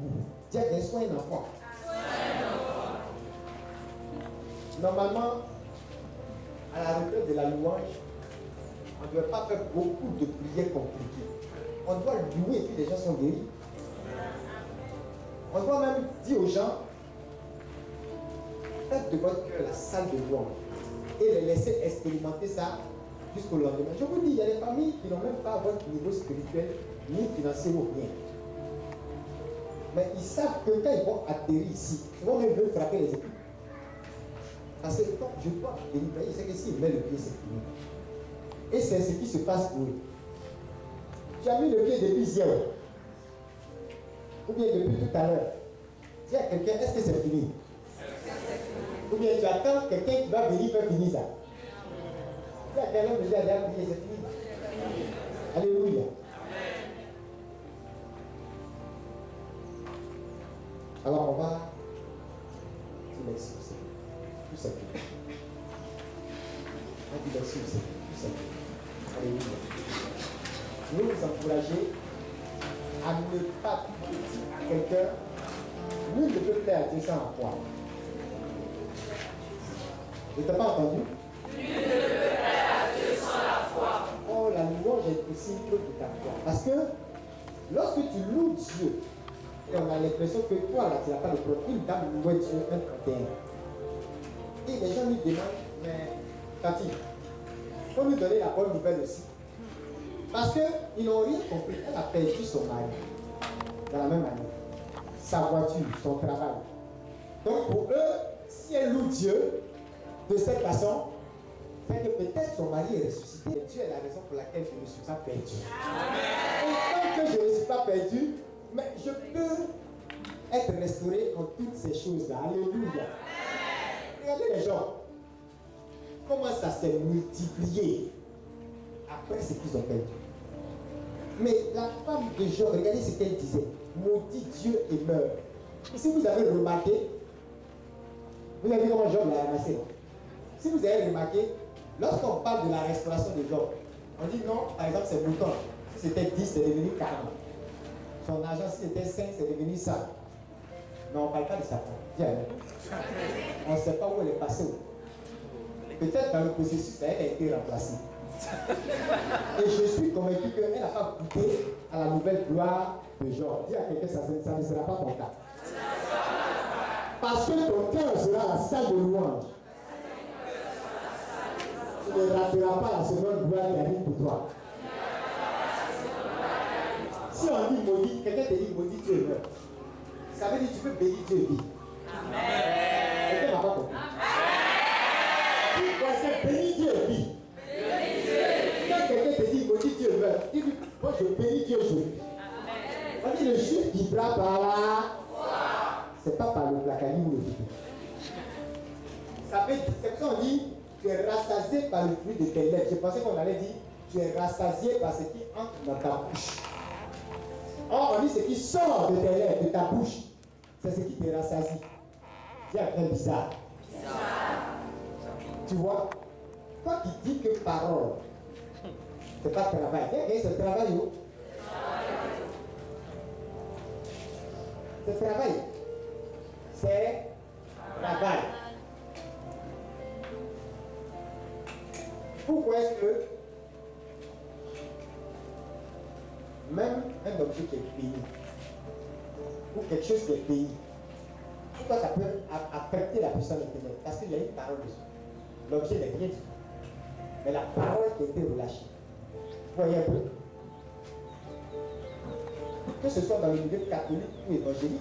Dis à quelqu'un, sois un enfant. Normalement, à la retraite de la louange, on ne doit pas faire beaucoup de prières compliquées. On doit louer et puis les gens sont guéris. On doit même dire aux gens, faites de votre cœur la salle de louange et les laisser expérimenter ça jusqu'au lendemain. Je vous dis, il y a des familles qui n'ont même pas votre niveau spirituel ni financier ou rien. Mais ils savent que quand ils vont atterrir ici, souvent même ils veulent frapper les équipes. Parce que quand je dois délivrer, il sait que s'il met le pied, c'est fini. Et c'est ce qui se passe pour eux. Tu as mis le pied depuis hier. Ou bien depuis tout à l'heure. Dis à quelqu'un, est-ce que c'est fini? Ou bien tu attends quelqu'un qui va venir faire finir ça. Dis à quelqu'un, déjà, c'est fini. Alléluia. Alors on va dire merci au Seigneur. Tout simplement. On dit merci au Seigneur. Tout simplement. Alléluia. Nous vous encourager à ne pas dire à quelqu'un, nul ne peut plaire à Dieu sans la foi. Je t'ai pas entendu? Nul ne peut plaire à Dieu sans la foi. Oh, la louange est aussi une preuve de ta foi. Parce que lorsque tu loues Dieu, et on a l'impression que toi là, tu n'as pas de problème. Une dame louait Dieu un 31. Et les gens lui demandent, mais Tati, il faut nous donner la bonne nouvelle aussi. Parce qu'ils n'ont rien compris. Elle a perdu son mari dans la même année. Sa voiture, son travail. Donc pour eux, si elle loue Dieu de cette façon, c'est que peut-être son mari est ressuscité. Et Dieu est la raison pour laquelle je ne suis pas perdu. Et tant que je ne suis pas perdu, mais je peux être restauré en toutes ces choses-là. Alléluia. Regardez les gens. Comment ça s'est multiplié après ce qu'ils ont perdu. Mais la femme de Job, regardez ce qu'elle disait. Maudit Dieu et meurt. Et si vous avez remarqué, vous avez vu comment Job l'a ramassé. Si vous avez remarqué, lorsqu'on parle de la restauration de Job, on dit non, par exemple, c'est mouton. Si c'était 10, c'est devenu 40. Son argent, si c'était 5, c'est devenu 100. Mais on ne parle pas de sa femme. On ne sait pas où elle est passée. Peut-être dans le processus, elle a été remplacée. Et je suis convaincu qu'elle n'a pas goûté à la nouvelle gloire de Job. Dis à quelqu'un, ça ne sera pas ton cas. Parce que ton cœur sera la salle de louange. Tu ne rateras pas la seconde gloire qui arrive pour toi. Si on dit maudit, quelqu'un te dit maudit Dieu meurt. Ça veut dire que tu peux bénir Dieu et vivre. Amen. Quelqu'un n'a pas compris. Pourquoi c'est bénir Dieu et vivre? Quand quelqu'un te dit maudit Dieu meurt, dis lui, moi je bénis Dieu, je vis. On dit le juif vivra par la foi. C'est pas par le placani ou le vide. Ça fait, c'est pour ça qu'on dit, tu es rassasié par le fruit de tes lèvres. Je pensais qu'on allait dire, tu es rassasié par ce qui entre dans ta bouche. Or, on dit ce qui sort de tes lèvres, de ta bouche, c'est ce qui te rassasie. C'est un peu bizarre. Tu vois, toi qui dis que parole, c'est pas travail. C'est travail où? C'est travail. C'est travail. Pourquoi est-ce que même un objet qui est béni, ou quelque chose qui est béni, pourquoi ça peut affecter la puissance intérieure? Parce qu'il y a une parole dessus. L'objet n'est rien du tout. Mais la parole qui a été relâchée. Vous voyez un peu? Que ce soit dans le milieu catholique ou évangélique,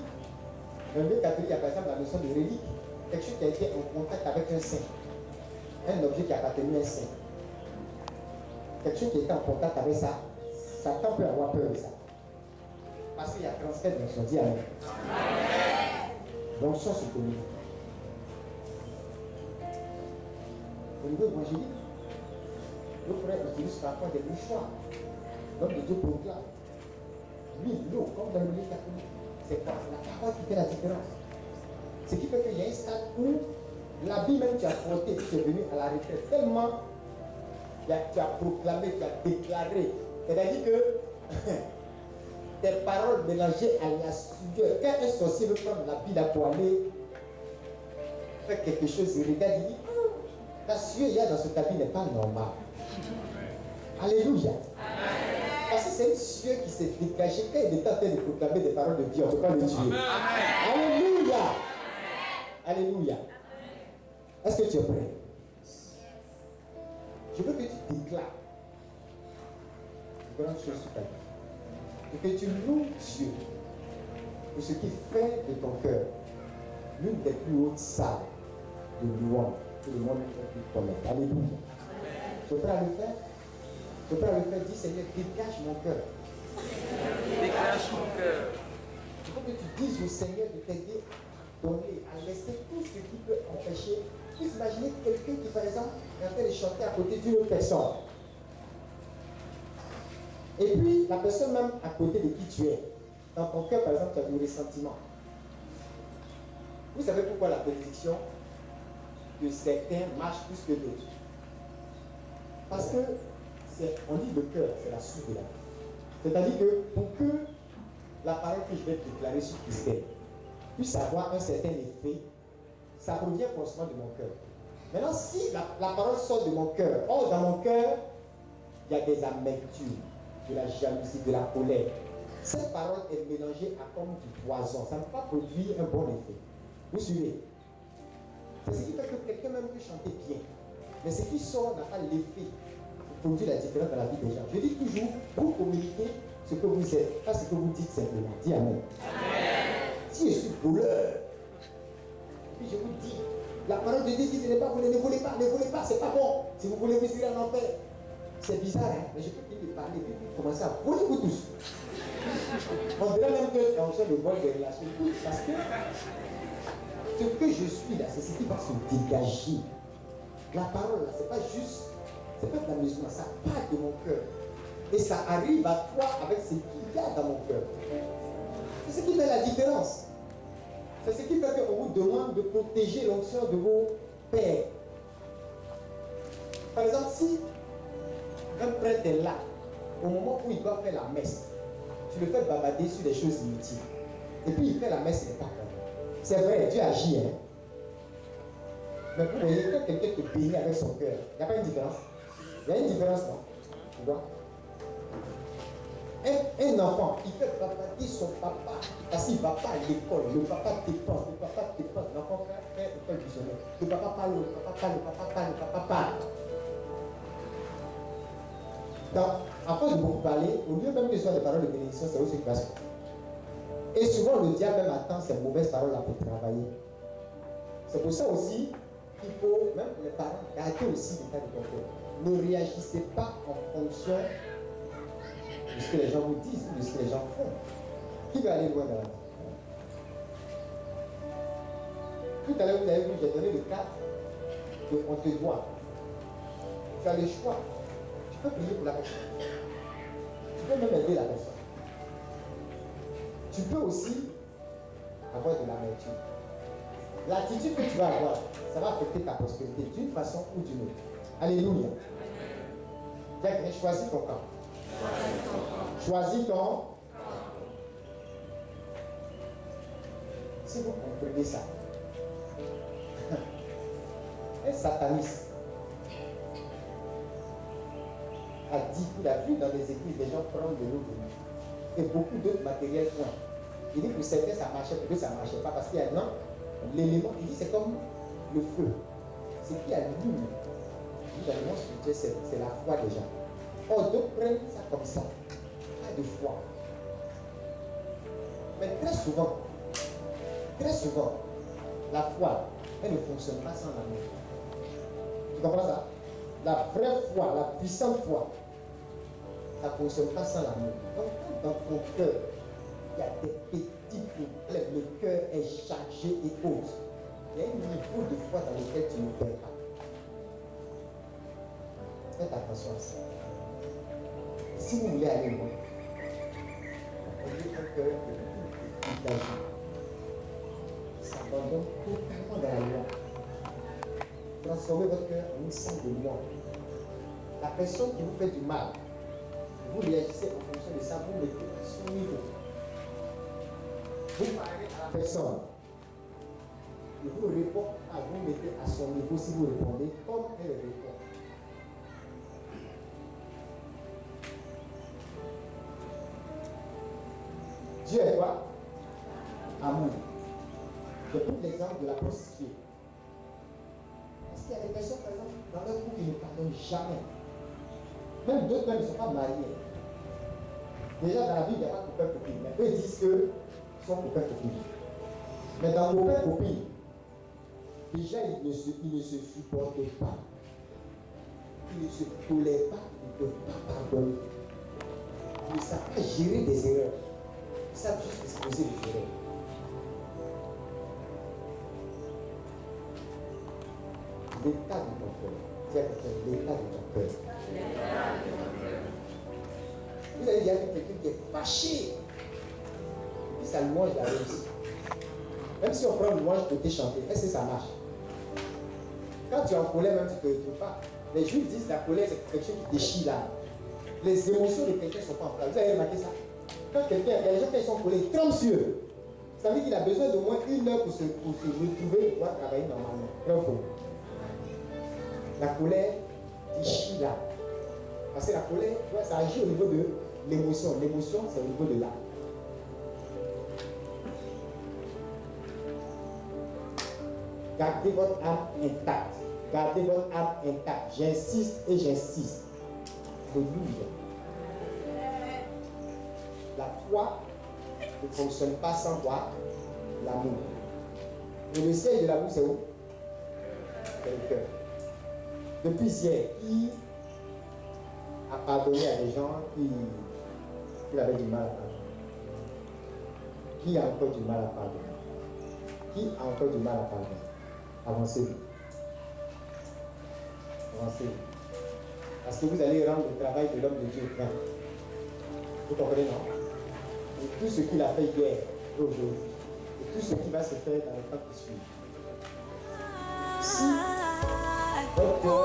dans le milieu catholique, il y a par exemple la notion de relique, quelque chose qui a été en contact avec un saint, un objet qui appartenait à un saint. Quelque chose qui était en contact avec ça, Satan peut avoir peur de ça. Parce qu'il y a transfert dans son dialogue. Donc, ça, c'est connu. Au niveau évangélique, nos frères utilisent parfois des mouchoirs. L'homme de Dieu proclame. Lui, l'eau, comme dans le milieu catholique, c'est quoi? C'est la parole qui fait la différence. Ce qui fait qu'il y a un stade où l'habit même tu as porté, tu es venu à la retraite, tellement tu as proclamé, tu as déclaré. C'est-à-dire que tes paroles mélangées à la sueur. Quand un sorcier veut prendre l'habit d'appoiler, faire quelque chose, il regarde, il dit, la sueur qu'il y a dans ce habit n'est pas normal. Alléluia. Parce que c'est une sueur qui s'est dégagée quand il était en train de proclamer des paroles de Dieu. On ne peut pas le tuer. Alléluia. Alléluia. Est-ce que tu es prêt? Je veux que tu déclares une grande chose sur ta vie. Et que tu loues Dieu pour ce qui fait de ton cœur l'une des plus hautes salles de louange que le monde peut connaître. Alléluia. Tu es prêt à le faire? Tu es prêt à le faire? Dis Seigneur, dégage mon cœur. Dégage mon cœur. Il faut que tu dises au Seigneur de t'aider, donner, à laisser tout ce qui peut empêcher. Vous imaginez quelqu'un qui, par exemple, est en train de chanter à côté d'une autre personne. Et puis, la personne même à côté de qui tu es, dans ton cœur, par exemple, tu as du ressentiment. Vous savez pourquoi la bénédiction de certains marche plus que d'autres? Parce que, on dit le cœur, c'est la source de la vie. C'est-à-dire que pour que la parole que je vais déclarer sur Christelle puisse avoir un certain effet, ça provient forcément de mon cœur. Maintenant, si la parole sort de mon cœur, or dans mon cœur, il y a des amertumes, de la jalousie, de la colère. Cette parole est mélangée à comme du poison. Ça ne peut pas produire un bon effet. Vous suivez? C'est ce qui fait que quelqu'un même peut chanter bien. Mais ce qui sort n'a pas l'effet pour produire la différence dans la vie des gens. Je dis toujours, vous communiquez ce que vous êtes, pas ce que vous dites simplement. Dis Amen. Si je suis voleur, puis je vous dis, la parole de Dieu dit ne pas voler, ne volez pas, c'est pas bon. Si vous voulez, vous irez en enfer. C'est bizarre, hein? Mais je peux finir de parler, puis vous commencez à voler vous tous. On dirait même que c'est en train de voir des relations, parce que ce que je suis là, c'est ce qui va se dégager. La parole là, c'est pas juste, c'est pas de l'amusement, ça part de mon cœur. Et ça arrive à toi avec ce qu'il y a dans mon cœur. C'est ce qui fait la différence. C'est ce qui fait qu'on vous demande de protéger l'onction de vos pères. Par exemple, si un prêtre est là, au moment où il doit faire la messe, tu le fais babader sur des choses inutiles. Et puis il fait la messe, il n'est pas content. C'est vrai, Dieu agit, hein. Mais vous voyez, quand quelqu'un te bénit avec son cœur, il n'y a pas une différence. Il y a une différence, non? Tu vois? Un enfant, il fait babader son papa parce qu'il ne va pas à l'école. Le papa dépense, l'enfant fait école visionnaire. Le papa parle, le papa parle. Donc, à force de beaucoup parler, au lieu même que ce soit des paroles de bénédiction, c'est aussi grâce. Et souvent, le diable même attend ces mauvaises paroles-là pour travailler. C'est pour ça aussi qu'il faut, même les parents, garder aussi l'état de ton cœur. Ne réagissez pas en fonction de ce que les gens vous disent, de ce que les gens font. Qui va aller loin dans la vie? Tout à l'heure, vous avez vu, j'ai donné le cadre de on te doit. Tu as le choix. Tu peux prier pour la personne. Tu peux même aider la personne. Tu peux aussi avoir de l'amertume. L'attitude que tu vas avoir, ça va affecter ta prospérité d'une façon ou d'une autre. Alléluia. Choisis ton camp. Choisis ton. Si vous comprenez ça, un sataniste a dit, il a vu dans les églises, les gens prendre de l'eau et beaucoup d'autres matériels point. Il dit pour certains ça marchait, pour d'autres ça ne marchait pas parce qu'il y a un l'élément, il dit c'est comme le feu. Ce qui allume l'élément spirituel, c'est la foi des gens. Or, d'autres prennent ça comme ça, pas de foi. Mais très souvent, la foi, elle ne fonctionne pas sans l'amour. Tu comprends ça? La vraie foi, la puissante foi, ça ne fonctionne pas sans l'amour. Donc, quand dans ton cœur, il y a des petits problèmes, le cœur est chargé et autres. Il y a un niveau de foi dans lequel tu ne perds pas. Faites attention à ça. Si vous voulez aller loin, ayez un cœur qui agit. S'abandonne totalement dans la loi. Transformez votre cœur en une salle de loi. La personne qui vous fait du mal, vous réagissez en fonction de ça, vous mettez à son niveau. Vous parlez à la personne. Et vous répondez à vous mettez à son niveau si vous répondez comme elle répond. Dieu est quoi? Amour. Je prends l'exemple de la prostituée. Parce qu'il y a des personnes, par exemple, dans leur couple, qui ne pardonnent jamais. Même d'autres même ne sont pas mariés. Déjà, dans la Bible, il n'y a pas de copain-copine. Mais eux disent que sont copain-copine. Mais dans copain-copine, déjà, ils ne se supportent pas. Ils ne se tolèrent pas. Ils ne peuvent pas pardonner. Ils ne savent pas gérer des erreurs. Ils savent juste exposer les erreurs. L'état de ton cœur. C'est l'état de ton cœur. Vous allez dire à quelqu'un qui est fâché. Et sa louange la réussite. Même si on prend le louange pour te chanter, est-ce que ça marche? Quand tu es en colère, même tu ne te retrouves pas. Les Juifs disent que la colère, c'est quelque chose qui déchire l'âme. Les émotions de quelqu'un ne sont pas en place. Vous avez remarqué ça? Quand quelqu'un, les gens, quand ils sont en colère, ils tremblent sur eux. Ça veut dire qu'il a besoin d'au moins 1 heure pour se retrouver, pour pouvoir travailler normalement. Très faux. La colère déchire l'âme. Parce que la colère, ça agit au niveau de l'émotion. L'émotion, c'est au niveau de l'âme. Gardez votre âme intacte. Gardez votre âme intacte. J'insiste et j'insiste. Alléluia. La foi ne fonctionne pas sans quoi? L'amour. Et le siège de l'amour, c'est où? C'est le cœur. Depuis hier, qui a pardonné à des gens qui avaient du mal à pardonner? Qui a encore du mal à pardonner? Qui a encore du mal à pardonner? Avancez. Avancez. Parce que vous allez rendre le travail de l'homme de Dieu plein. Vous comprenez, non? Et tout ce qu'il a fait hier et aujourd'hui, et tout ce qui va se faire dans le temps qui suit. Si votre cœur